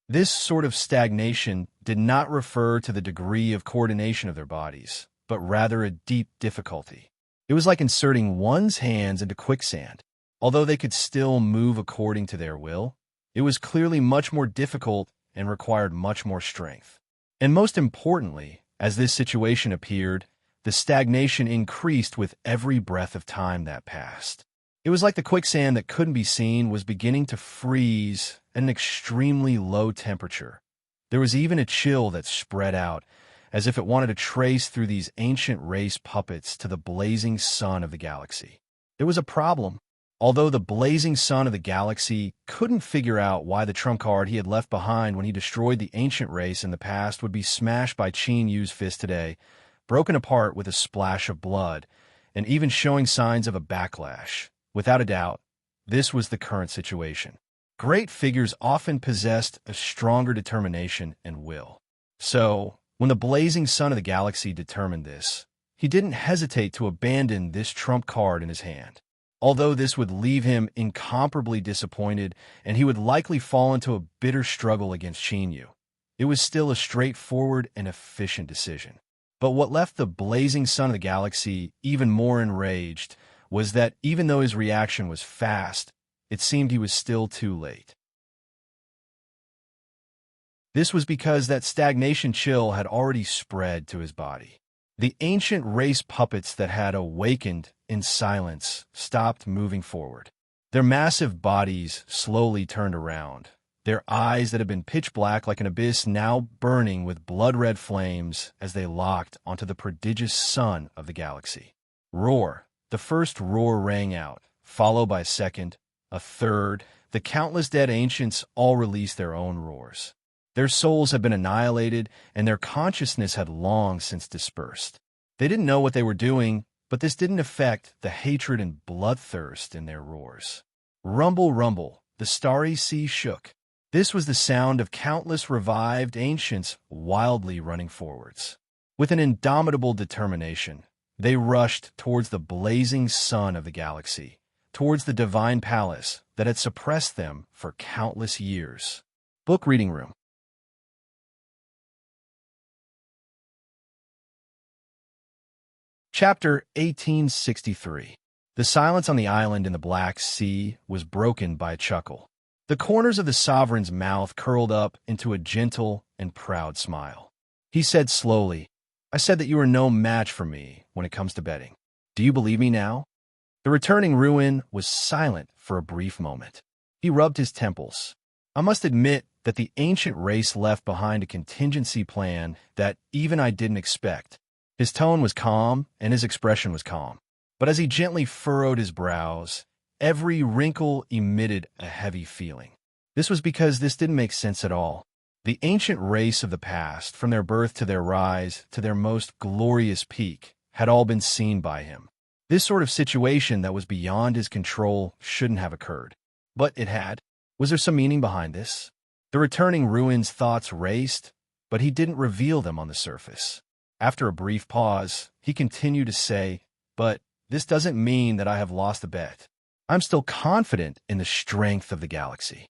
This sort of stagnation did not refer to the degree of coordination of their bodies, but rather a deep difficulty. It was like inserting one's hands into quicksand. Although they could still move according to their will, it was clearly much more difficult and required much more strength. And most importantly, as this situation appeared, the stagnation increased with every breath of time that passed. It was like the quicksand that couldn't be seen was beginning to freeze at an extremely low temperature. There was even a chill that spread out, as if it wanted to trace through these ancient race puppets to the blazing sun of the galaxy. There was a problem. Although the blazing sun of the galaxy couldn't figure out why the trump card he had left behind when he destroyed the ancient race in the past would be smashed by Qin Yu's fist today, broken apart with a splash of blood, and even showing signs of a backlash. Without a doubt, this was the current situation. Great figures often possessed a stronger determination and will. So, when the blazing sun of the galaxy determined this, He didn't hesitate to abandon this trump card in his hand. Although this would leave him incomparably disappointed, and he would likely fall into a bitter struggle against Chinyu, it was still a straightforward and efficient decision. But what left the blazing sun of the galaxy even more enraged was that even though his reaction was fast, it seemed he was still too late. This was because that stagnation chill had already spread to his body. The ancient race puppets that had awakened in silence stopped moving forward. Their massive bodies slowly turned around, their eyes that had been pitch black like an abyss now burning with blood-red flames as they locked onto the prodigious sun of the galaxy. Roar! The first roar rang out, followed by a second, a third. The countless dead ancients all released their own roars. Their souls had been annihilated, and their consciousness had long since dispersed. They didn't know what they were doing, but this didn't affect the hatred and bloodthirst in their roars. Rumble, rumble, the starry sea shook. This was the sound of countless revived ancients wildly running forwards. With an indomitable determination, they rushed towards the blazing sun of the galaxy, towards the divine palace that had suppressed them for countless years. Book reading room. Chapter 1863. The silence on the island in the Black Sea was broken by a chuckle. The corners of the sovereign's mouth curled up into a gentle and proud smile. He said slowly, "I said that you are no match for me when it comes to betting. Do you believe me now?" The returning ruin was silent for a brief moment. He rubbed his temples. "I must admit that the ancient race left behind a contingency plan that even I didn't expect." His tone was calm, and his expression was calm. But as he gently furrowed his brows, every wrinkle emitted a heavy feeling. This was because this didn't make sense at all. The ancient race of the past, from their birth to their rise to their most glorious peak, had all been seen by him. This sort of situation that was beyond his control shouldn't have occurred. But it had. Was there some meaning behind this? The returning ruin's thoughts raced, but he didn't reveal them on the surface. After a brief pause, he continued to say, "But this doesn't mean that I have lost the bet. I'm still confident in the strength of the galaxy.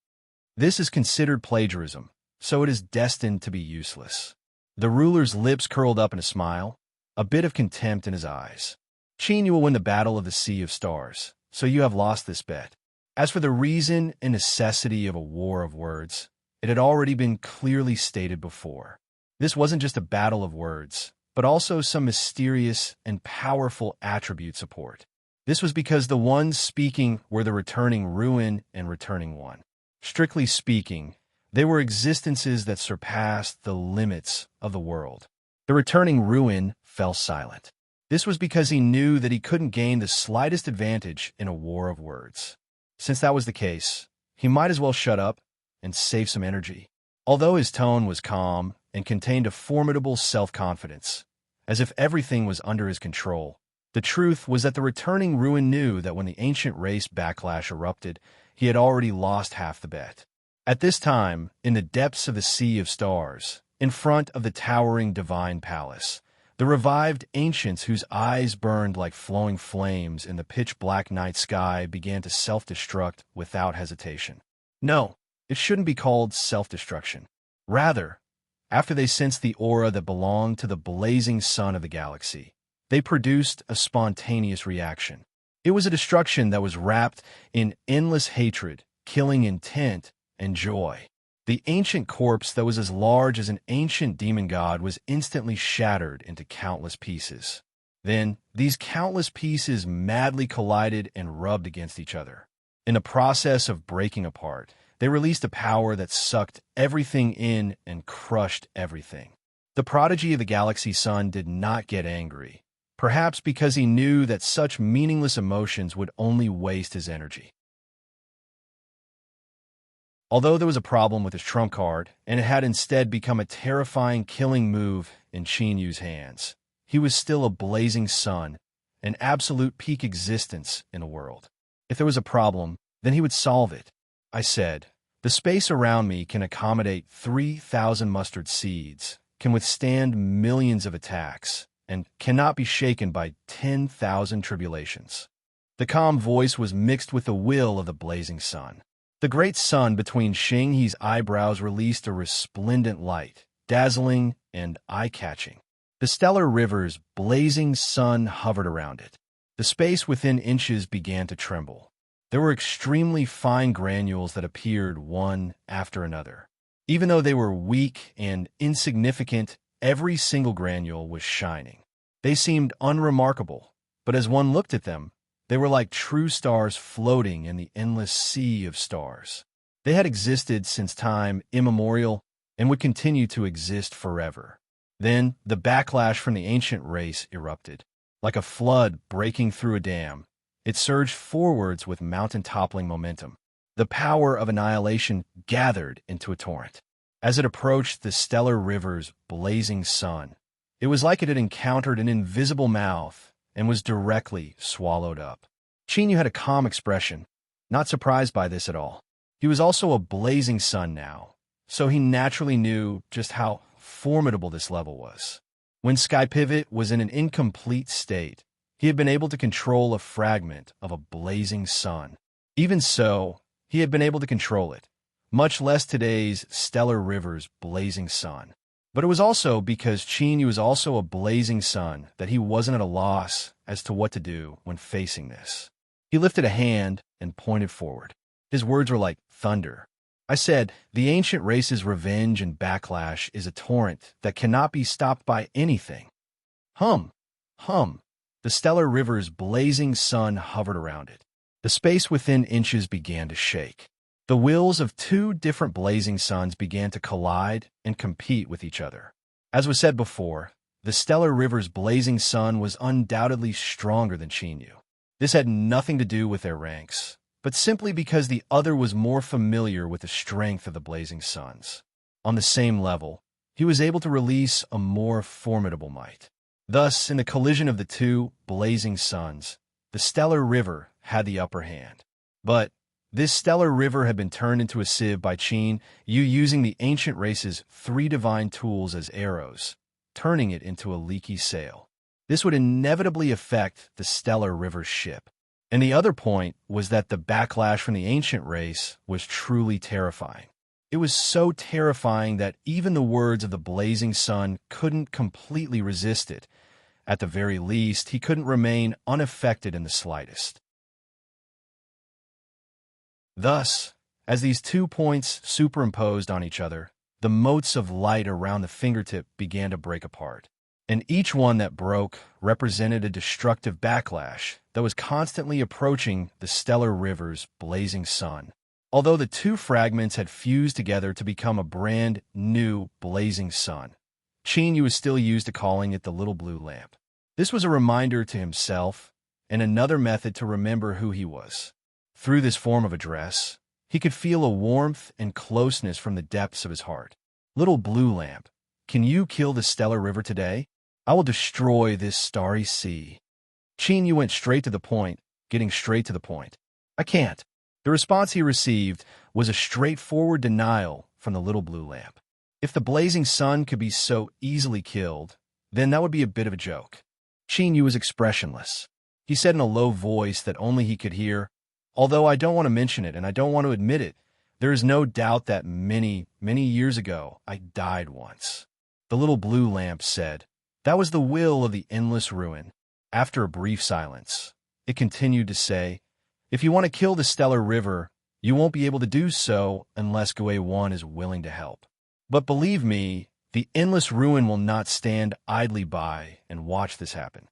This is considered plagiarism, so it is destined to be useless." The ruler's lips curled up in a smile, a bit of contempt in his eyes. "Qin, you will win the battle of the Sea of Stars, so you have lost this bet." As for the reason and necessity of a war of words, it had already been clearly stated before. This wasn't just a battle of words, but also some mysterious and powerful attribute support. This was because the ones speaking were the returning ruin and returning one. Strictly speaking, they were existences that surpassed the limits of the world. The returning ruin fell silent. This was because he knew that he couldn't gain the slightest advantage in a war of words. Since that was the case, he might as well shut up and save some energy. Although his tone was calm and contained a formidable self-confidence, as if everything was under his control, the truth was that the returning ruin knew that when the ancient race backlash erupted, he had already lost half the bet. At this time, in the depths of the Sea of Stars, in front of the towering divine palace, the revived ancients whose eyes burned like flowing flames in the pitch-black night sky began to self-destruct without hesitation. No, it shouldn't be called self-destruction. Rather, after they sensed the aura that belonged to the blazing sun of the galaxy, they produced a spontaneous reaction. It was a destruction that was wrapped in endless hatred, killing intent, and joy. The ancient corpse that was as large as an ancient demon god was instantly shattered into countless pieces. Then, these countless pieces madly collided and rubbed against each other. In the process of breaking apart, they released a power that sucked everything in and crushed everything. The prodigy of the galaxy sun did not get angry, perhaps because he knew that such meaningless emotions would only waste his energy. Although there was a problem with his trump card, and it had instead become a terrifying killing move in Chinyu's hands, he was still a blazing sun, an absolute peak existence in the world. If there was a problem, then he would solve it. I said, "The space around me can accommodate 3,000 mustard seeds, can withstand millions of attacks, and cannot be shaken by 10,000 tribulations. The calm voice was mixed with the will of the blazing sun. The great sun between Xinghe's eyebrows released a resplendent light, dazzling and eye-catching. The stellar river's blazing sun hovered around it. The space within inches began to tremble. There were extremely fine granules that appeared one after another. Even though they were weak and insignificant, every single granule was shining. They seemed unremarkable, but as one looked at them, they were like true stars floating in the endless sea of stars. They had existed since time immemorial and would continue to exist forever. Then the backlash from the ancient race erupted. Like a flood breaking through a dam, it surged forwards with mountain-toppling momentum. The power of annihilation gathered into a torrent. As it approached the stellar river's blazing sun, it was like it had encountered an invisible mouth and was directly swallowed up. Qin Yu had a calm expression, not surprised by this at all. He was also a blazing sun now, so he naturally knew just how formidable this level was. When Sky Pivot was in an incomplete state, he had been able to control a fragment of a blazing sun. Even so, he had been able to control it, much less today's stellar river's blazing sun. But it was also because Qin Yu was also a blazing sun that he wasn't at a loss as to what to do when facing this. He lifted a hand and pointed forward. His words were like thunder. I said, the ancient race's revenge and backlash is a torrent that cannot be stopped by anything. Hum, hum. The stellar river's blazing sun hovered around it. The space within inches began to shake. The wills of two different blazing suns began to collide and compete with each other. As was said before, the stellar river's blazing sun was undoubtedly stronger than Qin Yu. This had nothing to do with their ranks, but simply because the other was more familiar with the strength of the blazing suns. On the same level, he was able to release a more formidable might. Thus, in the collision of the two blazing suns, the stellar river had the upper hand. But this stellar river had been turned into a sieve by Qin Yu using the ancient race's 3 divine tools as arrows, turning it into a leaky sail. This would inevitably affect the stellar river's ship. And the other point was that the backlash from the ancient race was truly terrifying. It was so terrifying that even the words of the blazing sun couldn't completely resist it. At the very least, he couldn't remain unaffected in the slightest. Thus, as these 2 points superimposed on each other, the motes of light around the fingertip began to break apart. And each one that broke represented a destructive backlash that was constantly approaching the stellar river's blazing sun. Although the 2 fragments had fused together to become a brand new blazing sun, Qin Yu was still used to calling it the little blue lamp. This was a reminder to himself and another method to remember who he was. Through this form of address, he could feel a warmth and closeness from the depths of his heart. Little blue lamp, can you kill the stellar river today? I will destroy this starry sea. Qin Yu went straight to the point, getting straight to the point. I can't. The response he received was a straightforward denial from the little blue lamp. If the blazing sun could be so easily killed, then that would be a bit of a joke. Qin Yu was expressionless. He said in a low voice that only he could hear, although I don't want to mention it and I don't want to admit it, there is no doubt that many, many years ago I died once. The little blue lamp said, that was the will of the endless ruin. After a brief silence, it continued to say, if you want to kill the stellar river, you won't be able to do so unless Gui-1 is willing to help. But believe me, the endless ruin will not stand idly by and watch this happen.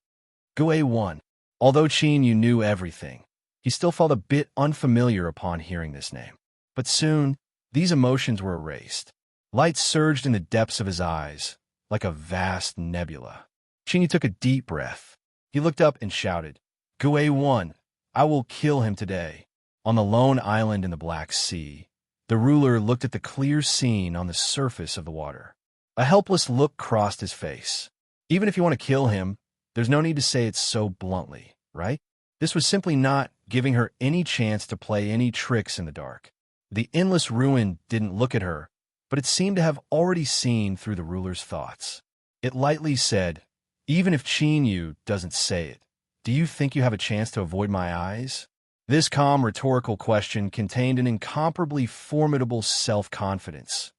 Gui-1. Although Qin Yu knew everything, he still felt a bit unfamiliar upon hearing this name. But soon, these emotions were erased. Light surged in the depths of his eyes, like a vast nebula. Qin Yu took a deep breath. He looked up and shouted, Gui-1, I will kill him today. On the lone island in the Black Sea, the ruler looked at the clear scene on the surface of the water. A helpless look crossed his face. Even if you want to kill him, there's no need to say it so bluntly, right? This was simply not giving her any chance to play any tricks in the dark. The endless ruin didn't look at her, but it seemed to have already seen through the ruler's thoughts. It lightly said, Even if Qin Yu doesn't say it, do you think you have a chance to avoid my eyes? This calm rhetorical question contained an incomparably formidable self-confidence.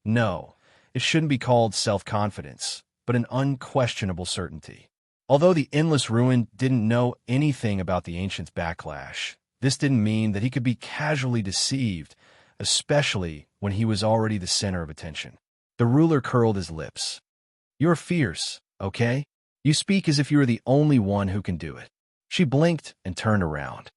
No, it shouldn't be called self-confidence, but an unquestionable certainty. Although the Endless Ruin didn't know anything about the Ancient's backlash, this didn't mean that he could be casually deceived, especially when he was already the center of attention. The ruler curled his lips. You're fierce, okay? You speak as if you were the only one who can do it. She blinked and turned around.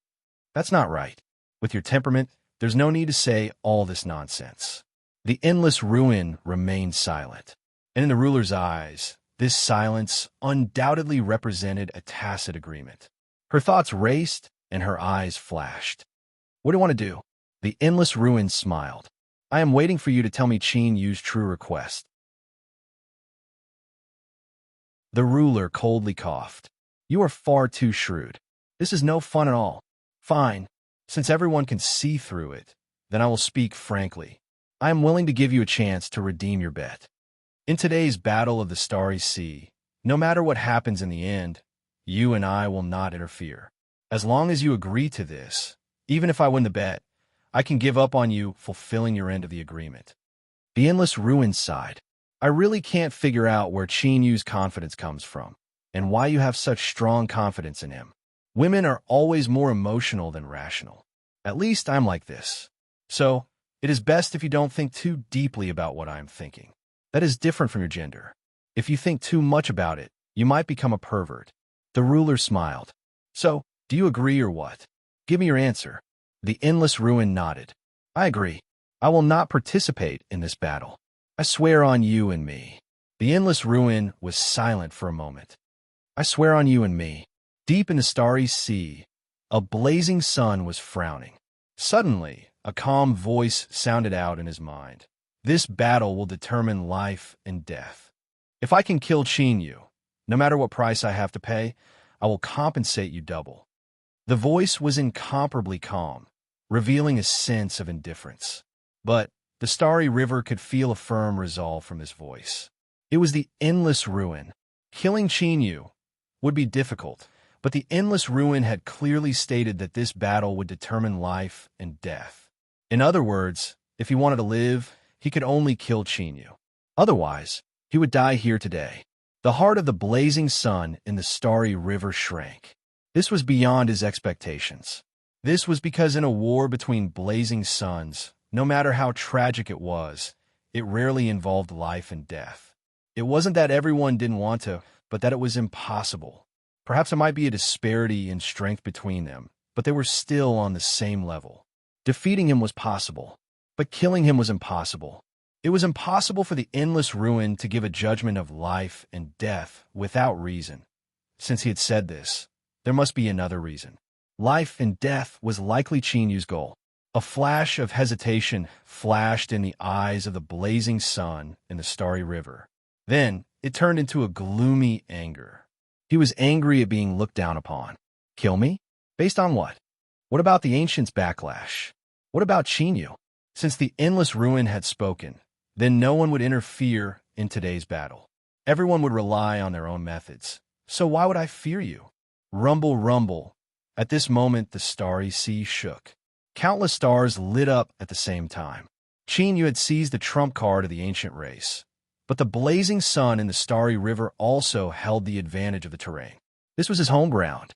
That's not right. With your temperament, there's no need to say all this nonsense. The Endless Ruin remained silent, and in the ruler's eyes, this silence undoubtedly represented a tacit agreement. Her thoughts raced, and her eyes flashed. What do you want to do? The Endless Ruin smiled. I am waiting for you to tell me Qin Yu's true request. The ruler coldly coughed. You are far too shrewd. This is no fun at all. Fine. Since everyone can see through it, then I will speak frankly. I am willing to give you a chance to redeem your bet. In today's battle of the Starry Sea, no matter what happens in the end, you and I will not interfere. As long as you agree to this, even if I win the bet, I can give up on you fulfilling your end of the agreement. The Endless Ruin sighed. I really can't figure out where Qin Yu's confidence comes from, and why you have such strong confidence in him. Women are always more emotional than rational. At least I'm like this. So, it is best if you don't think too deeply about what I am thinking. That is different from your gender. If you think too much about it, you might become a pervert. The ruler smiled. So, do you agree or what? Give me your answer. The Endless Ruin nodded. I agree. I will not participate in this battle. I swear on you and me. The Endless Ruin was silent for a moment. I swear on you and me. Deep in the Starry Sea, a blazing sun was frowning. Suddenly, a calm voice sounded out in his mind. This battle will determine life and death. If I can kill Qin Yu, no matter what price I have to pay, I will compensate you double. The voice was incomparably calm, revealing a sense of indifference. But the Starry River could feel a firm resolve from this voice. It was the Endless Ruin. Killing Qin Yu would be difficult, but the Endless Ruin had clearly stated that this battle would determine life and death. In other words, if he wanted to live, he could only kill Qin Yu. Otherwise, he would die here today. The heart of the blazing sun in the Starry River shrank. This was beyond his expectations. This was because in a war between blazing suns, no matter how tragic it was, it rarely involved life and death. It wasn't that everyone didn't want to, but that it was impossible. Perhaps it might be a disparity in strength between them, but they were still on the same level. Defeating him was possible, but killing him was impossible. It was impossible for the Endless Ruin to give a judgment of life and death without reason. Since he had said this, there must be another reason. Life and death was likely Qin Yu's goal. A flash of hesitation flashed in the eyes of the blazing sun in the Starry River. Then it turned into a gloomy anger. He was angry at being looked down upon. Kill me? Based on what? What about the Ancient's backlash? What about Qin Yu? Since the Endless Ruin had spoken, then no one would interfere in today's battle. Everyone would rely on their own methods. So why would I fear you? Rumble, rumble. At this moment, the Starry Sea shook. Countless stars lit up at the same time. Qin Yu had seized the trump card of the ancient race. But the blazing sun in the Starry River also held the advantage of the terrain. This was his home ground.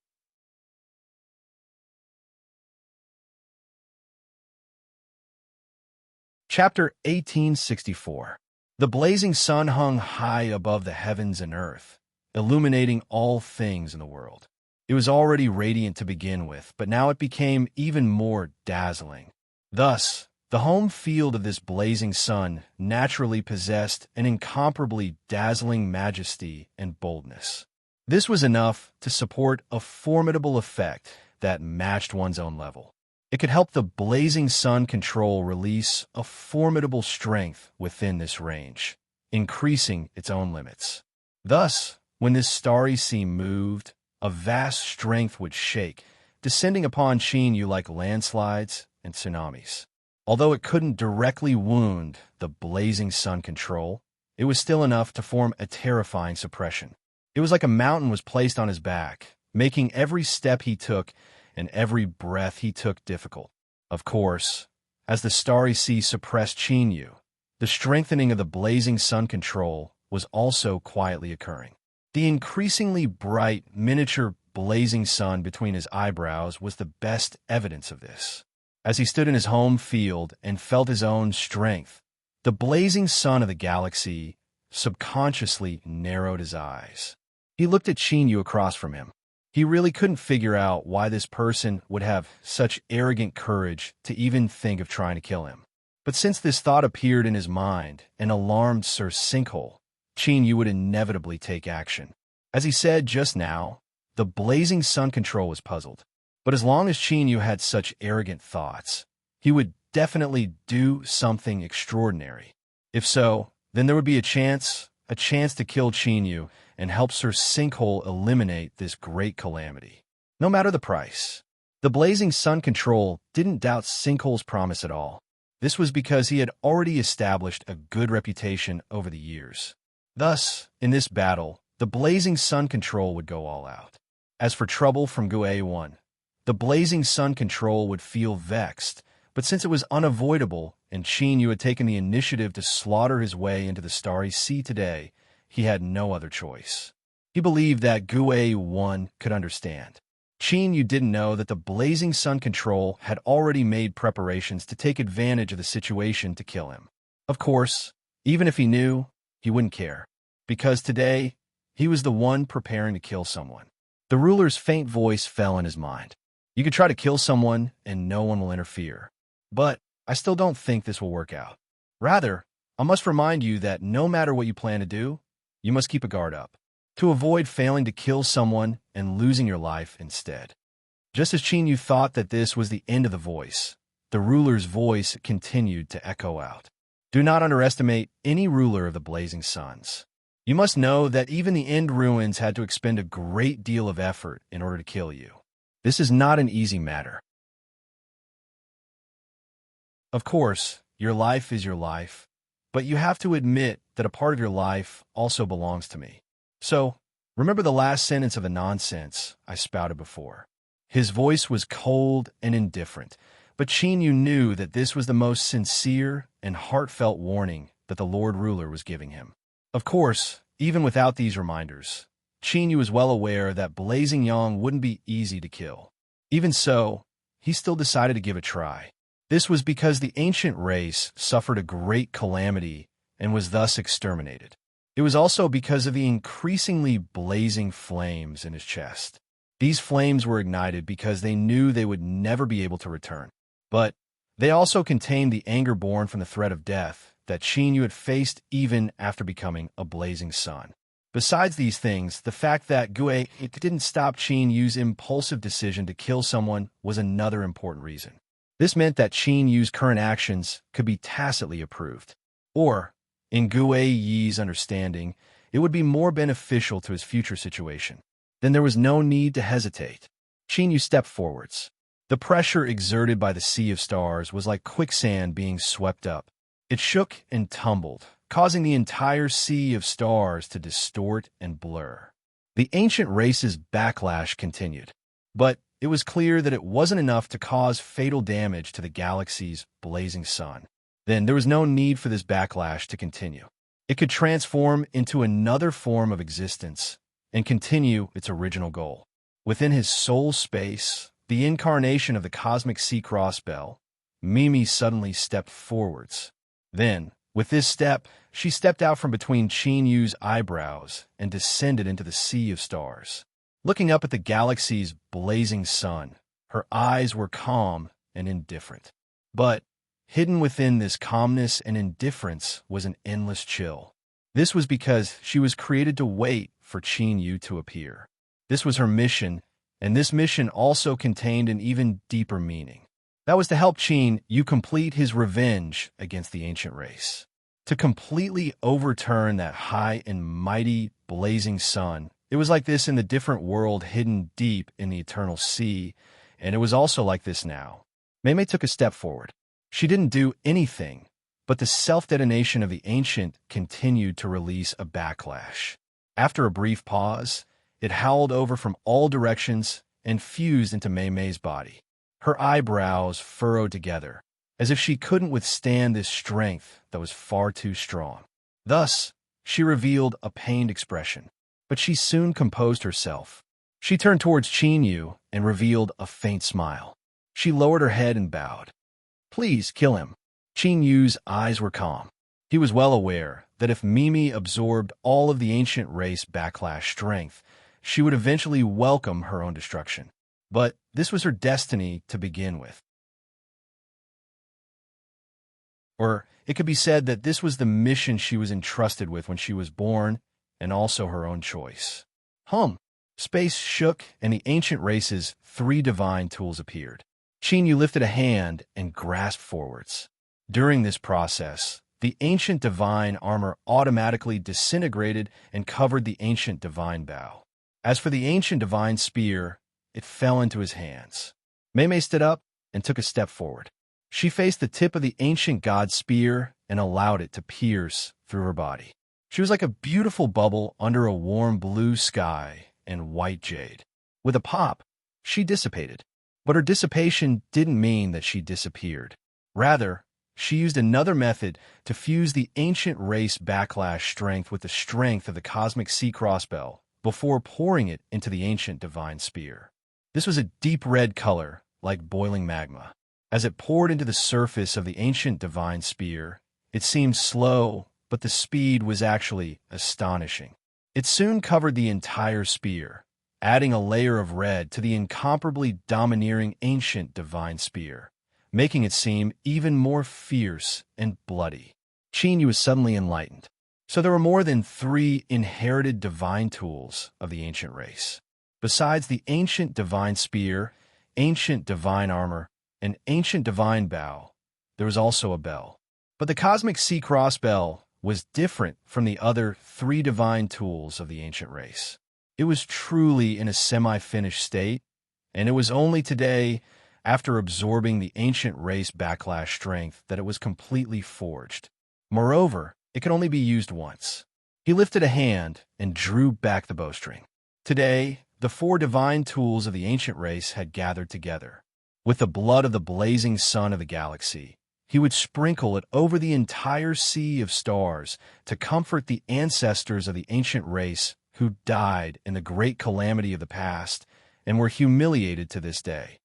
Chapter 1864. The blazing sun hung high above the heavens and earth, illuminating all things in the world. It was already radiant to begin with, but now it became even more dazzling. Thus, the home field of this blazing sun naturally possessed an incomparably dazzling majesty and boldness. This was enough to support a formidable effect that matched one's own level. It could help the blazing sun control release a formidable strength within this range, increasing its own limits. Thus, when this starry sea moved, a vast strength would shake, descending upon Qin Yu like landslides and tsunamis. Although it couldn't directly wound the blazing sun control, it was still enough to form a terrifying suppression. It was like a mountain was placed on his back, making every step he took and every breath he took difficult. Of course, as the starry sea suppressed Chinyu, the strengthening of the blazing sun control was also quietly occurring. The increasingly bright, miniature blazing sun between his eyebrows was the best evidence of this. As he stood in his home field and felt his own strength, the blazing sun of the galaxy subconsciously narrowed his eyes. He looked at Chinyu across from him. He really couldn't figure out why this person would have such arrogant courage to even think of trying to kill him. But since this thought appeared in his mind and alarmed Sir Sinkhole, Chinyu would inevitably take action. As he said just now, the blazing sun control was puzzled. But as long as Chinyu had such arrogant thoughts, he would definitely do something extraordinary. If so, then there would be a chance to kill Chinyu and help Sir Sinkhole eliminate this great calamity. No matter the price. The blazing sun control didn't doubt Sinkhole's promise at all. This was because he had already established a good reputation over the years. Thus, in this battle, the blazing sun control would go all out. As for trouble from Gue-1, the blazing sun control would feel vexed, but since it was unavoidable and Chinyu had taken the initiative to slaughter his way into the starry sea today, he had no other choice. He believed that Gue-1 could understand. Chinyu didn't know that the blazing sun control had already made preparations to take advantage of the situation to kill him. Of course, even if he knew, he wouldn't care, because today he was the one preparing to kill someone. The ruler's faint voice fell in his mind. You could try to kill someone and no one will interfere. But I still don't think this will work out. Rather, I must remind you that no matter what you plan to do, you must keep a guard up, to avoid failing to kill someone and losing your life instead. Just as Chinyu thought that this was the end of the voice, the ruler's voice continued to echo out. Do not underestimate any ruler of the Blazing Suns. You must know that even the End Ruins had to expend a great deal of effort in order to kill you. This is not an easy matter. Of course, your life is your life, but you have to admit that a part of your life also belongs to me. So, remember the last sentence of the nonsense I spouted before. His voice was cold and indifferent, but Chinyu knew that this was the most sincere and heartfelt warning that the Lord Ruler was giving him. Of course, even without these reminders, Chinyu was well aware that Blazing Yang wouldn't be easy to kill. Even so, he still decided to give a try. This was because the ancient race suffered a great calamity and was thus exterminated. It was also because of the increasingly blazing flames in his chest. These flames were ignited because they knew they would never be able to return. But they also contained the anger born from the threat of death that Chinyu had faced even after becoming a blazing sun. Besides these things, the fact that Gue didn't stop Chinyu's impulsive decision to kill someone was another important reason. This meant that Chinyu's current actions could be tacitly approved. Or, in Gue Yi's understanding, it would be more beneficial to his future situation. Then there was no need to hesitate. Chinyu stepped forwards. The pressure exerted by the sea of stars was like quicksand being swept up. It shook and tumbled, causing the entire sea of stars to distort and blur. The ancient race's backlash continued, but it was clear that it wasn't enough to cause fatal damage to the galaxy's blazing sun. Then there was no need for this backlash to continue. It could transform into another form of existence and continue its original goal. Within his soul space, the incarnation of the cosmic sea crossbell, Mimi suddenly stepped forwards. Then, with this step, she stepped out from between Chinyu's eyebrows and descended into the sea of stars. Looking up at the galaxy's blazing sun, her eyes were calm and indifferent. But hidden within this calmness and indifference was an endless chill. This was because she was created to wait for Chinyu to appear. This was her mission, and this mission also contained an even deeper meaning. That was to help Chinyu complete his revenge against the ancient race. To completely overturn that high and mighty blazing sun. It was like this in the different world hidden deep in the eternal sea, and it was also like this now. Meimei took a step forward. She didn't do anything, but the self-detonation of the ancient continued to release a backlash. After a brief pause, it howled over from all directions and fused into Mei Mei's body. Her eyebrows furrowed together, as if she couldn't withstand this strength that was far too strong. Thus, she revealed a pained expression, but she soon composed herself. She turned towards Qin Yu and revealed a faint smile. She lowered her head and bowed. "Please kill him." Qin Yu's eyes were calm. He was well aware that if Mimi absorbed all of the ancient race backlash strength, she would eventually welcome her own destruction. But this was her destiny to begin with. Or it could be said that this was the mission she was entrusted with when she was born, and also her own choice. Space shook, and the ancient race's 3 divine tools appeared. Qin Yu lifted a hand and grasped forwards. During this process, the ancient divine armor automatically disintegrated and covered the ancient divine bow. As for the ancient divine spear, it fell into his hands. Mei Mei stood up and took a step forward. She faced the tip of the ancient god's spear and allowed it to pierce through her body. She was like a beautiful bubble under a warm blue sky and white jade. With a pop, she dissipated. But her dissipation didn't mean that she disappeared. Rather, she used another method to fuse the ancient race backlash strength with the strength of the cosmic sea crossbell before pouring it into the ancient divine spear. This was a deep red color, like boiling magma. As it poured into the surface of the ancient divine spear, it seemed slow, but the speed was actually astonishing. It soon covered the entire spear, adding a layer of red to the incomparably domineering ancient divine spear, making it seem even more fierce and bloody. Qin Yu was suddenly enlightened. So there were more than 3 inherited divine tools of the ancient race. Besides the ancient divine spear, ancient divine armor, and ancient divine bow, there was also a bell. But the cosmic sea cross bell was different from the other 3 divine tools of the ancient race. It was truly in a semi-finished state, and it was only today, after absorbing the ancient race backlash strength, that it was completely forged. Moreover, it could only be used once. He lifted a hand and drew back the bowstring. Today, the 4 divine tools of the ancient race had gathered together. With the blood of the blazing sun of the galaxy, he would sprinkle it over the entire sea of stars to comfort the ancestors of the ancient race who died in the great calamity of the past and were humiliated to this day.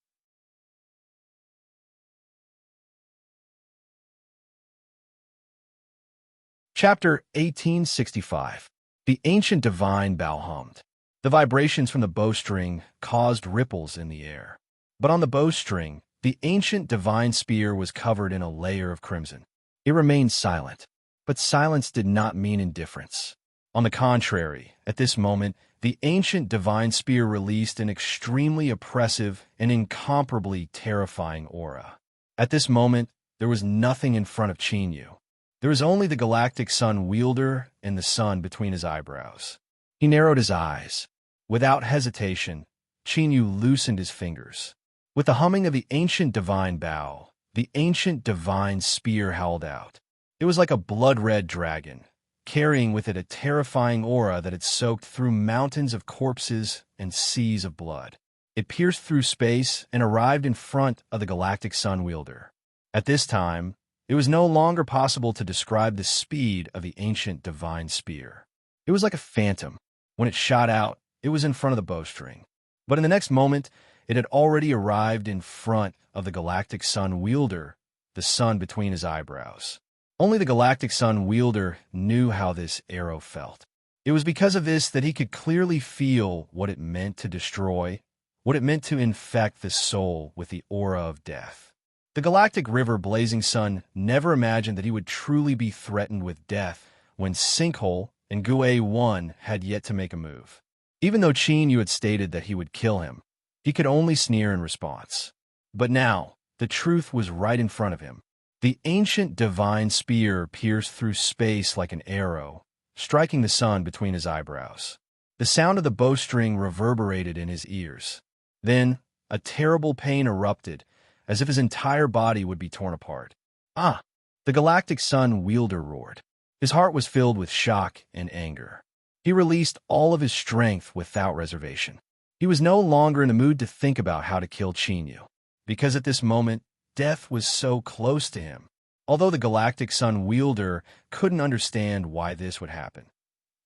Chapter 1865. The ancient divine bow hummed. The vibrations from the bowstring caused ripples in the air. But on the bowstring, the ancient divine spear was covered in a layer of crimson. It remained silent, but silence did not mean indifference. On the contrary, at this moment, the ancient divine spear released an extremely oppressive and incomparably terrifying aura. At this moment, there was nothing in front of Qin Yu. There was only the galactic sun wielder and the sun between his eyebrows. He narrowed his eyes. Without hesitation, Qin Yu loosened his fingers. With the humming of the ancient divine bow, the ancient divine spear howled out. It was like a blood-red dragon, carrying with it a terrifying aura that had soaked through mountains of corpses and seas of blood. It pierced through space and arrived in front of the galactic sun wielder. At this time, it was no longer possible to describe the speed of the ancient divine spear. It was like a phantom. When it shot out, it was in front of the bowstring. But in the next moment, it had already arrived in front of the galactic sun wielder, the sun between his eyebrows. Only the galactic sun wielder knew how this arrow felt. It was because of this that he could clearly feel what it meant to destroy, what it meant to infect the soul with the aura of death. The galactic river blazing sun never imagined that he would truly be threatened with death when Sinkhole and Gue 1 had yet to make a move. Even though Qin Yu had stated that he would kill him, he could only sneer in response. But now, the truth was right in front of him. The ancient divine spear pierced through space like an arrow, striking the sun between his eyebrows. The sound of the bowstring reverberated in his ears. Then, a terrible pain erupted, as if his entire body would be torn apart. "Ah!" The galactic sun wielder roared. His heart was filled with shock and anger. He released all of his strength without reservation. He was no longer in the mood to think about how to kill Chinyu, because at this moment, death was so close to him. Although the galactic sun wielder couldn't understand why this would happen,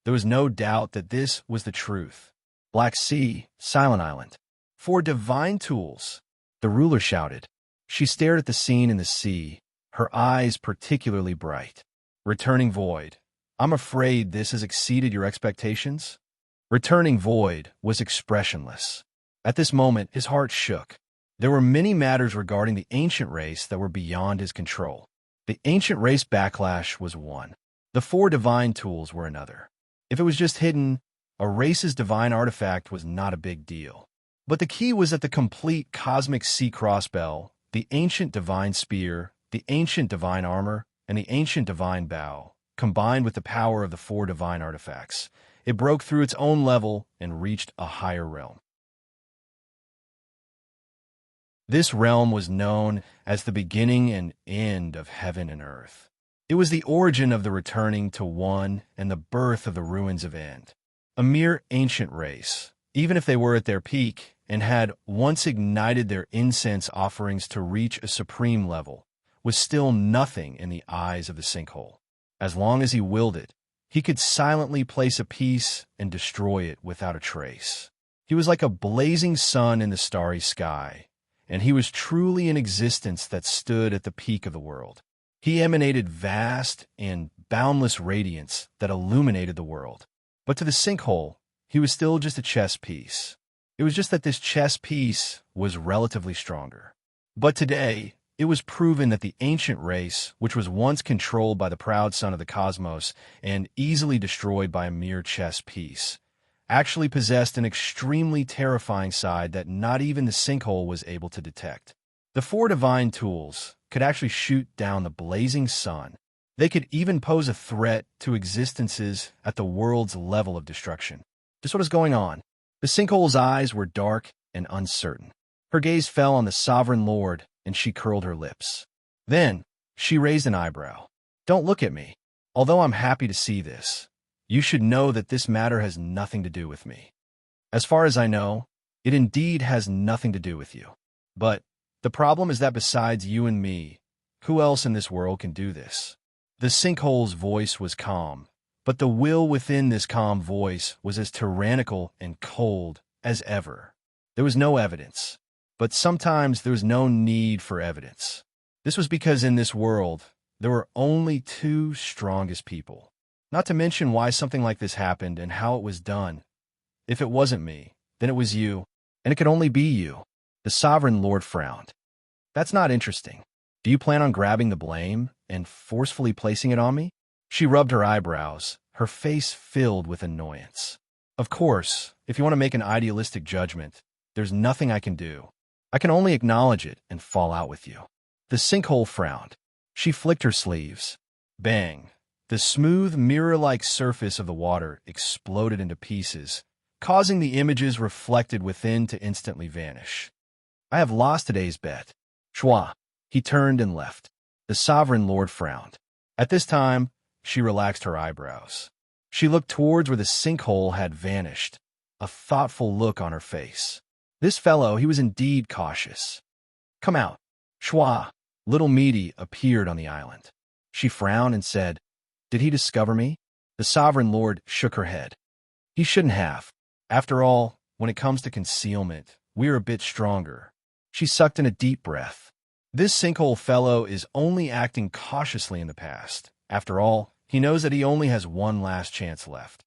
there was no doubt that this was the truth. Black Sea, Silent Island. For divine tools, the ruler shouted. She stared at the scene in the sea, her eyes particularly bright. Returning void. I'm afraid this has exceeded your expectations? Returning void was expressionless. At this moment, his heart shook. There were many matters regarding the ancient race that were beyond his control. The ancient race backlash was one. The 4 divine tools were another. If it was just hidden, a race's divine artifact was not a big deal. But the key was that the complete cosmic sea crossbell, the ancient divine spear, the ancient divine armor, and the ancient divine bow, combined with the power of the 4 divine artifacts, it broke through its own level and reached a higher realm. This realm was known as the beginning and end of heaven and earth. It was the origin of the returning to one and the birth of the ruins of end. A mere ancient race, even if they were at their peak and had once ignited their incense offerings to reach a supreme level, was still nothing in the eyes of the sinkhole. As long as he willed it, he could silently place a piece and destroy it without a trace. He was like a blazing sun in the starry sky, and he was truly an existence that stood at the peak of the world. He emanated vast and boundless radiance that illuminated the world. But to the sinkhole, he was still just a chess piece. It was just that this chess piece was relatively stronger. But today, it was proven that the ancient race, which was once controlled by the proud son of the cosmos and easily destroyed by a mere chess piece, actually possessed an extremely terrifying side that not even the sinkhole was able to detect. The 4 divine tools could actually shoot down the blazing sun. They could even pose a threat to existences at the world's level of destruction. Just what is going on? The sinkhole's eyes were dark and uncertain. Her gaze fell on the sovereign lord, and she curled her lips. Then, she raised an eyebrow. Don't look at me. Although I'm happy to see this, you should know that this matter has nothing to do with me. As far as I know, it indeed has nothing to do with you. But the problem is that besides you and me, who else in this world can do this? The sinkhole's voice was calm, but the will within this calm voice was as tyrannical and cold as ever. There was no evidence, but sometimes there was no need for evidence. This was because in this world, there were only 2 strongest people. Not to mention why something like this happened and how it was done. If it wasn't me, then it was you, and it could only be you. The sovereign lord frowned. That's not interesting. Do you plan on grabbing the blame and forcefully placing it on me? She rubbed her eyebrows, her face filled with annoyance. Of course, if you want to make an idealistic judgment, there's nothing I can do. I can only acknowledge it and fall out with you. The sinkhole frowned. She flicked her sleeves. Bang! The smooth, mirror-like surface of the water exploded into pieces, causing the images reflected within to instantly vanish. I have lost today's bet. Schwa. He turned and left. The sovereign lord frowned. At this time, she relaxed her eyebrows. She looked towards where the sinkhole had vanished, a thoughtful look on her face. This fellow, he was indeed cautious. Come out. Schwa. Little Meaty appeared on the island. She frowned and said, Did he discover me? The sovereign lord shook her head. He shouldn't have. After all, when it comes to concealment, we're a bit stronger. She sucked in a deep breath. This sinkhole fellow is only acting cautiously in the past. After all, he knows that he only has one last chance left.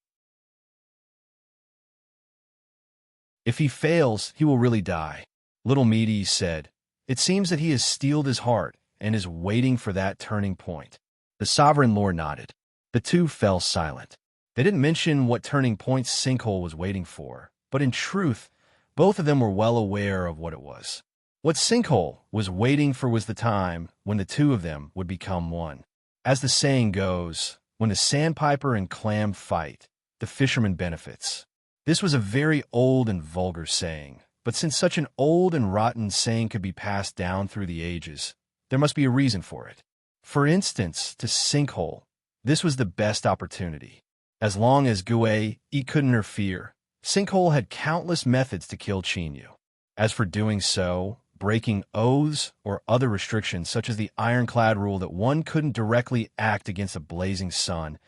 If he fails, he will really die. Little Meaty said, It seems that he has steeled his heart and is waiting for that turning point. The sovereign lord nodded. The 2 fell silent. They didn't mention what turning point sinkhole was waiting for, but in truth, both of them were well aware of what it was. What sinkhole was waiting for was the time when the 2 of them would become one. As the saying goes, when the sandpiper and clam fight, the fisherman benefits. This was a very old and vulgar saying, but since such an old and rotten saying could be passed down through the ages, there must be a reason for it. For instance, to sinkhole, this was the best opportunity. As long as Gue couldn't interfere, Sinkhole had countless methods to kill Chinyu. As for doing so, breaking oaths or other restrictions such as the ironclad rule that one couldn't directly act against a blazing sun,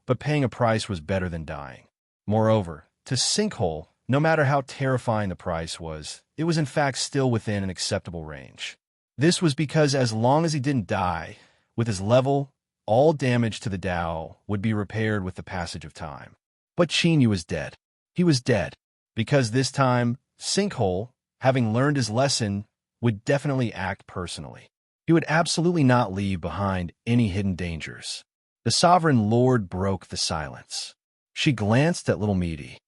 but paying a price was better than dying. Moreover, to Sinkhole, no matter how terrifying the price was, it was in fact still within an acceptable range. This was because as long as he didn't die, with his level, all damage to the Tao would be repaired with the passage of time. But Chinyu was dead. He was dead, because this time, Sinkhole, having learned his lesson, would definitely act personally. He would absolutely not leave behind any hidden dangers. The Sovereign Lord broke the silence. She glanced at little Meaty.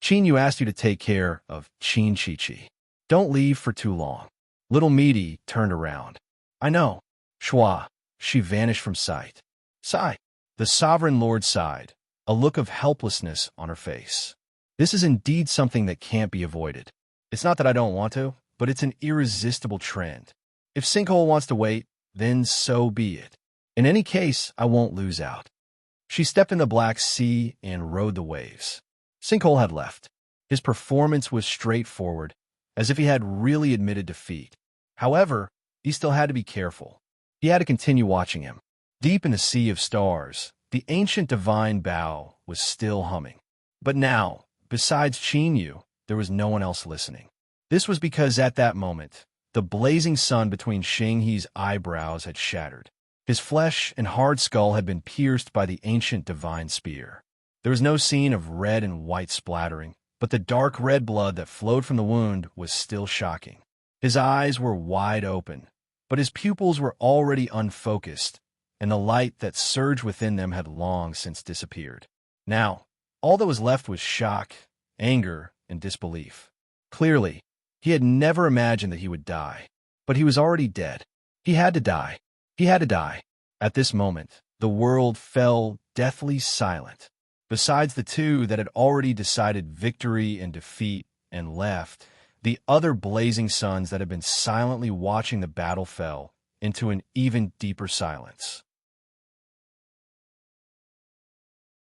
Chinyu asked you to take care of Chin Chi-Chi. Don't leave for too long. Little Meaty turned around. I know. Shua. She vanished from sight. Sigh. The Sovereign Lord sighed, a look of helplessness on her face. This is indeed something that can't be avoided. It's not that I don't want to, but it's an irresistible trend. If Sinkhole wants to wait, then so be it. In any case, I won't lose out. She stepped in the Black Sea and rode the waves. Sinkhole had left. His performance was straightforward, as if he had really admitted defeat. However, he still had to be careful. He had to continue watching him. Deep in the sea of stars, the ancient divine bow was still humming. But now, besides Chinyu, there was no one else listening. This was because at that moment, the blazing sun between Xing He's eyebrows had shattered. His flesh and hard skull had been pierced by the ancient divine spear. There was no scene of red and white splattering, but the dark red blood that flowed from the wound was still shocking. His eyes were wide open, but his pupils were already unfocused, and the light that surged within them had long since disappeared. Now, all that was left was shock, anger, and disbelief. Clearly, he had never imagined that he would die, but he was already dead. He had to die. He had to die. At this moment, the world fell deathly silent. Besides the two that had already decided victory and defeat and left, the other blazing suns that had been silently watching the battle fell into an even deeper silence.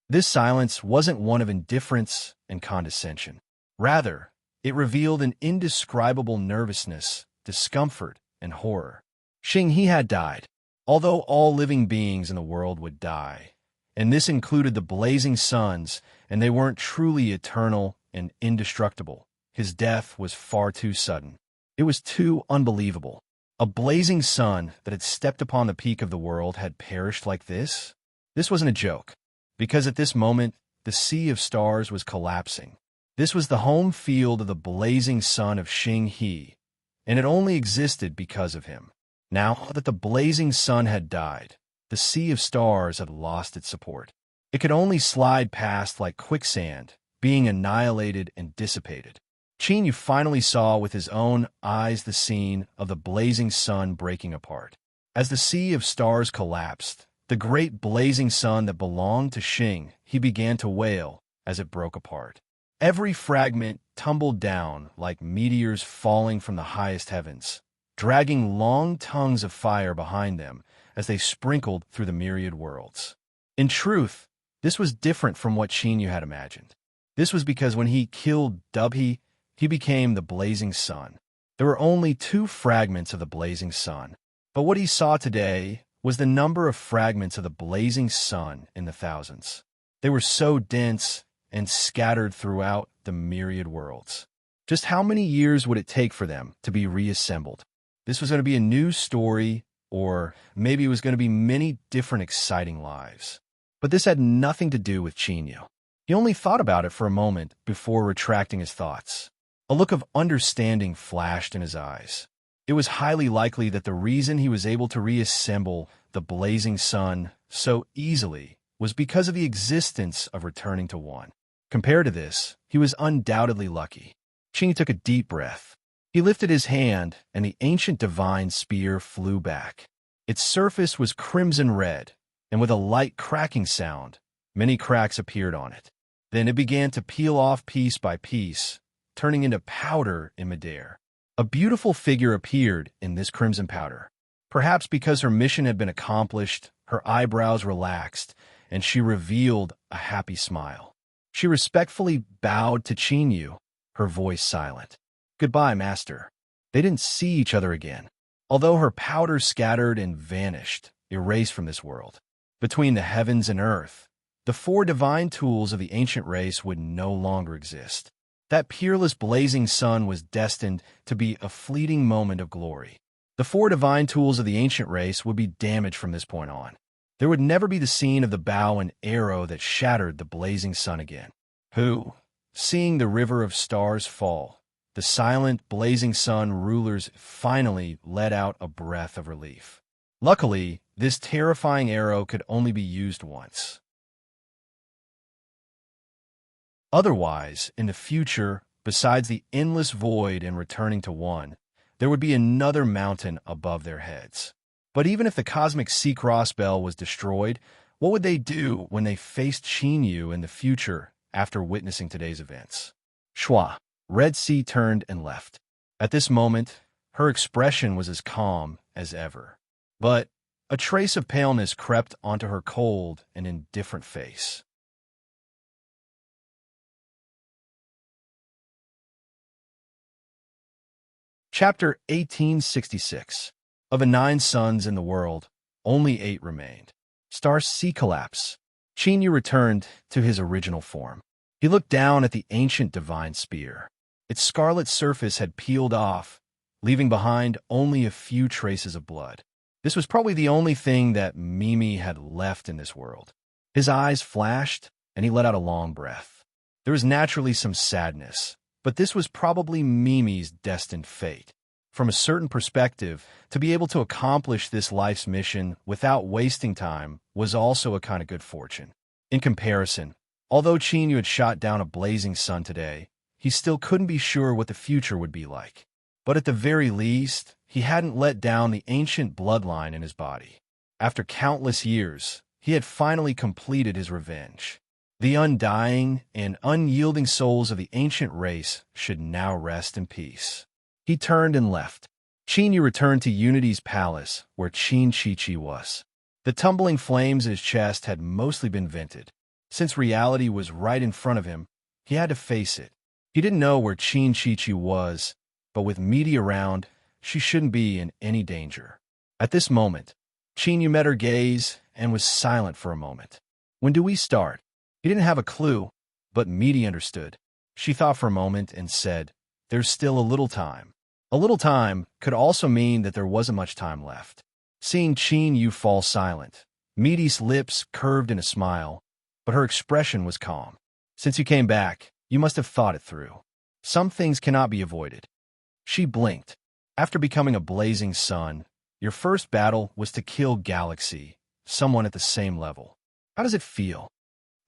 This silence wasn't one of indifference and condescension. Rather, it revealed an indescribable nervousness, discomfort, and horror. Xing He had died, although all living beings in the world would die, and this included the blazing suns, and they weren't truly eternal and indestructible. His death was far too sudden. It was too unbelievable. A blazing sun that had stepped upon the peak of the world had perished like this? This wasn't a joke, because at this moment, the sea of stars was collapsing. This was the home field of the blazing sun of Xing He, and it only existed because of him. Now that the blazing sun had died, the sea of stars had lost its support. It could only slide past like quicksand, being annihilated and dissipated. Chinyu finally saw with his own eyes the scene of the blazing sun breaking apart. As the sea of stars collapsed, the great blazing sun that belonged to Xing He began to wail as it broke apart. Every fragment tumbled down like meteors falling from the highest heavens, dragging long tongues of fire behind them as they sprinkled through the myriad worlds. In truth, this was different from what Chinyu had imagined. This was because when he killed Dubhe, he became the blazing sun. There were only 2 fragments of the blazing sun, but what he saw today was the number of fragments of the blazing sun in the thousands. They were so dense and scattered throughout the myriad worlds. Just how many years would it take for them to be reassembled? This was going to be a new story, or maybe it was going to be many different exciting lives. But this had nothing to do with Chinyu. He only thought about it for a moment before retracting his thoughts. A look of understanding flashed in his eyes. It was highly likely that the reason he was able to reassemble the blazing sun so easily was because of the existence of returning to one. Compared to this, he was undoubtedly lucky. Chinyu took a deep breath. He lifted his hand, and the ancient divine spear flew back. Its surface was crimson red, and with a light cracking sound, many cracks appeared on it. Then it began to peel off piece by piece, turning into powder in midair. A beautiful figure appeared in this crimson powder. Perhaps because her mission had been accomplished, her eyebrows relaxed, and she revealed a happy smile. She respectfully bowed to Chinyu, her voice silent. "Goodbye, master." They didn't see each other again, although her powder scattered and vanished, erased from this world. Between the heavens and earth, the four divine tools of the ancient race would no longer exist. That peerless blazing sun was destined to be a fleeting moment of glory. The four divine tools of the ancient race would be damaged from this point on. There would never be the scene of the bow and arrow that shattered the blazing sun again. Who, seeing the river of stars fall, the silent, blazing sun rulers finally let out a breath of relief. Luckily, this terrifying arrow could only be used once. Otherwise, in the future, besides the endless void and returning to one, there would be another mountain above their heads. But even if the cosmic sea cross bell was destroyed, what would they do when they faced Chinyu in the future after witnessing today's events? Shua, Red Sea turned and left. At this moment, her expression was as calm as ever. But a trace of paleness crept onto her cold and indifferent face. Chapter 1866. Of the 9 suns in the world, only 8 remained. Star Sea Collapse. Chinyu returned to his original form. He looked down at the ancient divine spear. Its scarlet surface had peeled off, leaving behind only a few traces of blood. This was probably the only thing that Mimi had left in this world. His eyes flashed, and he let out a long breath. There was naturally some sadness, but this was probably Mimi's destined fate. From a certain perspective, to be able to accomplish this life's mission without wasting time was also a kind of good fortune. In comparison, although Chinyu had shot down a blazing sun today, he still couldn't be sure what the future would be like. But at the very least, he hadn't let down the ancient bloodline in his body. After countless years, he had finally completed his revenge. The undying and unyielding souls of the ancient race should now rest in peace. He turned and left. Chinyu returned to Unity's palace, where Qin Chi was. The tumbling flames in his chest had mostly been vented. Since reality was right in front of him, he had to face it. He didn't know where Qin Chi was, but with Misty around, she shouldn't be in any danger. At this moment, Chinyu met her gaze and was silent for a moment. "When do we start?" He didn't have a clue, but Misty understood. She thought for a moment and said, "There's still a little time." A little time could also mean that there wasn't much time left. Seeing Chinyu fall silent, Misty's lips curved in a smile, but her expression was calm. "Since you came back, you must have thought it through. Some things cannot be avoided." She blinked. "After becoming a blazing sun, your first battle was to kill Galaxy, someone at the same level. How does it feel?"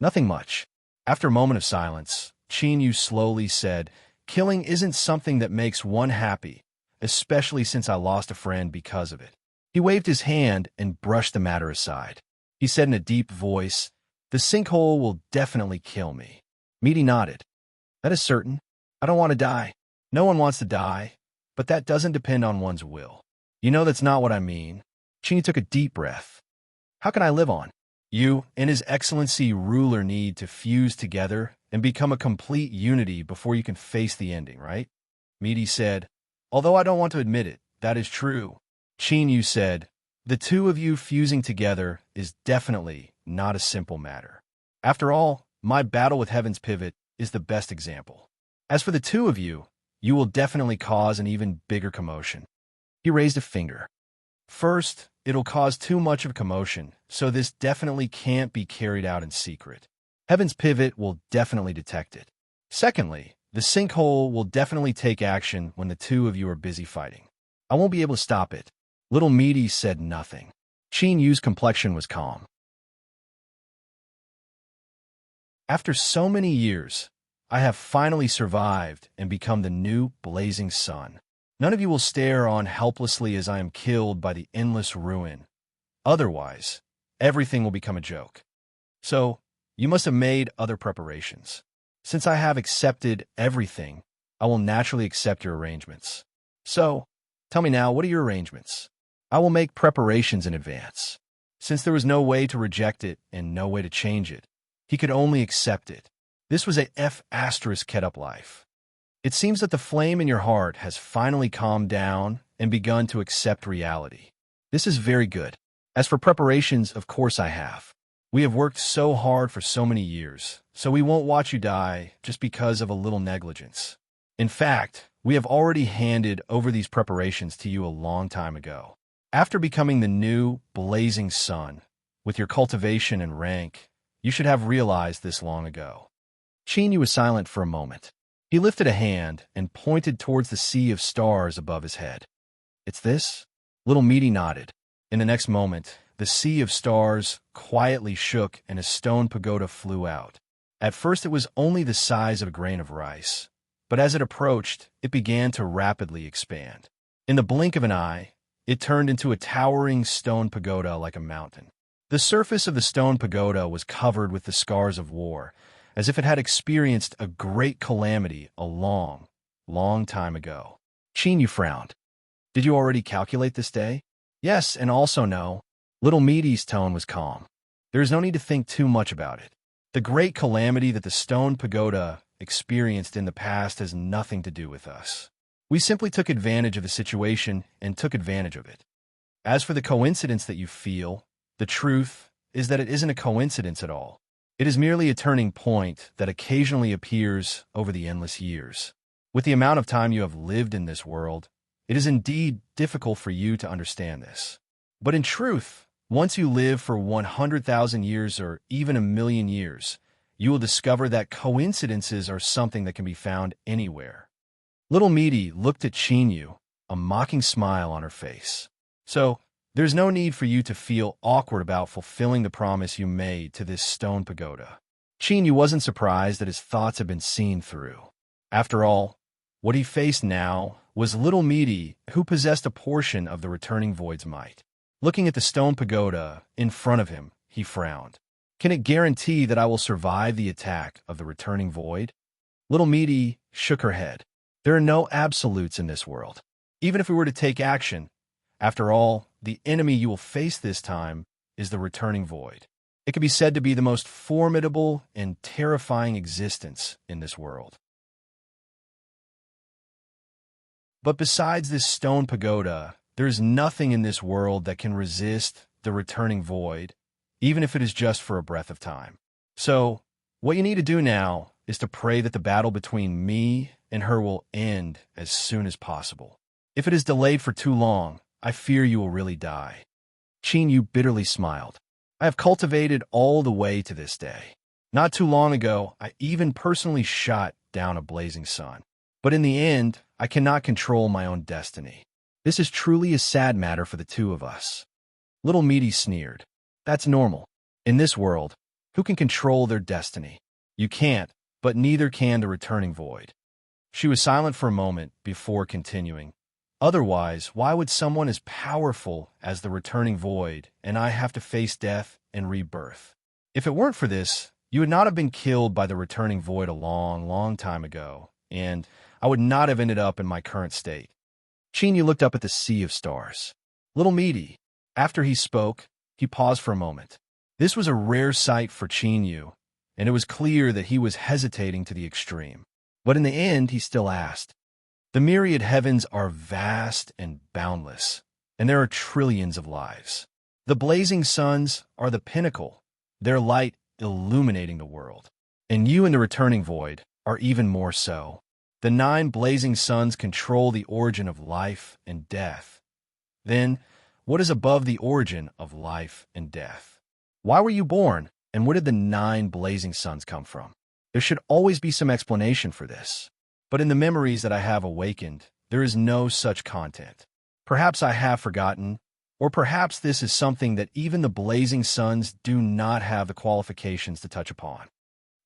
"Nothing much." After a moment of silence, Chinyu slowly said, "Killing isn't something that makes one happy, especially since I lost a friend because of it." He waved his hand and brushed the matter aside. He said in a deep voice, "The sinkhole will definitely kill me." Misty nodded. "That is certain. I don't want to die." "No one wants to die, but that doesn't depend on one's will." "You know that's not what I mean." Chinyu took a deep breath. "How can I live on?" "You and His Excellency Ruler need to fuse together and become a complete unity before you can face the ending, right?" Misty said, "Although I don't want to admit it, that is true." Chinyu said, "The two of you fusing together is definitely not a simple matter. After all, my battle with Heaven's Pivot is the best example. As for the two of you, you will definitely cause an even bigger commotion." He raised a finger. "First, it'll cause too much of a commotion, so this definitely can't be carried out in secret. Heaven's Pivot will definitely detect it. Secondly, the sinkhole will definitely take action when the two of you are busy fighting. I won't be able to stop it." Little Misty said nothing. Chinyu's complexion was calm. "After so many years, I have finally survived and become the new blazing sun. None of you will stare on helplessly as I am killed by the endless ruin. Otherwise, everything will become a joke. So, you must have made other preparations. Since I have accepted everything, I will naturally accept your arrangements. So, tell me now, what are your arrangements? I will make preparations in advance." Since there was no way to reject it and no way to change it, he could only accept it. This was a F*** up life. It seems that the flame in your heart has finally calmed down and begun to accept reality. This is very good. As for preparations, of course I have. We have worked so hard for so many years, so we won't watch you die just because of a little negligence. In fact, we have already handed over these preparations to you a long time ago. After becoming the new, blazing sun, with your cultivation and rank, you should have realized this long ago. Chinyu was silent for a moment. He lifted a hand and pointed towards the sea of stars above his head. It's this? Little Meaty nodded. In the next moment, the sea of stars quietly shook and a stone pagoda flew out. At first it was only the size of a grain of rice, but as it approached, it began to rapidly expand. In the blink of an eye, it turned into a towering stone pagoda like a mountain. The surface of the stone pagoda was covered with the scars of war, as if it had experienced a great calamity a long, long time ago. Chinyu frowned. Did you already calculate this day? Yes, and also no. Little Meaty's tone was calm. There is no need to think too much about it. The great calamity that the stone pagoda experienced in the past has nothing to do with us. We simply took advantage of the situation and took advantage of it. As for the coincidence that you feel, the truth is that it isn't a coincidence at all. It is merely a turning point that occasionally appears over the endless years. With the amount of time you have lived in this world, it is indeed difficult for you to understand this. But in truth, once you live for 100,000 years or even 1,000,000 years, you will discover that coincidences are something that can be found anywhere. Little Meaty looked at Chinyu, a mocking smile on her face. So, there's no need for you to feel awkward about fulfilling the promise you made to this stone pagoda. Chinyu wasn't surprised that his thoughts had been seen through. After all, what he faced now was Little Meaty, who possessed a portion of the returning void's might. Looking at the stone pagoda in front of him, he frowned. Can it guarantee that I will survive the attack of the returning void? Little Meaty shook her head. There are no absolutes in this world. Even if we were to take action, after all, the enemy you will face this time is the returning void. It can be said to be the most formidable and terrifying existence in this world. But besides this stone pagoda, there is nothing in this world that can resist the returning void, even if it is just for a breath of time. So, what you need to do now is to pray that the battle between me and her will end as soon as possible. If it is delayed for too long, I fear you will really die. Chinyu bitterly smiled. I have cultivated all the way to this day. Not too long ago, I even personally shot down a blazing sun. But in the end, I cannot control my own destiny. This is truly a sad matter for the two of us. Little Meaty sneered. That's normal. In this world, who can control their destiny? You can't, but neither can the returning void. She was silent for a moment before continuing. Otherwise, why would someone as powerful as the returning void and I have to face death and rebirth? If it weren't for this, you would not have been killed by the returning void a long, long time ago, and I would not have ended up in my current state. Chinyu looked up at the sea of stars. Little Meaty. After he spoke, he paused for a moment. This was a rare sight for Chinyu, and it was clear that he was hesitating to the extreme. But in the end, he still asked, the myriad heavens are vast and boundless, and there are trillions of lives. The blazing suns are the pinnacle, their light illuminating the world. And you and the returning void are even more so. The 9 blazing suns control the origin of life and death. Then, what is above the origin of life and death? Why were you born, and where did the 9 blazing suns come from? There should always be some explanation for this. But in the memories that I have awakened, there is no such content. Perhaps I have forgotten, or perhaps this is something that even the blazing suns do not have the qualifications to touch upon.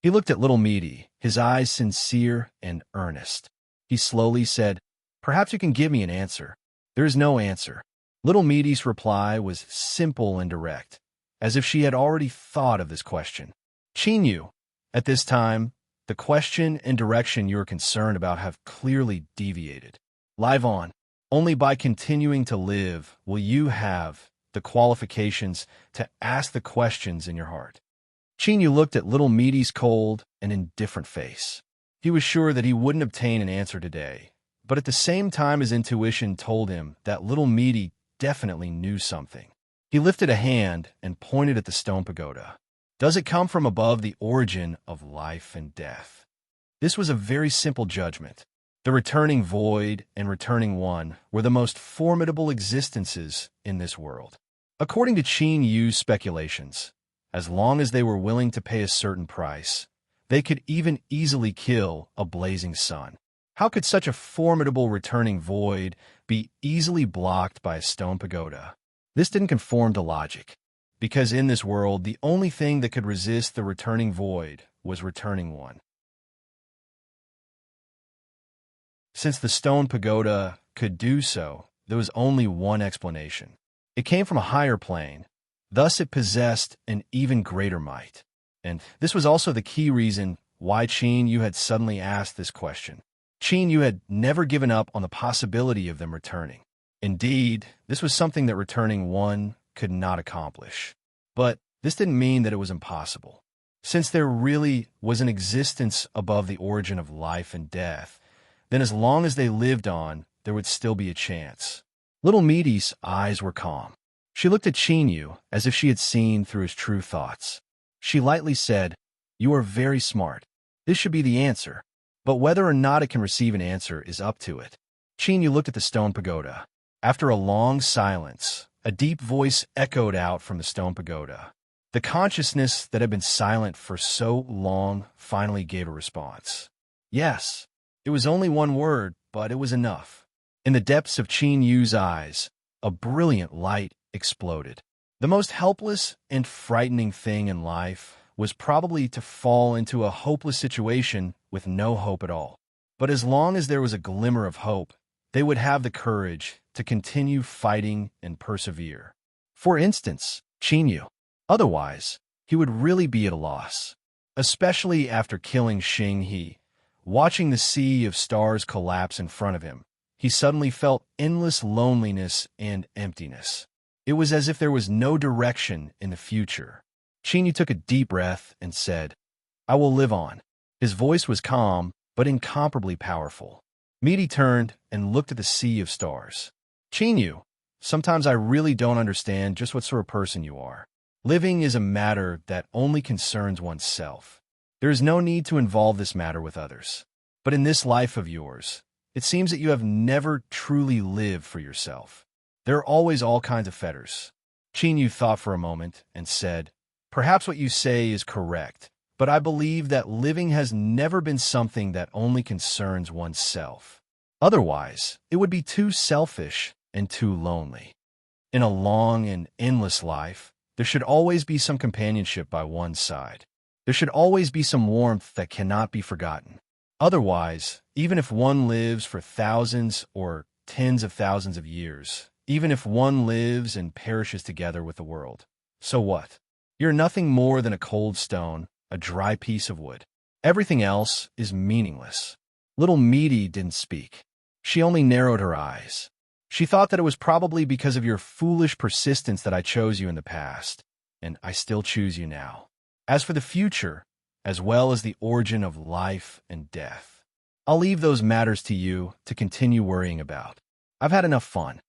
He looked at Little Meaty, his eyes sincere and earnest. He slowly said, perhaps you can give me an answer. There is no answer. Little Meaty's reply was simple and direct, as if she had already thought of this question. Chinyu, at this time, the question and direction you are concerned about have clearly deviated. Live on. Only by continuing to live will you have the qualifications to ask the questions in your heart. Chinyu looked at little Meaty's cold and indifferent face. He was sure that he wouldn't obtain an answer today, but at the same time his intuition told him that little Meaty definitely knew something. He lifted a hand and pointed at the stone pagoda. Does it come from above the origin of life and death? This was a very simple judgment. The returning void and returning one were the most formidable existences in this world. According to Qin Yu's speculations, as long as they were willing to pay a certain price, they could even easily kill a blazing sun. How could such a formidable returning void be easily blocked by a stone pagoda? This didn't conform to logic, because in this world, the only thing that could resist the returning void was returning one. Since the stone pagoda could do so, there was only one explanation. It came from a higher plane, thus it possessed an even greater might. And this was also the key reason why Qin Yu had suddenly asked this question. Qin Yu had never given up on the possibility of them returning. Indeed, this was something that returning one could not accomplish. But this didn't mean that it was impossible. Since there really was an existence above the origin of life and death, then as long as they lived on, there would still be a chance. Little Meaty's eyes were calm. She looked at Qin Yu as if she had seen through his true thoughts. She lightly said, "You are very smart. This should be the answer. But whether or not it can receive an answer is up to it." Qin Yu looked at the stone pagoda. After a long silence, a deep voice echoed out from the stone pagoda. The consciousness that had been silent for so long finally gave a response. Yes. It was only one word, but it was enough. In the depths of Qin Yu's eyes, a brilliant light exploded. The most helpless and frightening thing in life was probably to fall into a hopeless situation with no hope at all. But as long as there was a glimmer of hope, they would have the courage to continue fighting and persevere. For instance, Qin Yu. Otherwise, he would really be at a loss. Especially after killing Xing He. Watching the sea of stars collapse in front of him, he suddenly felt endless loneliness and emptiness. It was as if there was no direction in the future. Qin Yu took a deep breath and said, "I will live on." His voice was calm, but incomparably powerful. Meaty turned and looked at the sea of stars. "Qin Yu, sometimes I really don't understand just what sort of person you are. Living is a matter that only concerns oneself. There is no need to involve this matter with others. But in this life of yours, it seems that you have never truly lived for yourself. There are always all kinds of fetters." Qin Yu thought for a moment and said, "Perhaps what you say is correct, but I believe that living has never been something that only concerns oneself. Otherwise, it would be too selfish and too lonely. In a long and endless life, there should always be some companionship by one's side. There should always be some warmth that cannot be forgotten. Otherwise, even if one lives for thousands or tens of thousands of years, even if one lives and perishes together with the world, so what? You're nothing more than a cold stone, a dry piece of wood. Everything else is meaningless." Little Meaty didn't speak. She only narrowed her eyes. She thought that it was probably because of your foolish persistence that I chose you in the past, and I still choose you now. As for the future, as well as the origin of life and death, I'll leave those matters to you to continue worrying about. I've had enough fun.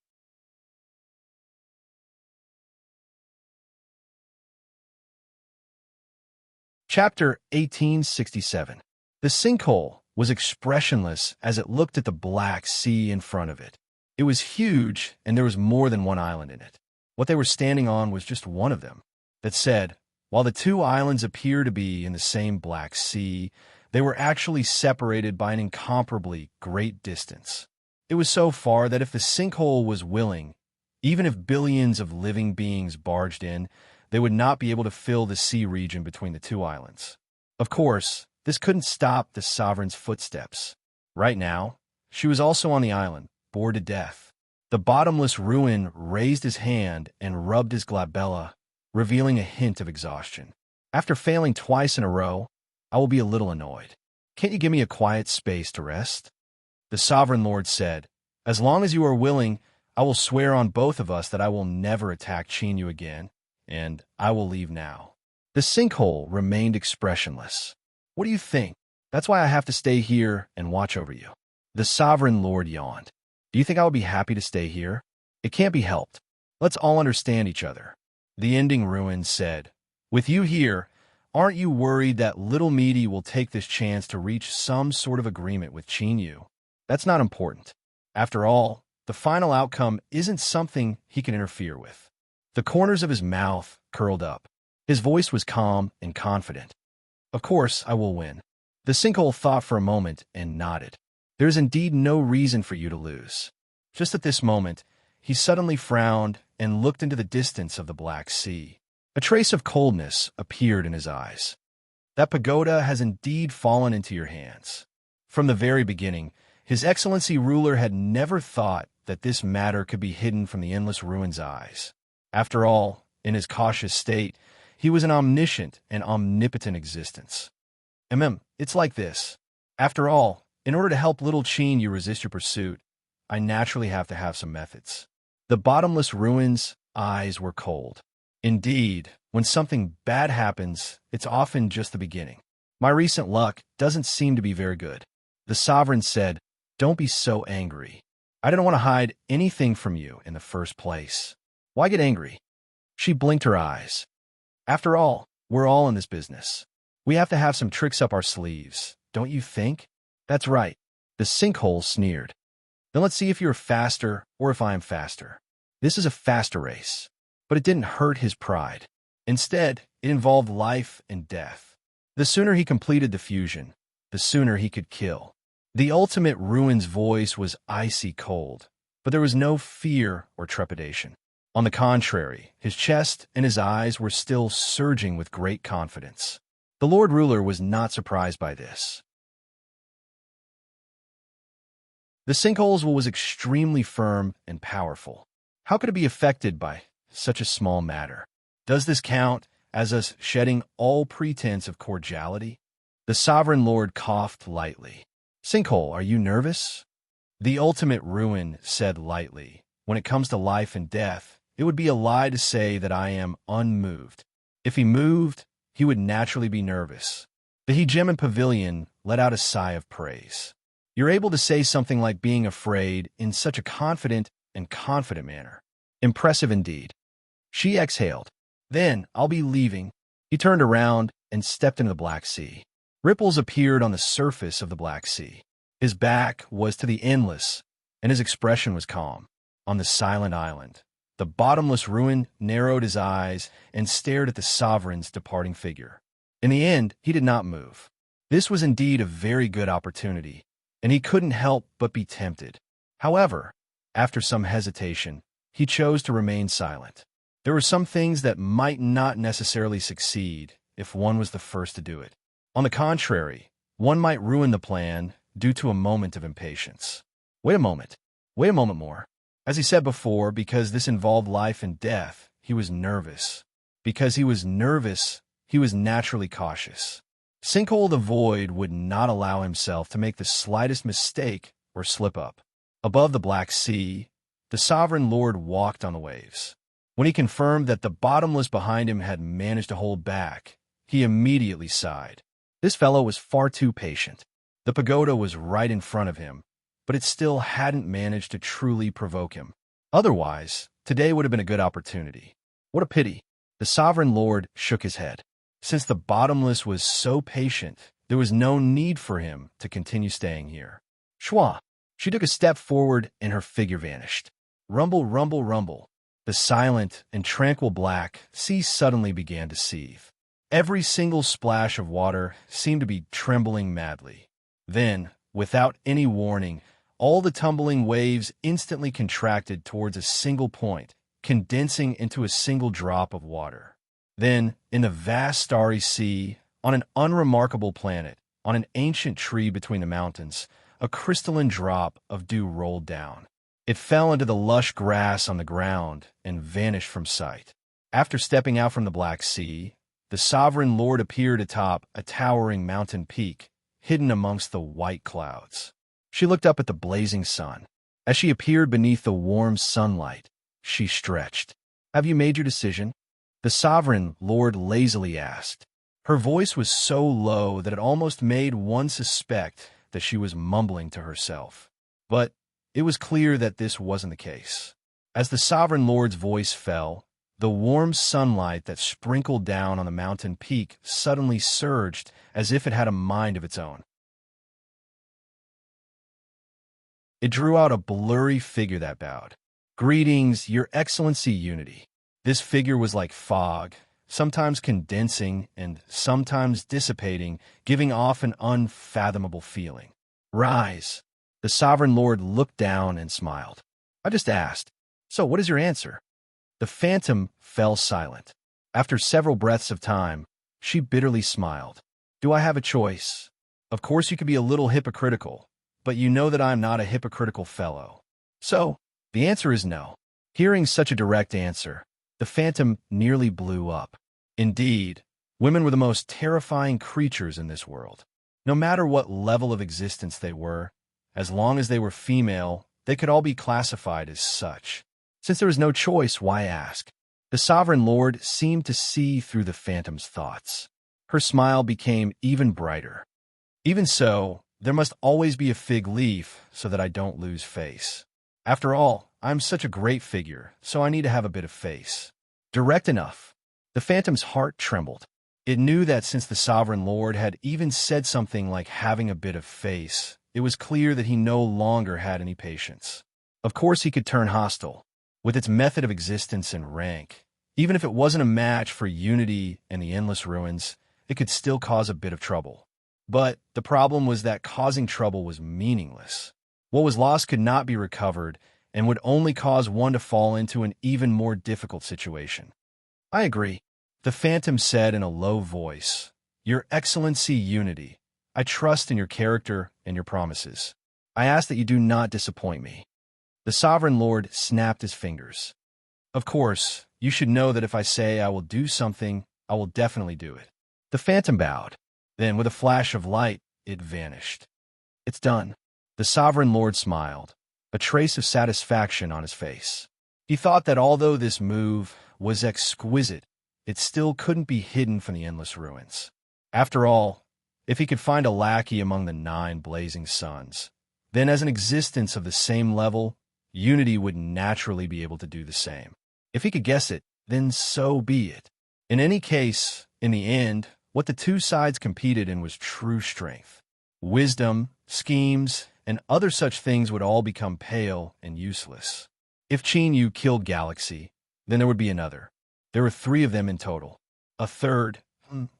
Chapter 1867. The sinkhole was expressionless as it looked at the black sea in front of it. It was huge, and there was more than one island in it. What they were standing on was just one of them. That said, while the two islands appear to be in the same Black Sea, they were actually separated by an incomparably great distance. It was so far that if the sinkhole was willing, even if billions of living beings barged in, they would not be able to fill the sea region between the two islands. Of course, this couldn't stop the sovereign's footsteps. Right now, she was also on the island, bored to death. The bottomless ruin raised his hand and rubbed his glabella, revealing a hint of exhaustion. "After failing twice in a row, I will be a little annoyed. Can't you give me a quiet space to rest?" The sovereign lord said, "As long as you are willing, I will swear on both of us that I will never attack Chinyu again, and I will leave now. The sinkhole remained expressionless. What do you think? That's why I have to stay here and watch over you. The sovereign lord yawned. Do you think I would be happy to stay here? It can't be helped. Let's all understand each other. The ending ruin said, with you here, aren't you worried that little Meaty will take this chance to reach some sort of agreement with Chinyu? That's not important. After all, the final outcome isn't something he can interfere with. The corners of his mouth curled up. His voice was calm and confident. Of course, I will win. The sinkhole thought for a moment and nodded. There is indeed no reason for you to lose. Just at this moment, he suddenly frowned and looked into the distance of the Black Sea. A trace of coldness appeared in his eyes. That pagoda has indeed fallen into your hands. From the very beginning, His Excellency ruler had never thought that this matter could be hidden from the endless ruin's eyes. After all, in his cautious state, he was an omniscient and omnipotent existence. It's like this. After all, in order to help little Chin you resist your pursuit, I naturally have to have some methods. The bottomless ruin's eyes were cold. Indeed, when something bad happens, it's often just the beginning. My recent luck doesn't seem to be very good. The sovereign said, don't be so angry. I didn't want to hide anything from you in the first place. Why get angry? She blinked her eyes. After all, we're all in this business. We have to have some tricks up our sleeves, don't you think? That's right. The sinkhole sneered. Then let's see if you're faster or if I am faster. This is a faster race. But it didn't hurt his pride. Instead, it involved life and death. The sooner he completed the fusion, the sooner he could kill. The ultimate ruin's voice was icy cold, but there was no fear or trepidation. On the contrary, his chest and his eyes were still surging with great confidence. The Lord Ruler was not surprised by this. The sinkhole's will was extremely firm and powerful. How could it be affected by such a small matter? Does this count as us shedding all pretense of cordiality? The Sovereign Lord coughed lightly. Sinkhole, are you nervous? The ultimate ruin said lightly, when it comes to life and death, it would be a lie to say that I am unmoved. If he moved, he would naturally be nervous. The hegemon pavilion let out a sigh of praise. You're able to say something like being afraid in such a confident manner. Impressive indeed. She exhaled. Then, I'll be leaving. He turned around and stepped into the Black Sea. Ripples appeared on the surface of the Black Sea. His back was to the endless, and his expression was calm. On the silent island, the bottomless ruin narrowed his eyes and stared at the sovereign's departing figure. In the end, he did not move. This was indeed a very good opportunity, and he couldn't help but be tempted. However, after some hesitation, he chose to remain silent. There were some things that might not necessarily succeed if one was the first to do it. On the contrary, one might ruin the plan due to a moment of impatience. Wait a moment more. As he said before, because this involved life and death, he was nervous. Because he was nervous, he was naturally cautious. Sinkhole the Void would not allow himself to make the slightest mistake or slip up. Above the Black Sea, the Sovereign Lord walked on the waves. When he confirmed that the bottomless behind him had managed to hold back, he immediately sighed. This fellow was far too patient. The pagoda was right in front of him, but it still hadn't managed to truly provoke him. Otherwise, today would have been a good opportunity. What a pity. The Sovereign Lord shook his head. Since the bottomless was so patient, there was no need for him to continue staying here. Shwa! She took a step forward and her figure vanished. Rumble, rumble, rumble. The silent and tranquil Black Sea suddenly began to seethe. Every single splash of water seemed to be trembling madly. Then, without any warning, all the tumbling waves instantly contracted towards a single point, condensing into a single drop of water. Then, in the vast starry sea, on an unremarkable planet, on an ancient tree between the mountains, a crystalline drop of dew rolled down. It fell into the lush grass on the ground and vanished from sight. After stepping out from the Black Sea, the Sovereign Lord appeared atop a towering mountain peak, hidden amongst the white clouds. She looked up at the blazing sun. As she appeared beneath the warm sunlight, she stretched. "Have you made your decision?" the sovereign lord lazily asked. Her voice was so low that it almost made one suspect that she was mumbling to herself. But it was clear that this wasn't the case. As the sovereign lord's voice fell, the warm sunlight that sprinkled down on the mountain peak suddenly surged as if it had a mind of its own. It drew out a blurry figure that bowed. "Greetings, Your Excellency Unity." This figure was like fog, sometimes condensing and sometimes dissipating, giving off an unfathomable feeling. "Rise." The sovereign lord looked down and smiled. "I just asked. So what is your answer?" The phantom fell silent. After several breaths of time, she bitterly smiled. "Do I have a choice? Of course you could be a little hypocritical, but you know that I am not a hypocritical fellow. So, the answer is no." Hearing such a direct answer, the phantom nearly blew up. Indeed, women were the most terrifying creatures in this world. No matter what level of existence they were, as long as they were female, they could all be classified as such. Since there was no choice, why ask? The sovereign lord seemed to see through the phantom's thoughts. Her smile became even brighter. "Even so, there must always be a fig leaf so that I don't lose face. After all, I'm such a great figure, so I need to have a bit of face." Direct enough. The phantom's heart trembled. It knew that since the sovereign lord had even said something like having a bit of face, it was clear that he no longer had any patience. Of course he could turn hostile. With its method of existence and rank, even if it wasn't a match for Unity and the Endless Ruins, it could still cause a bit of trouble. But the problem was that causing trouble was meaningless. What was lost could not be recovered and would only cause one to fall into an even more difficult situation. "I agree," the phantom said in a low voice. "Your Excellency Unity, I trust in your character and your promises. I ask that you do not disappoint me." The sovereign lord snapped his fingers. "Of course, you should know that if I say I will do something, I will definitely do it." The phantom bowed. Then, with a flash of light, it vanished. "It's done." The sovereign lord smiled, a trace of satisfaction on his face. He thought that although this move was exquisite, it still couldn't be hidden from the Endless Ruins. After all, if he could find a lackey among the 9 blazing suns, then as an existence of the same level, Unity would naturally be able to do the same. If he could guess it, then so be it. In any case, in the end, what the two sides competed in was true strength. Wisdom, schemes, and other such things would all become pale and useless. If Qin Yu killed Galaxy, then there would be another. There were 3 of them in total. A third,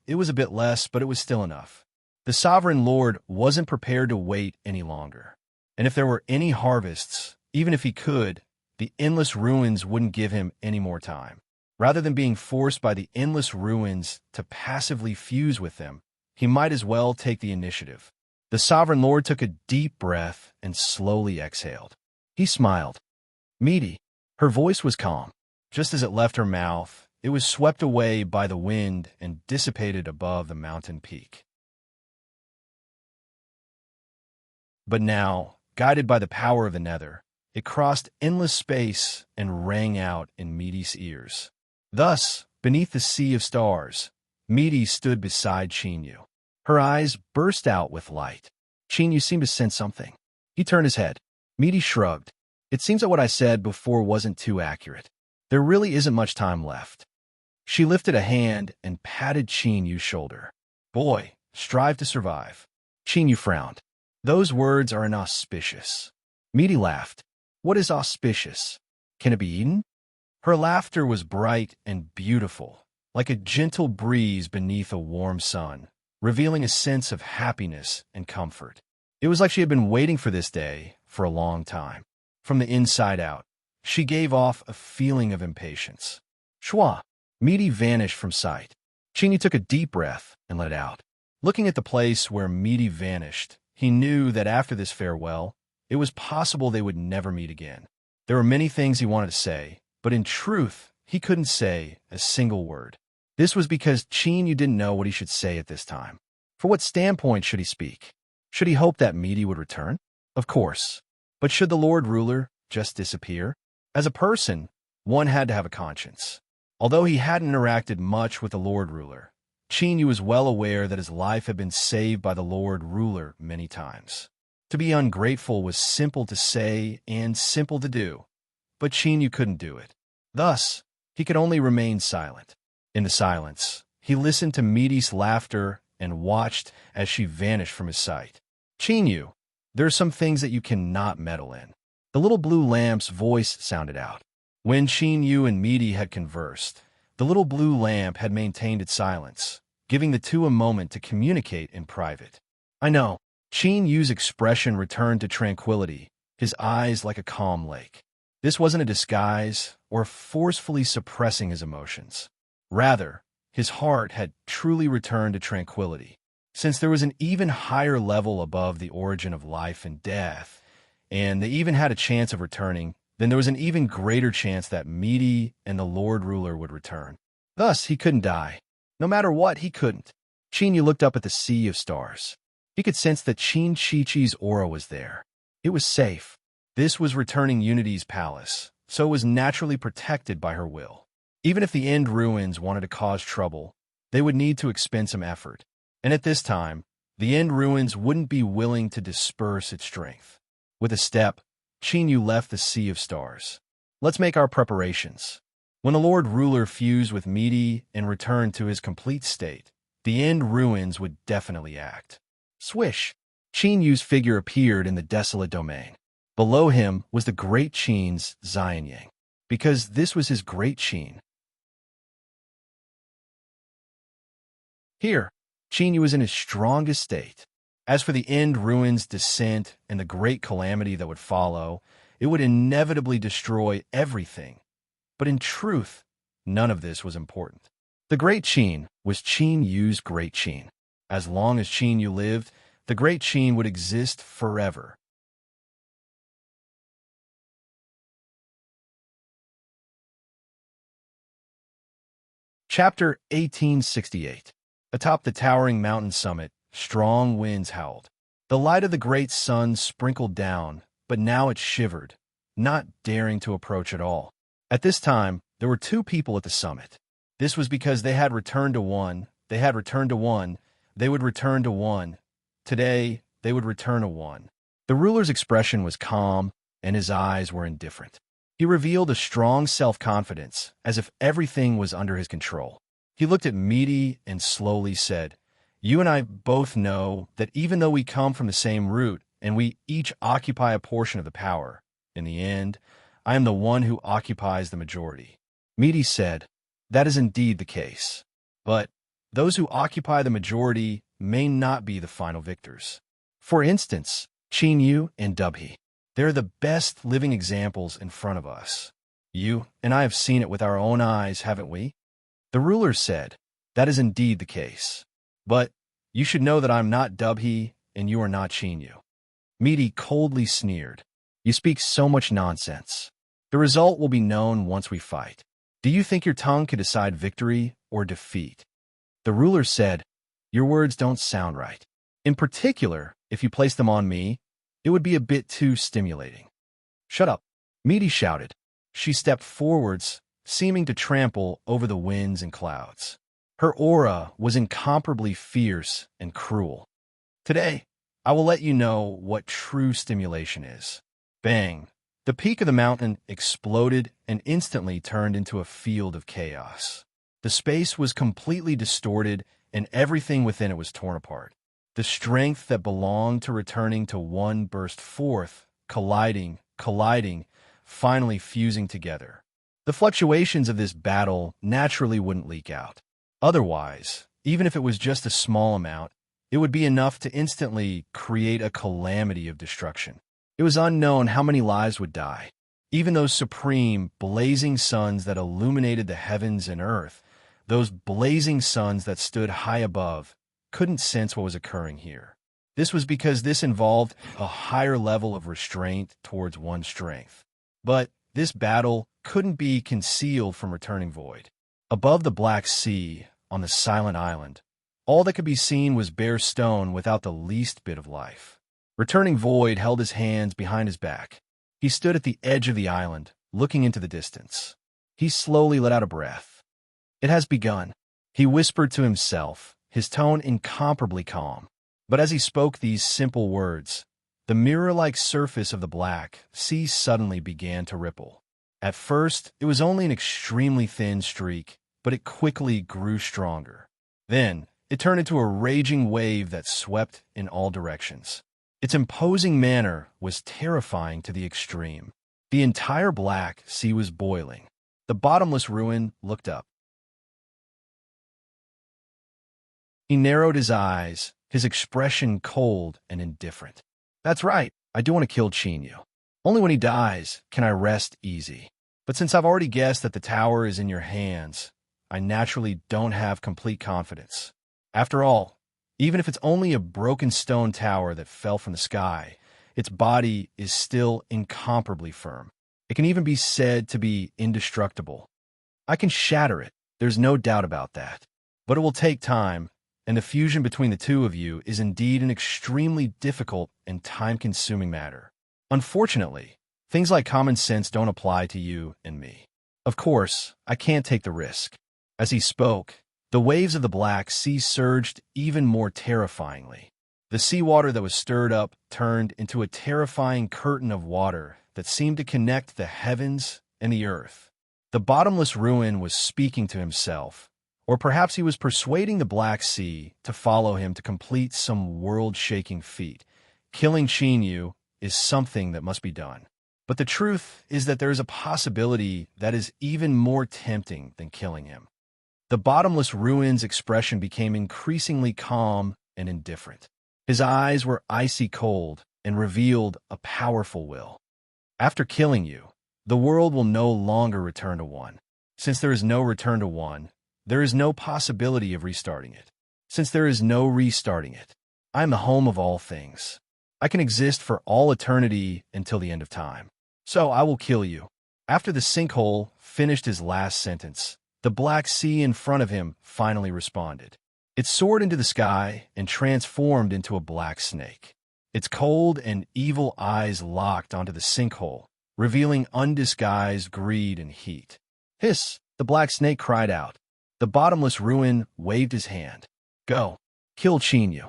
it was a bit less, but it was still enough. The sovereign lord wasn't prepared to wait any longer. And if there were any harvests, even if he could, the Endless Ruins wouldn't give him any more time. Rather than being forced by the Endless Ruins to passively fuse with them, he might as well take the initiative. The sovereign lord took a deep breath and slowly exhaled. He smiled. "Meaty." Her voice was calm. Just as it left her mouth, it was swept away by the wind and dissipated above the mountain peak. But now, guided by the power of the Nether, it crossed endless space and rang out in Meaty's ears. Thus, beneath the sea of stars, Meaty stood beside Qin Yu. Her eyes burst out with light. "Qin Yu seemed to sense something." He turned his head. Meaty shrugged. "It seems that what I said before wasn't too accurate. There really isn't much time left." She lifted a hand and patted Qin Yu's shoulder. "Boy, strive to survive." Qin Yu frowned. "Those words are inauspicious." Meaty laughed. "What is auspicious? Can it be eaten?" Her laughter was bright and beautiful, like a gentle breeze beneath a warm sun, revealing a sense of happiness and comfort. It was like she had been waiting for this day for a long time. From the inside out, she gave off a feeling of impatience. Schwa! Meaty vanished from sight. Qin Yu took a deep breath and let it out. Looking at the place where Meaty vanished, he knew that after this farewell, it was possible they would never meet again. There were many things he wanted to say, but in truth, he couldn't say a single word. This was because Qin Yu didn't know what he should say at this time. For what standpoint should he speak? Should he hope that Meaty would return? Of course. But should the Lord Ruler just disappear? As a person, one had to have a conscience. Although he hadn't interacted much with the Lord Ruler, Chinyu was well aware that his life had been saved by the Lord Ruler many times. To be ungrateful was simple to say and simple to do, but Chinyu couldn't do it. Thus, he could only remain silent. In the silence, he listened to Misty's laughter and watched as she vanished from his sight. Chinyu, there are some things that you cannot meddle in. The little blue lamp's voice sounded out. When Chinyu and Misty had conversed, the little blue lamp had maintained its silence, giving the two a moment to communicate in private. I know. Chinyu's expression returned to tranquility, his eyes like a calm lake. This wasn't a disguise or forcefully suppressing his emotions. Rather, his heart had truly returned to tranquility. Since there was an even higher level above the origin of life and death, and they even had a chance of returning, then there was an even greater chance that Misty and the Lord Ruler would return. Thus, he couldn't die. No matter what, he couldn't. Chinyu looked up at the sea of stars. He could sense that Chin Chi-Chi's aura was there. It was safe. This was returning Unity's palace, so it was naturally protected by her will. Even if the End Ruins wanted to cause trouble, they would need to expend some effort. And at this time, the End Ruins wouldn't be willing to disperse its strength. With a step, Chinyu left the sea of stars. Let's make our preparations. When the Lord Ruler fused with Misty and returned to his complete state, the End Ruins would definitely act. Swish! Chinyu's figure appeared in the desolate domain. Below him was the great Qin's Xianyang, because this was his great Qin. Here, Chinyu was in his strongest state. As for the End Ruins' descent and the great calamity that would follow, it would inevitably destroy everything. But in truth, none of this was important. The great Qin was Chinyu's great Qin. As long as Chinyu lived, the great Qin would exist forever. Chapter 1868. Atop the towering mountain summit, strong winds howled. The light of the great sun sprinkled down, but now it shivered, not daring to approach at all. At this time, there were two people at the summit. This was because they had returned to one, they would return to one. Today, they would return to one. The ruler's expression was calm, and his eyes were indifferent. He revealed a strong self-confidence, as if everything was under his control. He looked at Misty and slowly said, "You and I both know that even though we come from the same root, and we each occupy a portion of the power, in the end, I am the one who occupies the majority." Misty said, "That is indeed the case. But those who occupy the majority may not be the final victors. For instance, Chinyu and Dubhe. They're the best living examples in front of us. You and I have seen it with our own eyes, haven't we?" The ruler said, "That is indeed the case. But you should know that I'm not Dubhe and you are not Chinyu." Misty coldly sneered, "You speak so much nonsense. The result will be known once we fight. Do you think your tongue can decide victory or defeat?" The ruler said, "Your words don't sound right. In particular, if you place them on me, it would be a bit too stimulating." "Shut up," Misty shouted. She stepped forwards, seeming to trample over the winds and clouds. Her aura was incomparably fierce and cruel. "Today, I will let you know what true stimulation is." Bang! The peak of the mountain exploded and instantly turned into a field of chaos. The space was completely distorted and everything within it was torn apart. The strength that belonged to returning to one burst forth, colliding, finally fusing together. The fluctuations of this battle naturally wouldn't leak out. Otherwise, even if it was just a small amount, it would be enough to instantly create a calamity of destruction. It was unknown how many lives would die. Even those supreme, blazing suns that illuminated the heavens and earth, those blazing suns that stood high above, couldn't sense what was occurring here. This was because this involved a higher level of restraint towards one's strength. But this battle couldn't be concealed from returning void. Above the Black Sea, on the silent island, all that could be seen was bare stone without the least bit of life. Returning Void held his hands behind his back. He stood at the edge of the island, looking into the distance. He slowly let out a breath. It has begun, he whispered to himself, his tone incomparably calm. But as he spoke these simple words, the mirror-like surface of the black sea suddenly began to ripple. At first, it was only an extremely thin streak, but it quickly grew stronger. Then, it turned into a raging wave that swept in all directions. Its imposing manner was terrifying to the extreme. The entire black sea was boiling. The bottomless ruin looked up. He narrowed his eyes, his expression cold and indifferent. That's right, I do want to kill Chinyu. Only when he dies can I rest easy. But since I've already guessed that the tower is in your hands, I naturally don't have complete confidence. After all, even if it's only a broken stone tower that fell from the sky, its body is still incomparably firm. It can even be said to be indestructible. I can shatter it, there's no doubt about that. But it will take time, and the fusion between the two of you is indeed an extremely difficult and time-consuming matter. Unfortunately, things like common sense don't apply to you and me. Of course, I can't take the risk. As he spoke, the waves of the Black Sea surged even more terrifyingly. The seawater that was stirred up turned into a terrifying curtain of water that seemed to connect the heavens and the earth. The bottomless ruin was speaking to himself, or perhaps he was persuading the Black Sea to follow him to complete some world-shaking feat. Killing Chinyu is something that must be done. But the truth is that there is a possibility that is even more tempting than killing him. The bottomless ruin's expression became increasingly calm and indifferent. His eyes were icy cold and revealed a powerful will. After killing you, the world will no longer return to one. Since there is no return to one, there is no possibility of restarting it. Since there is no restarting it, I am the home of all things. I can exist for all eternity until the end of time. So I will kill you. After the sinkhole finished his last sentence, the Black Sea in front of him finally responded. It soared into the sky and transformed into a black snake. Its cold and evil eyes locked onto the sinkhole, revealing undisguised greed and heat. Hiss! The black snake cried out. The bottomless ruin waved his hand. Go. Kill Chinyu.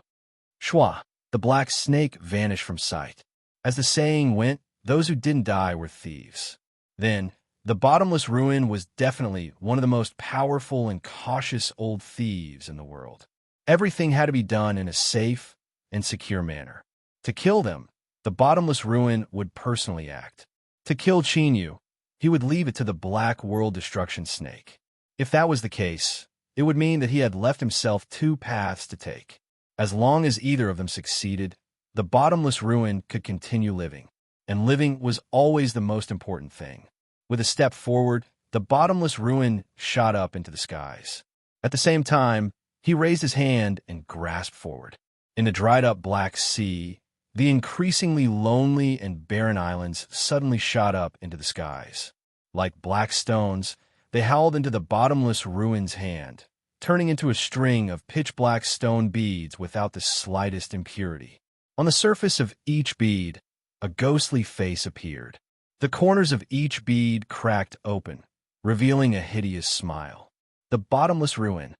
Shwa! The black snake vanished from sight. As the saying went, those who didn't die were thieves. Then, the bottomless ruin was definitely one of the most powerful and cautious old thieves in the world. Everything had to be done in a safe and secure manner. To kill them, the bottomless ruin would personally act. To kill Chinyu, he would leave it to the Black World Destruction Snake. If that was the case, it would mean that he had left himself two paths to take. As long as either of them succeeded, the bottomless ruin could continue living. And living was always the most important thing. With a step forward, the bottomless ruin shot up into the skies. At the same time, he raised his hand and grasped forward. In the dried-up Black Sea, the increasingly lonely and barren islands suddenly shot up into the skies. Like black stones, they howled into the bottomless ruin's hand, turning into a string of pitch-black stone beads without the slightest impurity. On the surface of each bead, a ghostly face appeared. The corners of each bead cracked open, revealing a hideous smile. The bottomless ruin.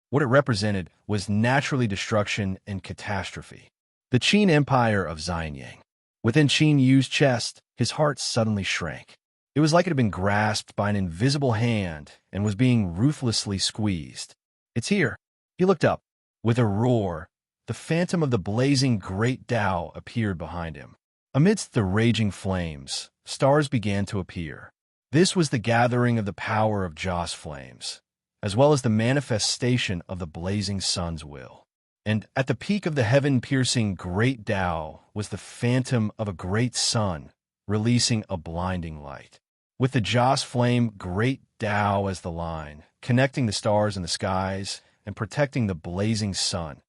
What it represented was naturally destruction and catastrophe. The Qin Empire of Xianyang. Within Qin Yu's chest, his heart suddenly shrank. It was like it had been grasped by an invisible hand and was being ruthlessly squeezed. It's here. He looked up. With a roar, the phantom of the blazing Great Tao appeared behind him. Amidst the raging flames, stars began to appear. This was the gathering of the power of Joss flames, as well as the manifestation of the blazing sun's will. And at the peak of the heaven-piercing Great Tao was the phantom of a great sun, releasing a blinding light. With the Joss flame Great Tao as the line, connecting the stars in the skies and protecting the blazing sun.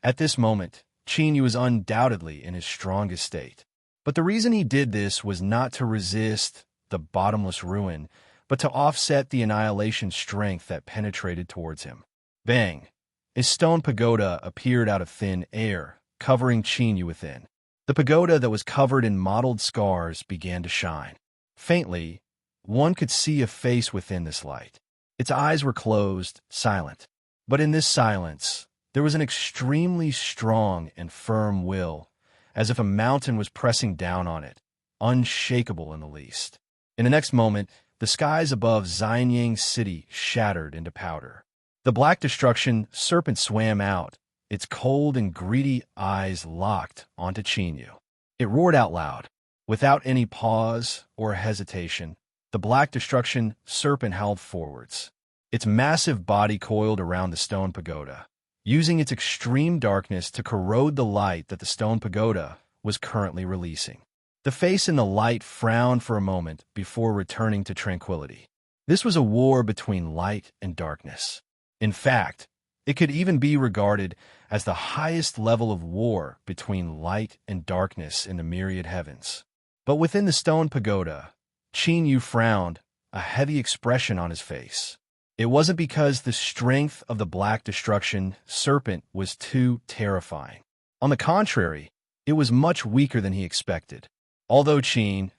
At this moment, Chinyu was undoubtedly in his strongest state. But the reason he did this was not to resist the bottomless ruin, but to offset the annihilation strength that penetrated towards him. Bang! A stone pagoda appeared out of thin air, covering Chinyu within. The pagoda that was covered in mottled scars began to shine. Faintly, one could see a face within this light. Its eyes were closed, silent. But in this silence, there was an extremely strong and firm will, as if a mountain was pressing down on it, unshakable in the least. In the next moment, the skies above Xianyang City shattered into powder. The black destruction serpent swam out, its cold and greedy eyes locked onto Chinyu. It roared out loud. Without any pause or hesitation, the black destruction serpent howled forwards. Its massive body coiled around the stone pagoda, using its extreme darkness to corrode the light that the stone pagoda was currently releasing. The face in the light frowned for a moment before returning to tranquility. This was a war between light and darkness. In fact, it could even be regarded as the highest level of war between light and darkness in the myriad heavens. But within the stone pagoda, Chinyu frowned, a heavy expression on his face. It wasn't because the strength of the black destruction serpent was too terrifying. On the contrary, it was much weaker than he expected. Although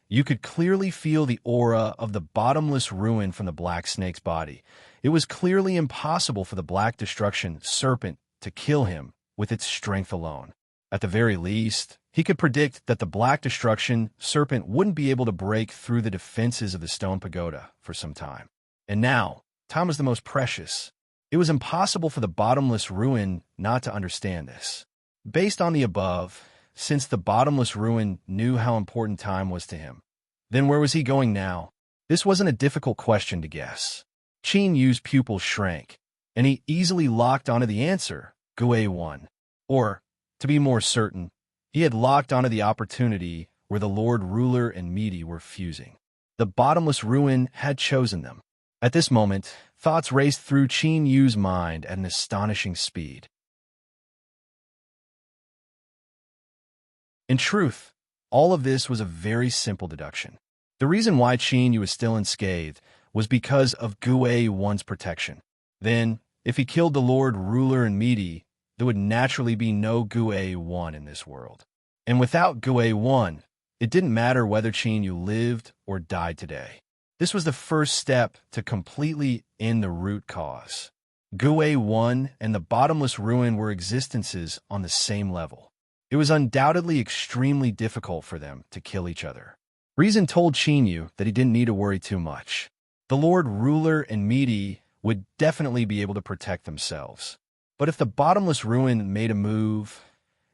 you could clearly feel the aura of the bottomless ruin from the black snake's body, it was clearly impossible for the black destruction serpent to kill him with its strength alone. At the very least, he could predict that the black destruction serpent wouldn't be able to break through the defenses of the stone pagoda for some time. And now, time was the most precious. It was impossible for the bottomless ruin not to understand this. Based on the above, since the bottomless ruin knew how important time was to him, then where was he going now? This wasn't a difficult question to guess. Yu's pupils shrank, and he easily locked onto the answer, Gue 1. Or, to be more certain, he had locked onto the opportunity where the Lord Ruler and Misty were fusing. The bottomless ruin had chosen them. At this moment, thoughts raced through Yu's mind at an astonishing speed. In truth, all of this was a very simple deduction. The reason why Yu was still unscathed was because of Gue 1's protection. Then, if he killed the Lord Ruler and Misty, there would naturally be no Gue 1 in this world. And without Gue 1, it didn't matter whether Yu lived or died today. This was the first step to completely end the root cause. Gue 1 and the bottomless ruin were existences on the same level. It was undoubtedly extremely difficult for them to kill each other. Reason told Yu that he didn't need to worry too much. The Lord Ruler and Misty would definitely be able to protect themselves. But if the bottomless ruin made a move,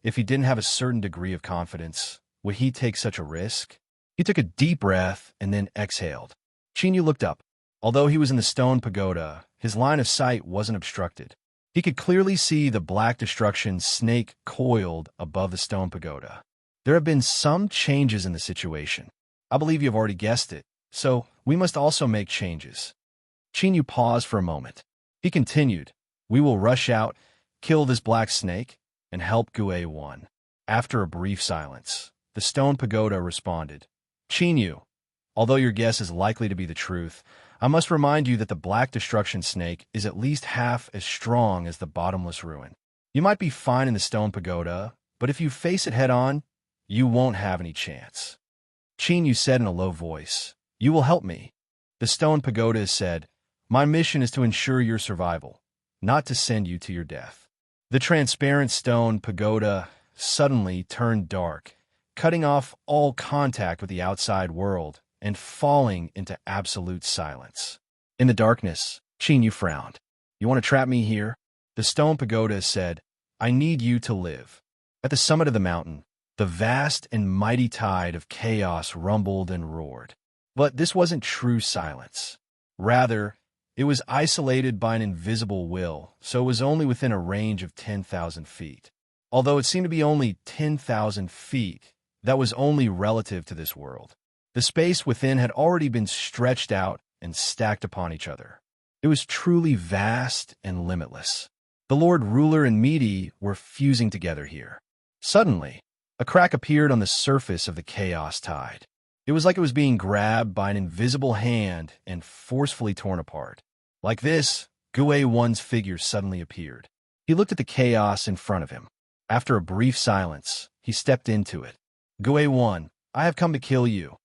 if he didn't have a certain degree of confidence, would he take such a risk? He took a deep breath and then exhaled. Yu looked up. Although he was in the stone pagoda, his line of sight wasn't obstructed. He could clearly see the black destruction snake coiled above the stone pagoda. There have been some changes in the situation. I believe you've already guessed it, so we must also make changes. Yu paused for a moment. He continued, "We will rush out, kill this black snake, and help Gue 1. After a brief silence, the stone pagoda responded, "Yu, although your guess is likely to be the truth, I must remind you that the black destruction snake is at least half as strong as the bottomless ruin. You might be fine in the stone pagoda, but if you face it head-on, you won't have any chance." Yu said in a low voice, "You will help me." The stone pagoda said, "My mission is to ensure your survival, not to send you to your death." The transparent stone pagoda suddenly turned dark, cutting off all contact with the outside world and falling into absolute silence. In the darkness, Yu frowned. "You want to trap me here?" The stone pagoda said, "I need you to live." At the summit of the mountain, the vast and mighty tide of chaos rumbled and roared. But this wasn't true silence. Rather, it was isolated by an invisible will, so it was only within a range of 10,000 feet. Although it seemed to be only 10,000 feet, that was only relative to this world. The space within had already been stretched out and stacked upon each other. It was truly vast and limitless. The Lord Ruler and Misty were fusing together here. Suddenly, a crack appeared on the surface of the chaos tide. It was like it was being grabbed by an invisible hand and forcefully torn apart. Like this, Gue 1's figure suddenly appeared. He looked at the chaos in front of him. After a brief silence, he stepped into it. Gue 1, I have come to kill you.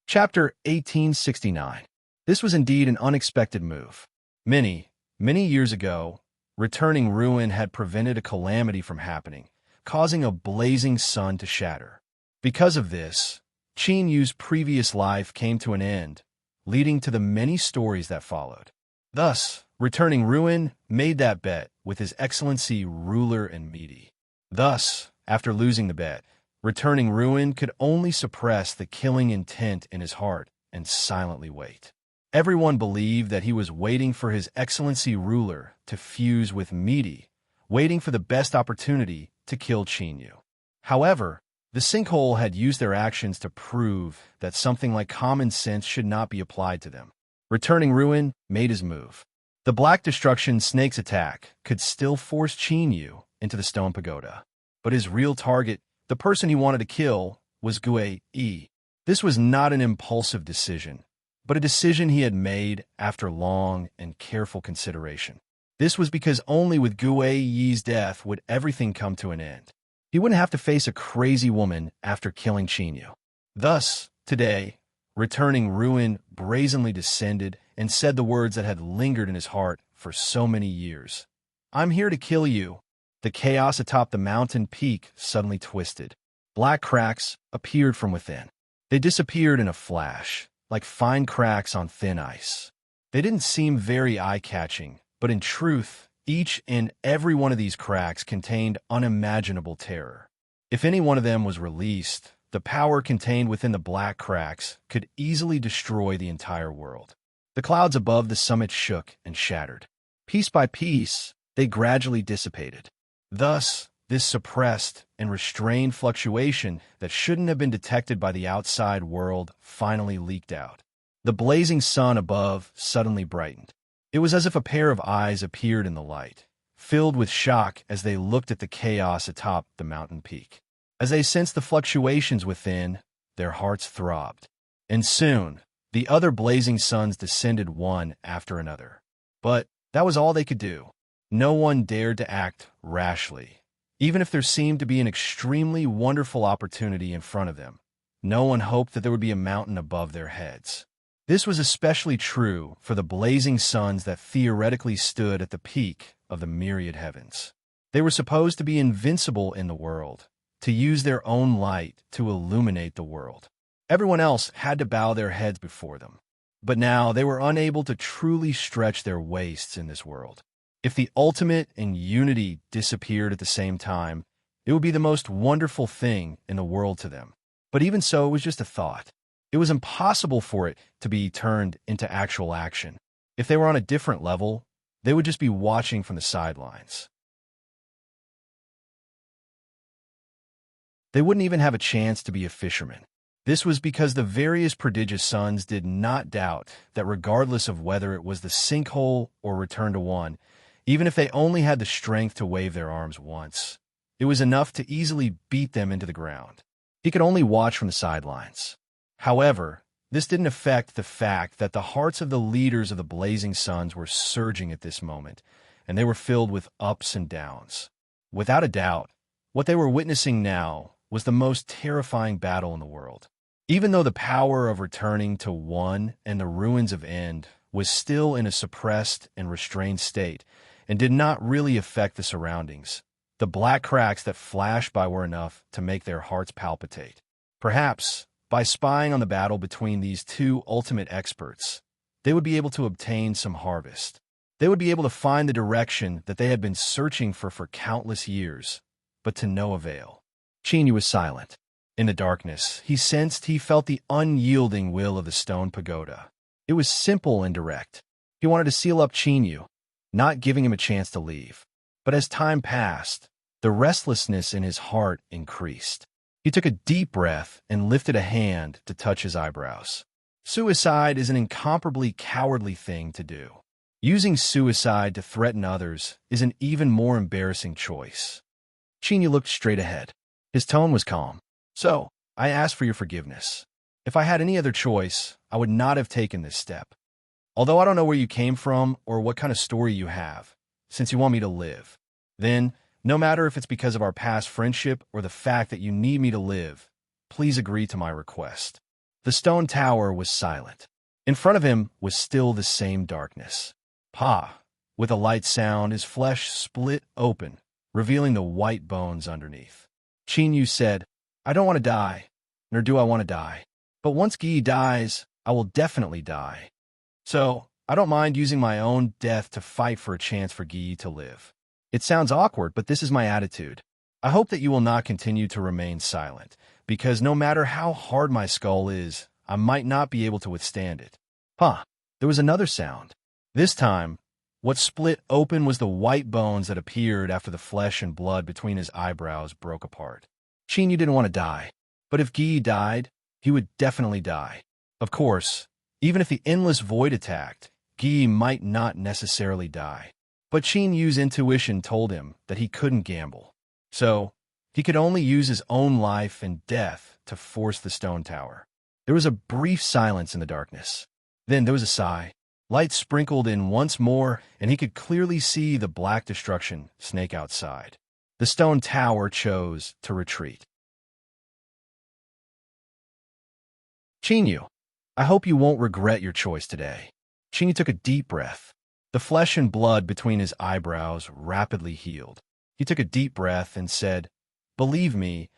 Chapter 1869. This was indeed an unexpected move. Many years ago, returning ruin had prevented a calamity from happening, causing a blazing sun to shatter. Because of this, Qin Yu's previous life came to an end, leading to the many stories that followed. Thus, returning ruin made that bet with His Excellency ruler and misty. Thus, after losing the bet, returning ruin could only suppress the killing intent in his heart and silently wait. Everyone believed that he was waiting for His Excellency ruler to fuse with misty, waiting for the best opportunity to kill Qin Yu. However, the sinkhole had used their actions to prove that something like common sense should not be applied to them. Returning ruin made his move. The Black Destruction Snake's attack could still force Qin Yu into the stone pagoda. But his real target, the person he wanted to kill, was Gue Yi. This was not an impulsive decision, but a decision he had made after long and careful consideration. This was because only with Gue Yi's death would everything come to an end. He wouldn't have to face a crazy woman after killing Qin Yu. Thus, today, returning ruin brazenly descended and said the words that had lingered in his heart for so many years. I'm here to kill you. The chaos atop the mountain peak suddenly twisted. Black cracks appeared from within. They disappeared in a flash, like fine cracks on thin ice. They didn't seem very eye-catching, but in truth, each and every one of these cracks contained unimaginable terror. If any one of them was released, the power contained within the black cracks could easily destroy the entire world. The clouds above the summit shook and shattered. Piece by piece, they gradually dissipated. Thus, this suppressed and restrained fluctuation that shouldn't have been detected by the outside world finally leaked out. The blazing sun above suddenly brightened. It was as if a pair of eyes appeared in the light, filled with shock as they looked at the chaos atop the mountain peak. As they sensed the fluctuations within, their hearts throbbed. And soon, the other blazing suns descended one after another. But that was all they could do. No one dared to act rashly. Even if there seemed to be an extremely wonderful opportunity in front of them, no one hoped that there would be a mountain above their heads. This was especially true for the blazing suns that theoretically stood at the peak of the myriad heavens. They were supposed to be invincible in the world, to use their own light to illuminate the world. Everyone else had to bow their heads before them. But now they were unable to truly stretch their waists in this world. If the ultimate and unity disappeared at the same time, it would be the most wonderful thing in the world to them. But even so, it was just a thought. It was impossible for it to be turned into actual action. If they were on a different level, they would just be watching from the sidelines. They wouldn't even have a chance to be a fisherman. This was because the various prodigious suns did not doubt that regardless of whether it was the sinkhole or return to one, even if they only had the strength to wave their arms once, it was enough to easily beat them into the ground. He could only watch from the sidelines. However, this didn't affect the fact that the hearts of the leaders of the blazing suns were surging at this moment, and they were filled with ups and downs. Without a doubt, what they were witnessing now was the most terrifying battle in the world. Even though the power of returning to one and the ruins of end was still in a suppressed and restrained state and did not really affect the surroundings, the black cracks that flashed by were enough to make their hearts palpitate. Perhaps, by spying on the battle between these two ultimate experts, they would be able to obtain some harvest. They would be able to find the direction that they had been searching for countless years, but to no avail. Qin Yu was silent. In the darkness, he felt the unyielding will of the stone pagoda. It was simple and direct. He wanted to seal up Qin Yu, not giving him a chance to leave. But as time passed, the restlessness in his heart increased. He took a deep breath and lifted a hand to touch his eyebrows. Suicide is an incomparably cowardly thing to do. Using suicide to threaten others is an even more embarrassing choice. Qin Yu looked straight ahead. His tone was calm. So, I ask for your forgiveness. If I had any other choice, I would not have taken this step. Although I don't know where you came from or what kind of story you have, since you want me to live, then, no matter if it's because of our past friendship or the fact that you need me to live, please agree to my request." The stone tower was silent. In front of him was still the same darkness. Pa, with a light sound, his flesh split open, revealing the white bones underneath. Chinyu said, "I don't want to die, nor do I want to die. But once Guy dies, I will definitely die. So, I don't mind using my own death to fight for a chance for Guy to live. It sounds awkward, but this is my attitude. I hope that you will not continue to remain silent, because no matter how hard my skull is, I might not be able to withstand it." Pa, there was another sound. This time, what split open was the white bones that appeared after the flesh and blood between his eyebrows broke apart. Chinyu didn't want to die, but if Guy died, he would definitely die. Of course, even if the endless void attacked, Guy might not necessarily die. But Chinyu's intuition told him that he couldn't gamble. So, he could only use his own life and death to force the stone tower. There was a brief silence in the darkness. Then there was a sigh. Light sprinkled in once more, and he could clearly see the black destruction snake outside. The stone tower chose to retreat. "Chinyu, I hope you won't regret your choice today." Chinyu took a deep breath. The flesh and blood between his eyebrows rapidly healed. He took a deep breath and said, "Believe me,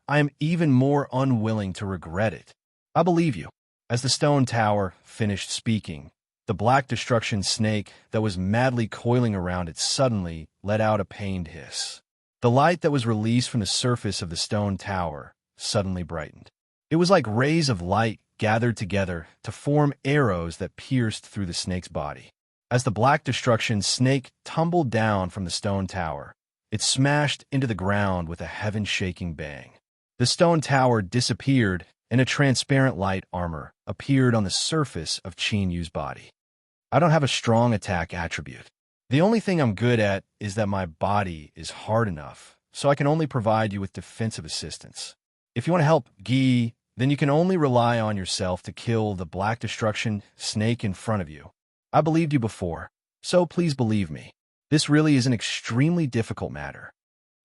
I am even more unwilling to regret it. I believe you." As the stone tower finished speaking, the black destruction snake that was madly coiling around it suddenly let out a pained hiss. The light that was released from the surface of the stone tower suddenly brightened. It was like rays of light gathered together to form arrows that pierced through the snake's body. As the black destruction snake tumbled down from the stone tower, it smashed into the ground with a heaven-shaking bang. The stone tower disappeared, and a transparent light armor appeared on the surface of Chinyu's body. "I don't have a strong attack attribute. The only thing I'm good at is that my body is hard enough, so I can only provide you with defensive assistance. If you want to help Guy, then you can only rely on yourself to kill the black destruction snake in front of you. I believed you before, so please believe me. This really is an extremely difficult matter."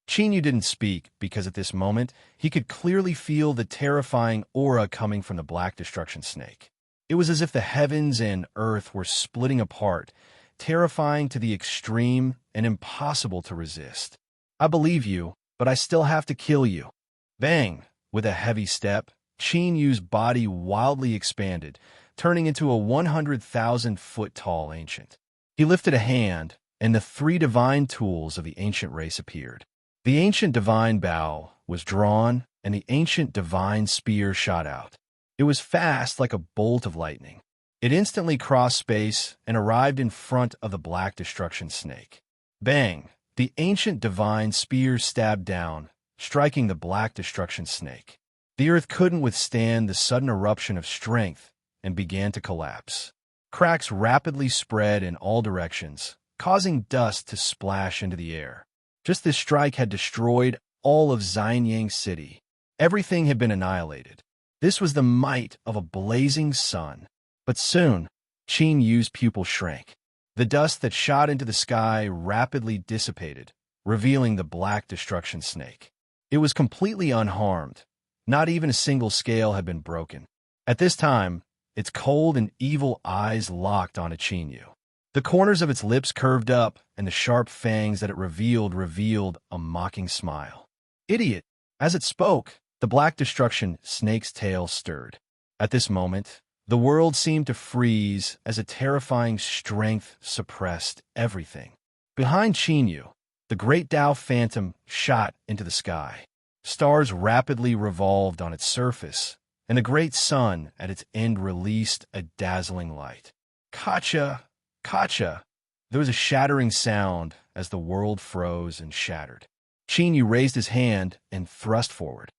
Chinyu didn't speak because at this moment, he could clearly feel the terrifying aura coming from the black destruction snake. It was as if the heavens and earth were splitting apart, terrifying to the extreme and impossible to resist. "I believe you, but I still have to kill you." Bang! With a heavy step, Chinyu's body wildly expanded, turning into a 100,000-foot-tall ancient. He lifted a hand, and the three divine tools of the ancient race appeared. The ancient divine bow was drawn, and the ancient divine spear shot out. It was fast like a bolt of lightning. It instantly crossed space and arrived in front of the black destruction snake. Bang! The ancient divine spear stabbed down, striking the black destruction snake. The earth couldn't withstand the sudden eruption of strength and began to collapse. Cracks rapidly spread in all directions, causing dust to splash into the air. Just this strike had destroyed all of Xianyang City. Everything had been annihilated. This was the might of a blazing sun. But soon, Chinyu's pupil shrank. The dust that shot into the sky rapidly dissipated, revealing the black destruction snake. It was completely unharmed. Not even a single scale had been broken. At this time, its cold and evil eyes locked onto Chinyu. The corners of its lips curved up, and the sharp fangs that it revealed a mocking smile. "Idiot!" As it spoke, the black destruction snake's tail stirred. At this moment, the world seemed to freeze as a terrifying strength suppressed everything. Behind Chinyu, the great Tao phantom shot into the sky. Stars rapidly revolved on its surface, and the great sun at its end released a dazzling light. "Kacha! Kacha!" There was a shattering sound as the world froze and shattered. Chinyu raised his hand and thrust forward.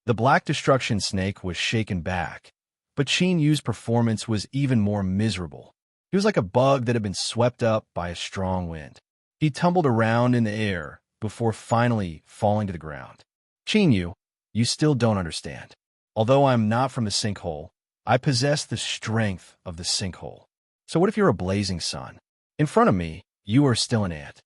The black destruction snake was shaken back, but Chinyu's performance was even more miserable. He was like a bug that had been swept up by a strong wind. He tumbled around in the air before finally falling to the ground. "Chinyu, You still don't understand. Although I am not from the sinkhole, I possess the strength of the sinkhole. So what if you're a blazing sun? In front of me, you are still an ant.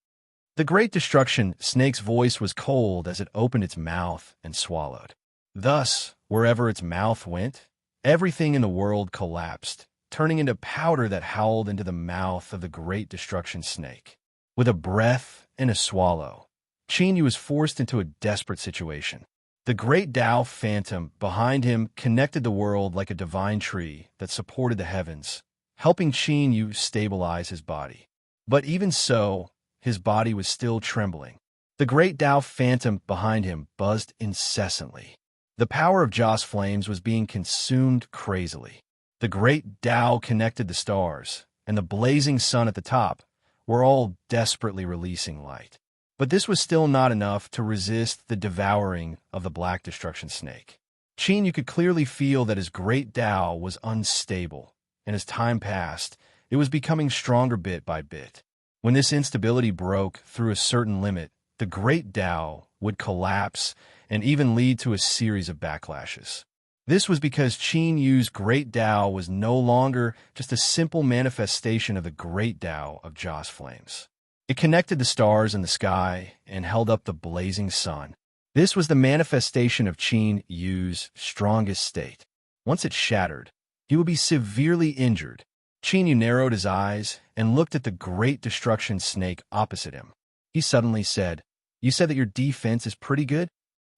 The great destruction snake's voice was cold as it opened its mouth and swallowed. Thus, wherever its mouth went, everything in the world collapsed, turning into powder that howled into the mouth of the great destruction snake. With a breath and a swallow, Chenyu was forced into a desperate situation. The great Tao phantom behind him connected the world like a divine tree that supported the heavens, helping Chenyu stabilize his body. But even so, his body was still trembling. The great Tao phantom behind him buzzed incessantly. The power of Joss flames was being consumed crazily. The great Tao connected the stars, and the blazing sun at the top were all desperately releasing light. But this was still not enough to resist the devouring of the black destruction snake. Chenyu could clearly feel that his great Tao was unstable, and as time passed, it was becoming stronger bit by bit. When this instability broke through a certain limit, the great Tao would collapse and even lead to a series of backlashes. This was because Chenyu's great Tao was no longer just a simple manifestation of the great Tao of Joss flames. It connected the stars in the sky and held up the blazing sun. This was the manifestation of Chenyu's strongest state. Once it shattered, he would be severely injured. Chenyu narrowed his eyes and looked at the great destruction snake opposite him. He suddenly said, "You said that your defense is pretty good?"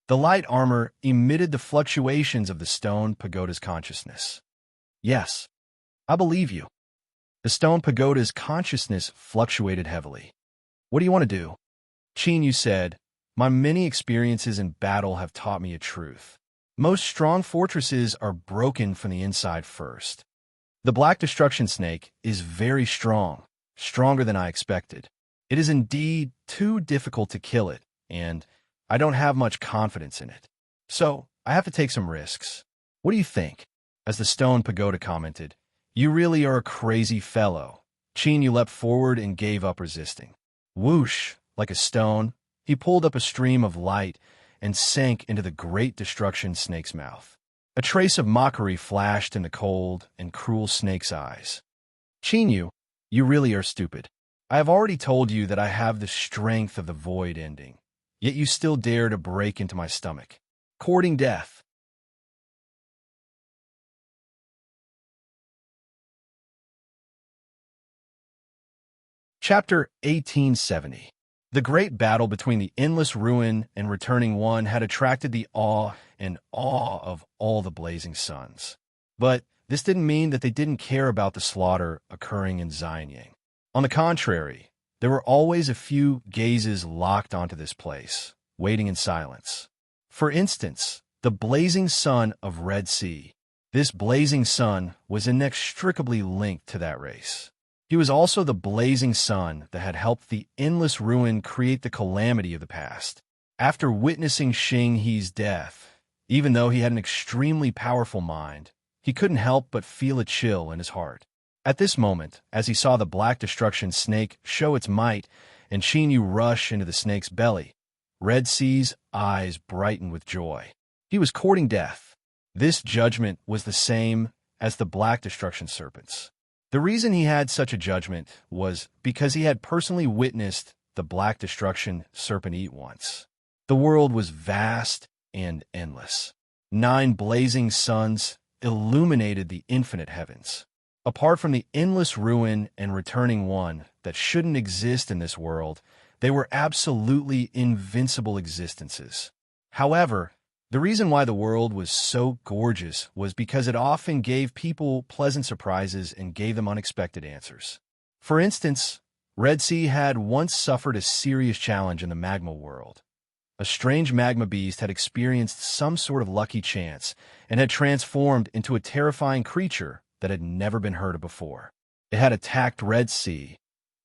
The light armor emitted the fluctuations of the stone pagoda's consciousness. "Yes, I believe you." The stone pagoda's consciousness fluctuated heavily. "What do you want to do?" Chenyu said, "My many experiences in battle have taught me a truth. Most strong fortresses are broken from the inside first. The black destruction snake is very strong, stronger than I expected. It is indeed too difficult to kill it, and I don't have much confidence in it. So I have to take some risks. What do you think?" As the stone pagoda commented, "You really are a crazy fellow." Chenyu leapt forward and gave up resisting. Whoosh, like a stone, he pulled up a stream of light and sank into the great destruction snake's mouth. A trace of mockery flashed in the cold and cruel snake's eyes. "Chenyu, you really are stupid. I have already told you that I have the strength of the void ending, yet you still dare to break into my stomach. Courting death." Chapter 1870. The great battle between the endless ruin and returning one had attracted the awe of all the blazing suns. But this didn't mean that they didn't care about the slaughter occurring in Xianyang. On the contrary, there were always a few gazes locked onto this place, waiting in silence. For instance, the blazing sun of Red Sea. This blazing sun was inextricably linked to that race. He was also the blazing sun that had helped the endless ruin create the calamity of the past. After witnessing Xing He's death, even though he had an extremely powerful mind, he couldn't help but feel a chill in his heart. At this moment, as he saw the black destruction snake show its might and Chenyu rush into the snake's belly, Red Sea's eyes brightened with joy. He was courting death. This judgment was the same as the black destruction serpent's. The reason he had such a judgment was because he had personally witnessed the black destruction serpent eat once. The world was vast and endless. 9 blazing suns illuminated the infinite heavens. Apart from the endless ruin and returning one that shouldn't exist in this world, they were absolutely invincible existences. However, the reason why the world was so gorgeous was because it often gave people pleasant surprises and gave them unexpected answers. For instance, Red Sea had once suffered a serious challenge in the magma world. A strange magma beast had experienced some sort of lucky chance and had transformed into a terrifying creature that had never been heard of before. It had attacked Red Sea,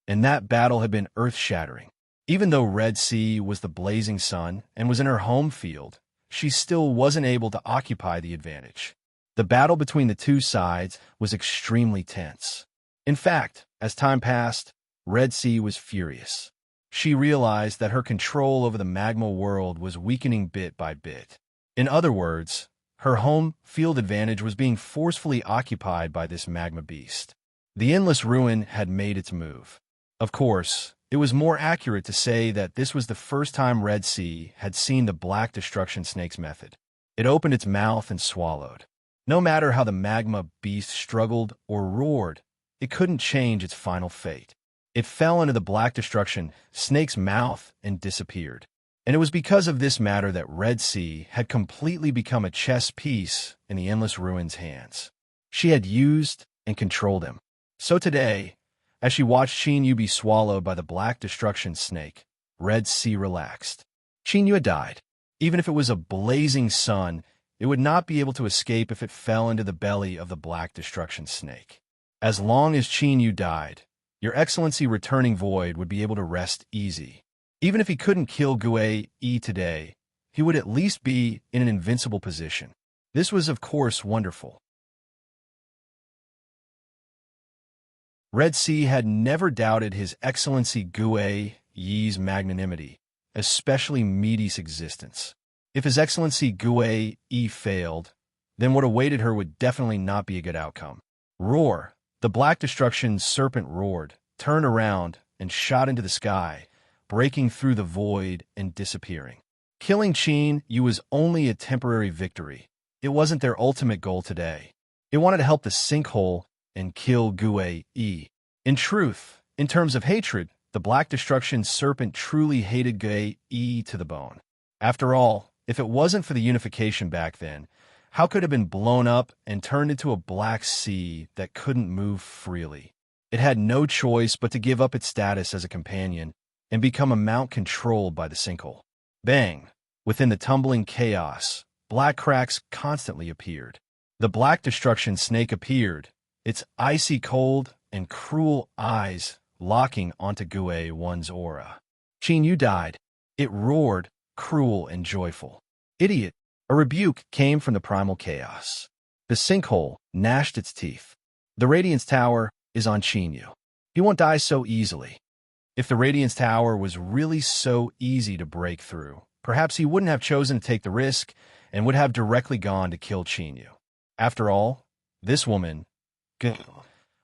and that battle had been earth-shattering. Even though Red Sea was the blazing sun and was in her home field, she still wasn't able to occupy the advantage. The battle between the two sides was extremely tense. In fact, as time passed, Red Sea was furious. She realized that her control over the magma world was weakening bit by bit. In other words, her home field advantage was being forcefully occupied by this magma beast. The endless ruin had made its move. Of course, it was more accurate to say that this was the first time Red Sea had seen the Black Destruction Snake's method. It opened its mouth and swallowed. No matter how the magma beast struggled or roared, it couldn't change its final fate. It fell into the Black Destruction Snake's mouth and disappeared. And it was because of this matter that Red Sea had completely become a chess piece in the Endless Ruin's hands. She had used and controlled him. So today, as she watched Qin Yu be swallowed by the Black Destruction Snake, Red Sea relaxed. Qin Yu had died. Even if it was a blazing sun, it would not be able to escape if it fell into the belly of the Black Destruction Snake. As long as Qin Yu died, Your Excellency returning Void would be able to rest easy. Even if he couldn't kill Gue-Yi today, he would at least be in an invincible position. This was, of course, wonderful. Red Sea had never doubted His Excellency Gue-Yi's magnanimity, especially Meaty's existence. If His Excellency Gue-Yi failed, then what awaited her would definitely not be a good outcome. Roar! The Black Destruction Serpent roared, turned around, and shot into the sky, breaking through the void and disappearing. Killing Qin Yu was only a temporary victory. It wasn't their ultimate goal today. It wanted to help the sinkhole and kill Gue-Yi. In truth, in terms of hatred, the Black Destruction Serpent truly hated Gue-Yi to the bone. After all, if it wasn't for the unification back then, how could it have been blown up and turned into a black sea that couldn't move freely? It had no choice but to give up its status as a companion and become a mount controlled by the sinkhole. Bang! Within the tumbling chaos, black cracks constantly appeared. The Black Destruction Snake appeared, its icy cold and cruel eyes locking onto Gue-Yi's aura. Qin Yu died. It roared, cruel and joyful. Idiot! A rebuke came from the primal chaos. The sinkhole gnashed its teeth. The Radiance Tower is on Qin Yu. He won't die so easily. If the Radiance Tower was really so easy to break through, perhaps he wouldn't have chosen to take the risk and would have directly gone to kill Qin Yu. After all, this woman,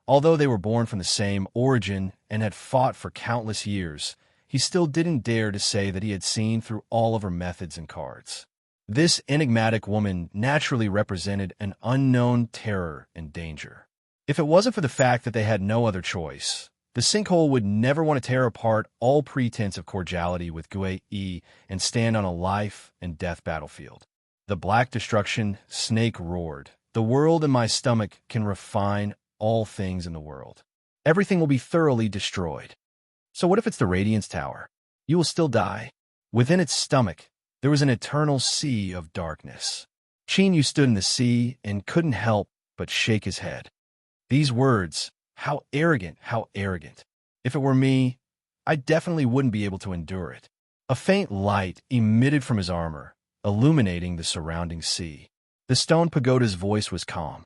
although they were born from the same origin and had fought for countless years, he still didn't dare to say that he had seen through all of her methods and cards. This enigmatic woman naturally represented an unknown terror and danger. If it wasn't for the fact that they had no other choice, the sinkhole would never want to tear apart all pretense of cordiality with Gue-Yi and stand on a life-and-death battlefield. The Black Destruction Snake roared, "The world in my stomach can refine all things in the world. Everything will be thoroughly destroyed. So what if it's the Radiance Tower? You will still die." Within its stomach, there was an eternal sea of darkness. Qin Yu stood in the sea and couldn't help but shake his head. These words, how arrogant, how arrogant. If it were me, I definitely wouldn't be able to endure it. A faint light emitted from his armor, illuminating the surrounding sea. The stone pagoda's voice was calm.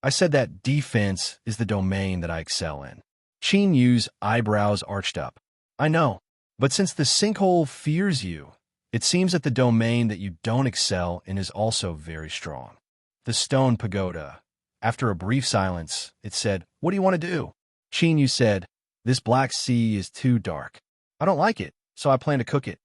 "I said that defense is the domain that I excel in." Qin Yu's eyebrows arched up. "I know, but since the sinkhole fears you, it seems that the domain that you don't excel in is also very strong." The stone pagoda. After a brief silence, it said, "What do you want to do?" Qin Yu said, "This black sea is too dark. I don't like it, so I plan to cook it."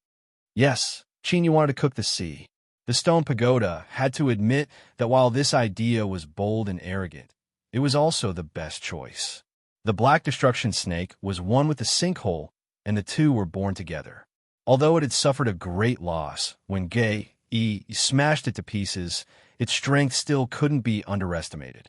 Yes, Qin Yu wanted to cook the sea. The stone pagoda had to admit that while this idea was bold and arrogant, it was also the best choice. The Black Destruction Snake was one with the sinkhole, and the two were born together. Although it had suffered a great loss when Gue-Yi smashed it to pieces, its strength still couldn't be underestimated.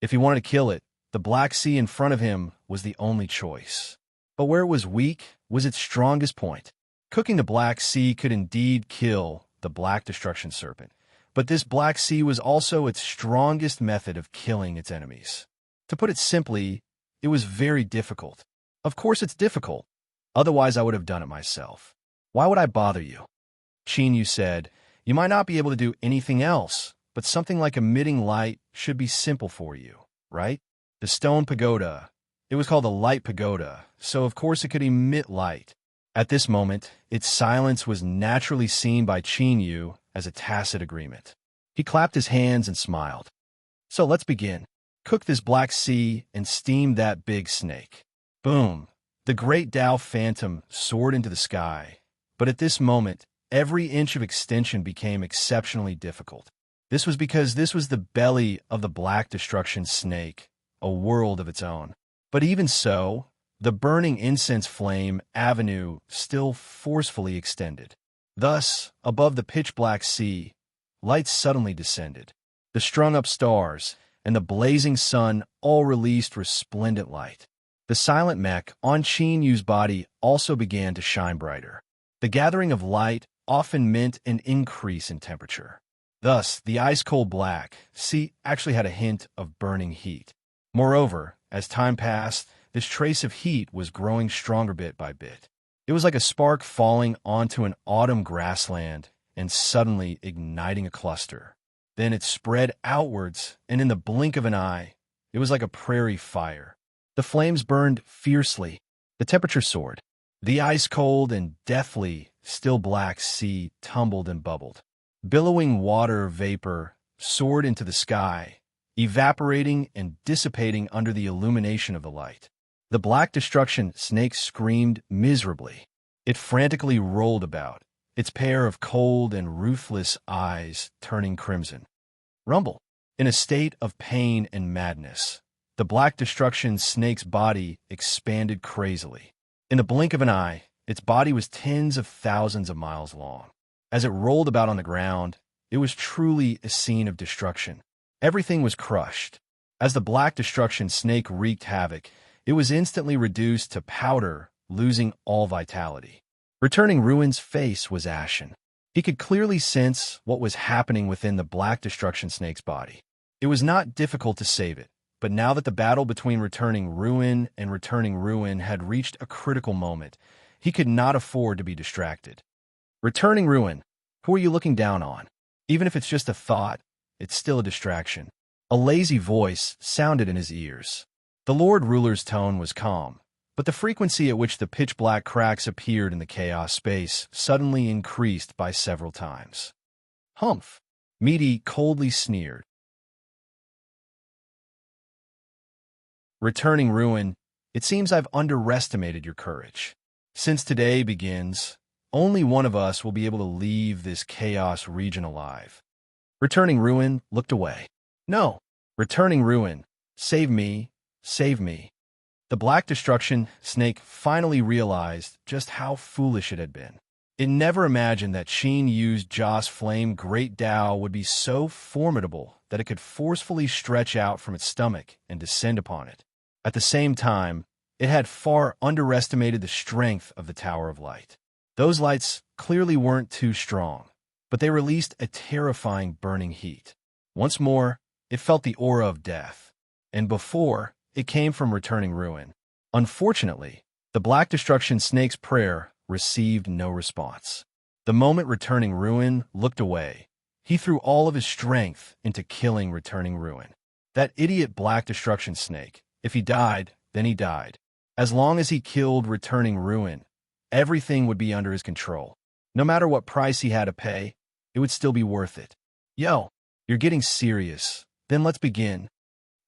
If he wanted to kill it, the Black Sea in front of him was the only choice. But where it was weak was its strongest point. Cooking the Black Sea could indeed kill the Black Destruction Serpent, but this Black Sea was also its strongest method of killing its enemies. To put it simply, it was very difficult. Of course it's difficult. Otherwise I would have done it myself. Why would I bother you? Qin Yu said, "You might not be able to do anything else, but something like emitting light should be simple for you, right?" The stone pagoda. It was called the Light Pagoda, so of course it could emit light. At this moment, its silence was naturally seen by Qin Yu as a tacit agreement. He clapped his hands and smiled. So let's begin. Cook this black sea and steam that big snake. Boom! The great Tao phantom soared into the sky, but at this moment, every inch of extension became exceptionally difficult. This was because this was the belly of the Black Destruction snake, a world of its own. But even so, the burning incense flame avenue still forcefully extended. Thus, above the pitch-black sea, light suddenly descended. The strung-up stars and the blazing sun all released resplendent light. The silent mech on Qin Yu's body also began to shine brighter. The gathering of light often meant an increase in temperature. Thus, the ice-cold black sea actually had a hint of burning heat. Moreover, as time passed, this trace of heat was growing stronger bit by bit. It was like a spark falling onto an autumn grassland and suddenly igniting a cluster. Then it spread outwards, and in the blink of an eye, it was like a prairie fire. The flames burned fiercely. The temperature soared. The ice-cold and deathly, still black sea tumbled and bubbled. Billowing water vapor soared into the sky, evaporating and dissipating under the illumination of the light. The Black Destruction snake screamed miserably. It frantically rolled about, its pair of cold and ruthless eyes turning crimson. Rumble. In a state of pain and madness, the Black Destruction snake's body expanded crazily. In the blink of an eye, its body was tens of thousands of miles long. As it rolled about on the ground, it was truly a scene of destruction. Everything was crushed. As the Black Destruction snake wreaked havoc, it was instantly reduced to powder, losing all vitality. Returning Ruin's face was ashen. He could clearly sense what was happening within the Black Destruction snake's body. It was not difficult to save it, but now that the battle between Returning Ruin and Returning Ruin had reached a critical moment, he could not afford to be distracted. Returning Ruin, who are you looking down on? Even if it's just a thought, it's still a distraction. A lazy voice sounded in his ears. The Lord Ruler's tone was calm, but the frequency at which the pitch-black cracks appeared in the chaos space suddenly increased by several times. Humph! Meaty coldly sneered. Returning Ruin, it seems I've underestimated your courage. Since today begins, only one of us will be able to leave this chaos region alive. Returning Ruin looked away. No! Returning Ruin, save me, save me. The Black Destruction snake finally realized just how foolish it had been. It never imagined that Qin Yu's Joss Flame Great Tao would be so formidable that it could forcefully stretch out from its stomach and descend upon it. At the same time, it had far underestimated the strength of the Tower of Light. Those lights clearly weren't too strong, but they released a terrifying burning heat. Once more, it felt the aura of death, and before, it came from Returning Ruin. Unfortunately, the Black Destruction snake's prayer received no response. The moment Returning Ruin looked away, he threw all of his strength into killing Returning Ruin. That idiot Black Destruction snake, if he died, then he died. As long as he killed Returning Ruin, everything would be under his control. No matter what price he had to pay, it would still be worth it. Yo, you're getting serious. Then let's begin.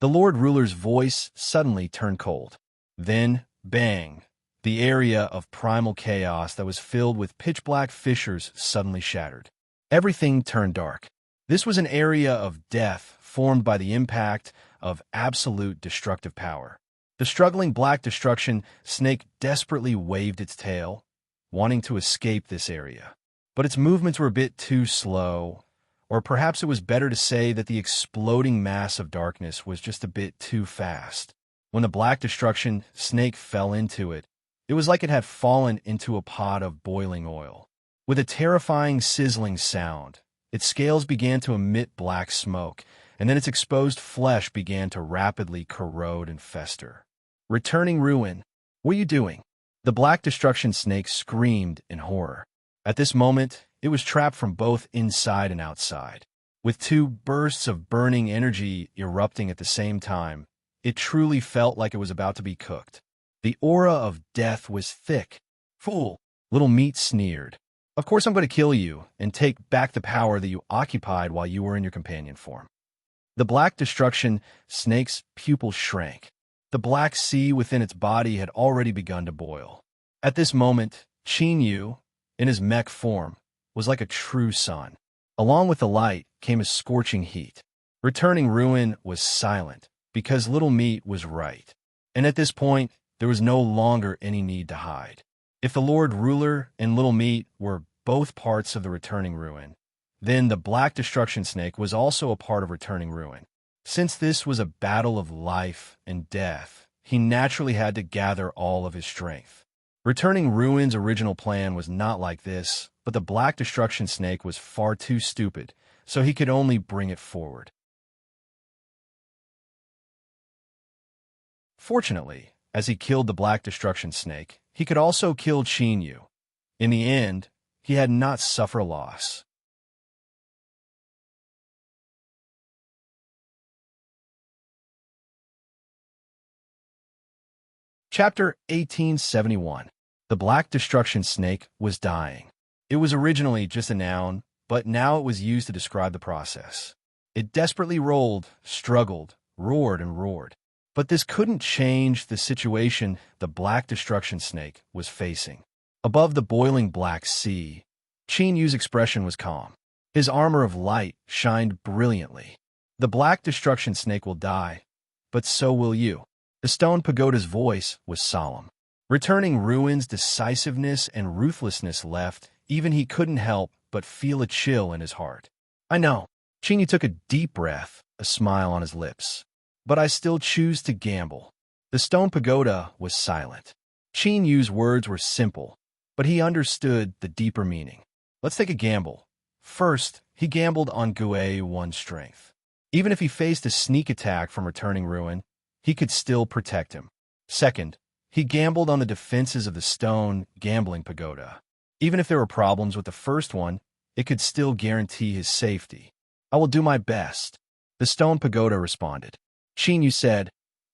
The Lord Ruler's voice suddenly turned cold. Then, bang, the area of primal chaos that was filled with pitch-black fissures suddenly shattered. Everything turned dark. This was an area of death formed by the impact of absolute destructive power. The struggling Black Destruction snake desperately waved its tail, wanting to escape this area. But its movements were a bit too slow, or perhaps it was better to say that the exploding mass of darkness was just a bit too fast. When the Black Destruction snake fell into it, it was like it had fallen into a pot of boiling oil. With a terrifying sizzling sound, its scales began to emit black smoke, and then its exposed flesh began to rapidly corrode and fester. Returning Ruin, what are you doing? The Black Destruction snake screamed in horror. At this moment, it was trapped from both inside and outside. With two bursts of burning energy erupting at the same time, it truly felt like it was about to be cooked. The aura of death was thick. Fool! Little Meat sneered. Of course I'm going to kill you and take back the power that you occupied while you were in your companion form. The black destruction snake's pupils shrank. The black sea within its body had already begun to boil. At this moment, Qin Yu, in his mech form, was like a true sun. Along with the light came a scorching heat. Returning Ruin was silent, because Little Meat was right. And at this point, there was no longer any need to hide. If the Lord Ruler and Little Meat were both parts of the Returning Ruin, then the Black Destruction Snake was also a part of Returning Ruin. Since this was a battle of life and death, he naturally had to gather all of his strength. Returning Ruin's original plan was not like this, but the Black Destruction Snake was far too stupid, so he could only bring it forward. Fortunately, as he killed the Black Destruction Snake, he could also kill Qin Yu. In the end, he had not suffered a loss. Chapter 1871. The Black Destruction Snake was dying. It was originally just a noun, but now it was used to describe the process. It desperately rolled, struggled, roared, and roared. But this couldn't change the situation the Black Destruction Snake was facing. Above the boiling black sea, Qin Yu's expression was calm. His armor of light shined brilliantly. The Black Destruction Snake will die, but so will you. The stone pagoda's voice was solemn. Returning Ruin's decisiveness and ruthlessness left, even he couldn't help but feel a chill in his heart. I know. Qin Yu took a deep breath, a smile on his lips. But I still choose to gamble. The stone pagoda was silent. Qin Yu's words were simple, but he understood the deeper meaning. Let's take a gamble. First, he gambled on Gue One's strength. Even if he faced a sneak attack from Returning Ruin, he could still protect him. Second, he gambled on the defenses of the stone gambling pagoda. Even if there were problems with the first one, it could still guarantee his safety. I will do my best. The stone pagoda responded. Qin Yu said,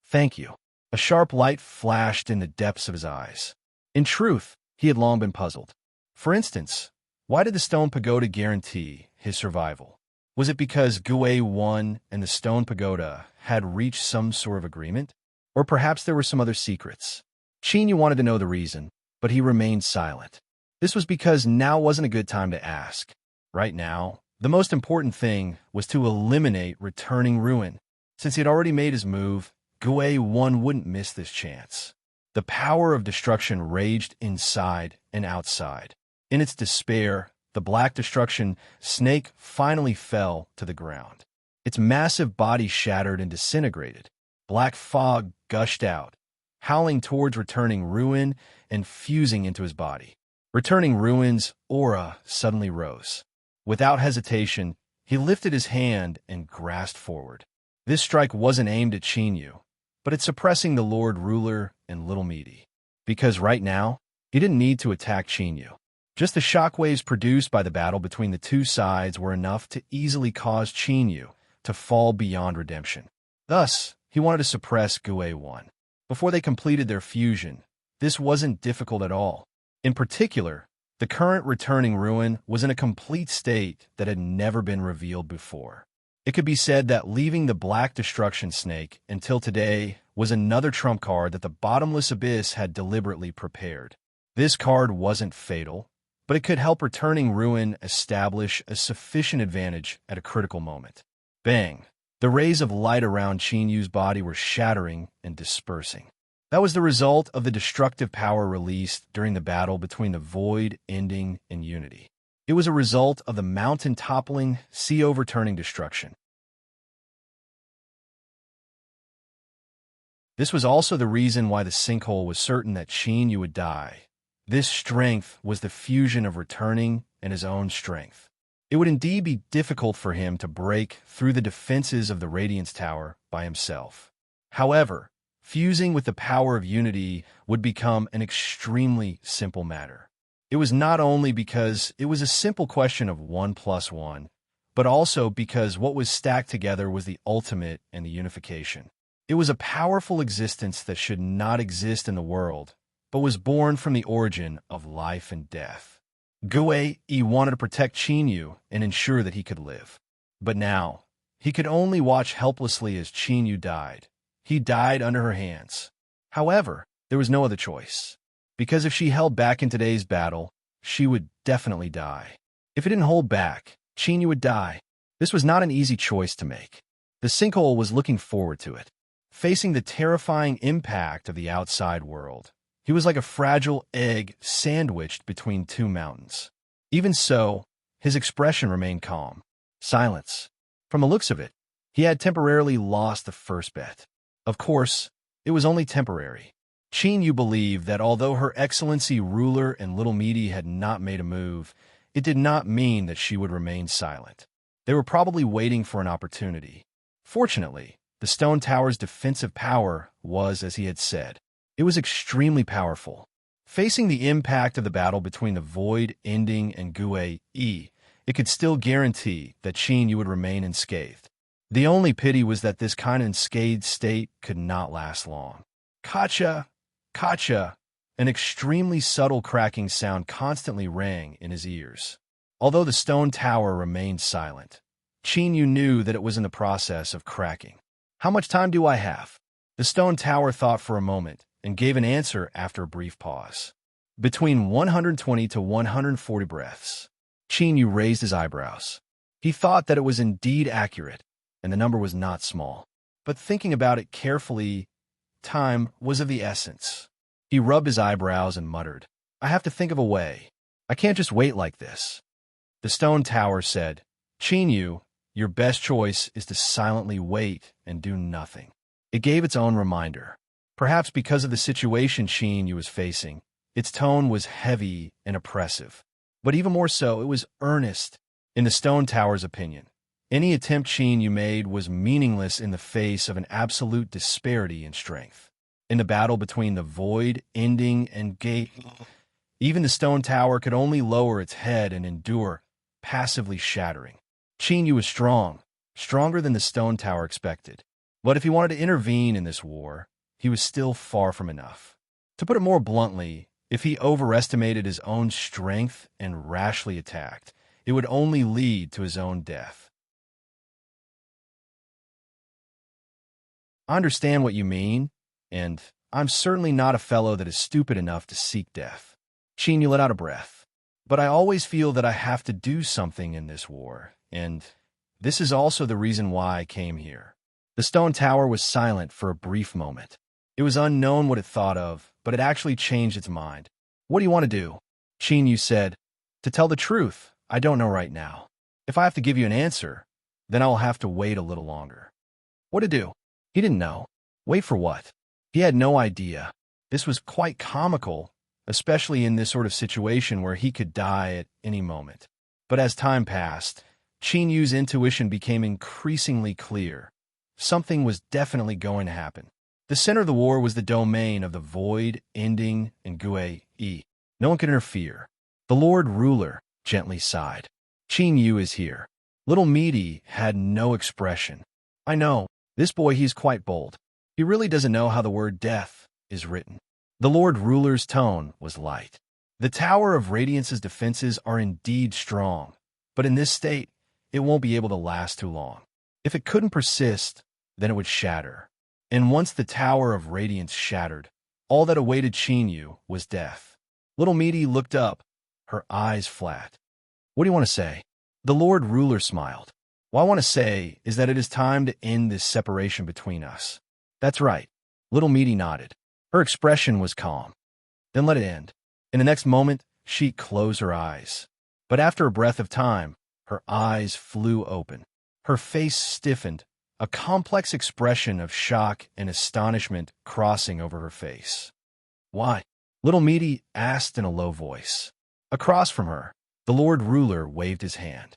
"Thank you." A sharp light flashed in the depths of his eyes. In truth, he had long been puzzled. For instance, why did the stone pagoda guarantee his survival? Was it because Gue One and the stone pagoda had reached some sort of agreement? Or perhaps there were some other secrets? Qin Yu wanted to know the reason, but he remained silent. This was because now wasn't a good time to ask. Right now, the most important thing was to eliminate Returning Ruin. Since he had already made his move, Gue One wouldn't miss this chance. The power of destruction raged inside and outside. In its despair, the Black Destruction Snake finally fell to the ground. Its massive body shattered and disintegrated. Black fog gushed out, howling towards Returning Ruin and fusing into his body. Returning Ruin's aura suddenly rose. Without hesitation, he lifted his hand and grasped forward. This strike wasn't aimed at Qin Yu, but at suppressing the Lord Ruler and Little Meaty. Because right now, he didn't need to attack Qin Yu. Just the shockwaves produced by the battle between the two sides were enough to easily cause Qin Yu to fall beyond redemption. Thus, he wanted to suppress Gue One. Before they completed their fusion, this wasn't difficult at all. In particular, the current Returning Ruin was in a complete state that had never been revealed before. It could be said that leaving the Black Destruction Snake until today was another trump card that the Bottomless Abyss had deliberately prepared. This card wasn't fatal, but it could help Returning Ruin establish a sufficient advantage at a critical moment. Bang! The rays of light around Qin Yu's body were shattering and dispersing. That was the result of the destructive power released during the battle between the Void, Ending, and Unity. It was a result of the mountain-toppling, sea-overturning destruction. This was also the reason why the sinkhole was certain that Qin Yu would die. This strength was the fusion of Returning and his own strength. It would indeed be difficult for him to break through the defenses of the Radiance Tower by himself. However, fusing with the power of Unity would become an extremely simple matter. It was not only because it was a simple question of 1 plus 1, but also because what was stacked together was the ultimate in the unification. It was a powerful existence that should not exist in the world, but was born from the origin of life and death. Gue wanted to protect Chinyu and ensure that he could live. But now, he could only watch helplessly as Chinyu died. He died under her hands. However, there was no other choice. Because if she held back in today's battle, she would definitely die. If it didn't hold back, Chinyu would die. This was not an easy choice to make. The sinkhole was looking forward to it. Facing the terrifying impact of the outside world, he was like a fragile egg sandwiched between two mountains. Even so, his expression remained calm. Silence. From the looks of it, he had temporarily lost the first bet. Of course, it was only temporary. Chinyu believed that although Her Excellency Ruler and Little Meaty had not made a move, it did not mean that she would remain silent. They were probably waiting for an opportunity. Fortunately, the stone tower's defensive power was, as he had said, it was extremely powerful. Facing the impact of the battle between the Void, Ending, and Gue, it could still guarantee that Chinyu would remain unscathed. The only pity was that this kind of unscathed state could not last long. Kacha! Kacha! An extremely subtle cracking sound constantly rang in his ears. Although the stone tower remained silent, Chinyu knew that it was in the process of cracking. How much time do I have? The stone tower thought for a moment and gave an answer after a brief pause. Between 120 to 140 breaths. Chinyu raised his eyebrows. He thought that it was indeed accurate, and the number was not small. But thinking about it carefully, time was of the essence. He rubbed his eyebrows and muttered, I have to think of a way. I can't just wait like this. The stone tower said, Chinyu, your best choice is to silently wait and do nothing. It gave its own reminder. Perhaps because of the situation Chinyu was facing, its tone was heavy and oppressive. But even more so, it was earnest. In the stone tower's opinion, any attempt Chinyu made was meaningless in the face of an absolute disparity in strength. In the battle between the Void, Ending, and Gate, even the stone tower could only lower its head and endure, passively shattering. Chinyu was strong, stronger than the stone tower expected. But if he wanted to intervene in this war, he was still far from enough. To put it more bluntly, if he overestimated his own strength and rashly attacked, it would only lead to his own death. I understand what you mean, and I'm certainly not a fellow that is stupid enough to seek death. Chinyu let out a breath. But I always feel that I have to do something in this war, and this is also the reason why I came here. The stone tower was silent for a brief moment. It was unknown what it thought of, but it actually changed its mind. What do you want to do? Chinyu said, To tell the truth, I don't know right now. If I have to give you an answer, then I will have to wait a little longer. What to do? He didn't know. Wait for what? He had no idea. This was quite comical, especially in this sort of situation where he could die at any moment. But as time passed, Chinyu's intuition became increasingly clear. Something was definitely going to happen. The center of the war was the domain of the Void, Ending, and Gue. No one could interfere. The Lord Ruler gently sighed. Chinyu is here. Little Meaty had no expression. I know, this boy, he's quite bold. He really doesn't know how the word death is written. The Lord Ruler's tone was light. The Tower of Radiance's defenses are indeed strong, but in this state, it won't be able to last too long. If it couldn't persist, then it would shatter. And once the Tower of Radiance shattered, all that awaited Chinyu was death. Little Meaty looked up, her eyes flat. What do you want to say? The Lord Ruler smiled. What I want to say is that it is time to end this separation between us. That's right. Little Meaty nodded. Her expression was calm. Then let it end. In the next moment, she closed her eyes. But after a breath of time, her eyes flew open. Her face stiffened, a complex expression of shock and astonishment crossing over her face. Why? Little Meaty asked in a low voice. Across from her, the Lord Ruler waved his hand.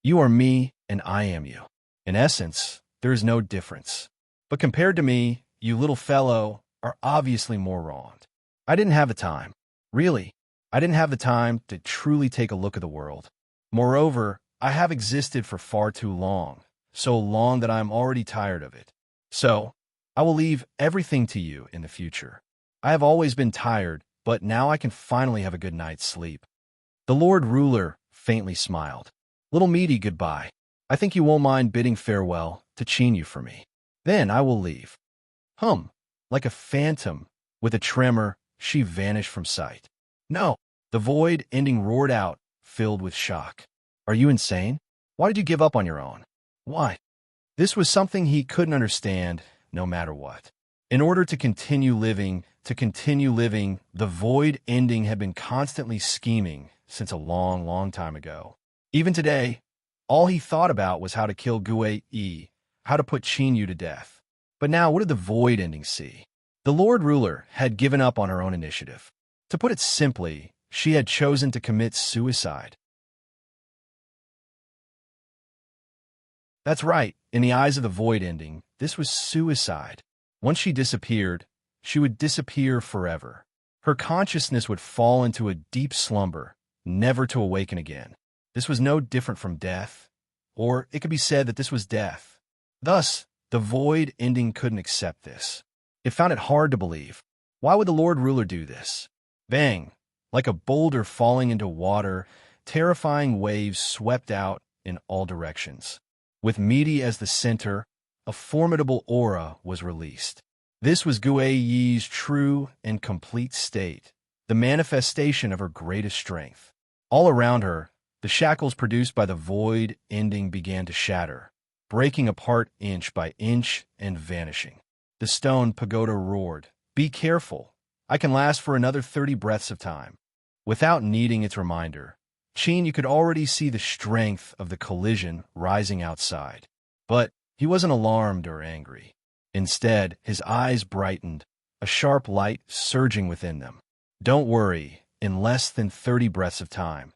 You are me, and I am you. In essence, there is no difference. But compared to me, you little fellow are obviously more wronged. I didn't have the time. Really, I didn't have the time to truly take a look at the world. Moreover, I have existed for far too long, so long that I am already tired of it. So, I will leave everything to you in the future. I have always been tired, but now I can finally have a good night's sleep. The Lord Ruler faintly smiled. Little meaty, goodbye. I think you won't mind bidding farewell to Chinyu for me. Then I will leave. Like a phantom, with a tremor, she vanished from sight. No, the void ending roared out, filled with shock. Are you insane? Why did you give up on your own? Why? This was something he couldn't understand, no matter what. In order to continue living, the void ending had been constantly scheming since a long, long time ago. Even today, all he thought about was how to kill Gue-E, how to put Chinyu to death. But now, what did the void ending see? The Lord Ruler had given up on her own initiative. To put it simply, she had chosen to commit suicide. That's right, in the eyes of the void ending, this was suicide. Once she disappeared, she would disappear forever. Her consciousness would fall into a deep slumber, never to awaken again. This was no different from death, or it could be said that this was death. Thus, the void ending couldn't accept this. It found it hard to believe. Why would the Lord Ruler do this? Bang! Like a boulder falling into water, terrifying waves swept out in all directions. With Meaty as the center, a formidable aura was released. This was Gue-Ye's true and complete state, the manifestation of her greatest strength. All around her, the shackles produced by the void ending began to shatter, breaking apart inch by inch and vanishing. The stone pagoda roared, "Be careful! I can last for another 30 breaths of time." Without needing its reminder, Chin could already see the strength of the collision rising outside. But he wasn't alarmed or angry. Instead, his eyes brightened, a sharp light surging within them. Don't worry, in less than 30 breaths of time,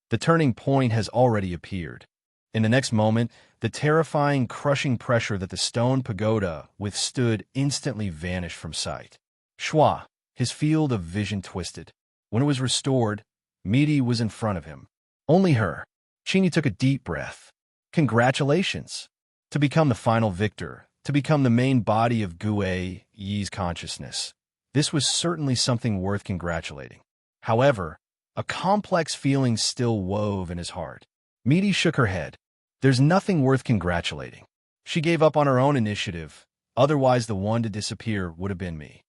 the turning point has already appeared. In the next moment, the terrifying, crushing pressure that the stone pagoda withstood instantly vanished from sight. Schwa, his field of vision twisted. When it was restored, Meaty was in front of him. Only her. Chinyu took a deep breath. Congratulations! To become the final victor, to become the main body of Gue-Ye's consciousness. This was certainly something worth congratulating. However, a complex feeling still wove in his heart. Meaty shook her head. There's nothing worth congratulating. She gave up on her own initiative, otherwise the one to disappear would have been me.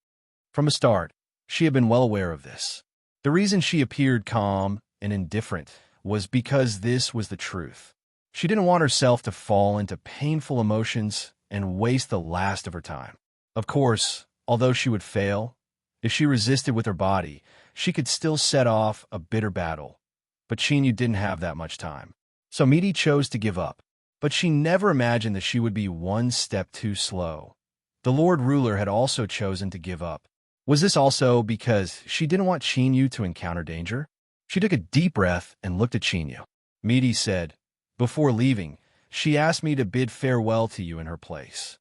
From the start, she had been well aware of this. The reason she appeared calm and indifferent was because this was the truth. She didn't want herself to fall into painful emotions and waste the last of her time. Of course, although she would fail, if she resisted with her body, she could still set off a bitter battle. But Chinyu didn't have that much time. So Meaty chose to give up. But she never imagined that she would be one step too slow. The Lord Ruler had also chosen to give up. Was this also because she didn't want Chinyu to encounter danger? She took a deep breath and looked at Chinyu. Meaty said, "Before leaving, she asked me to bid farewell to you in her place."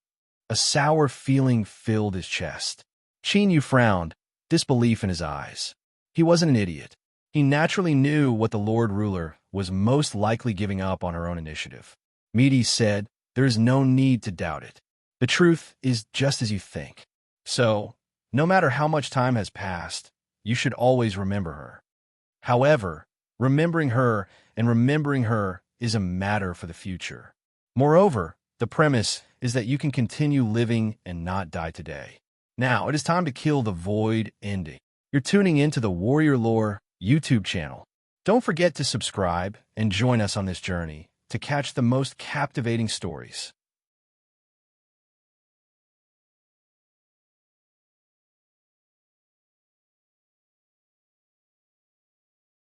A sour feeling filled his chest. Chinyu frowned, disbelief in his eyes. He wasn't an idiot. He naturally knew what the Lord Ruler was most likely giving up on her own initiative. Meaty said, "There is no need to doubt it. The truth is just as you think. So, no matter how much time has passed, you should always remember her. However, remembering her is a matter for the future. Moreover, the premise is that you can continue living and not die today. Now, it is time to kill the void ending." You're tuning into the Warrior Lore YouTube channel. Don't forget to subscribe and join us on this journey to catch the most captivating stories.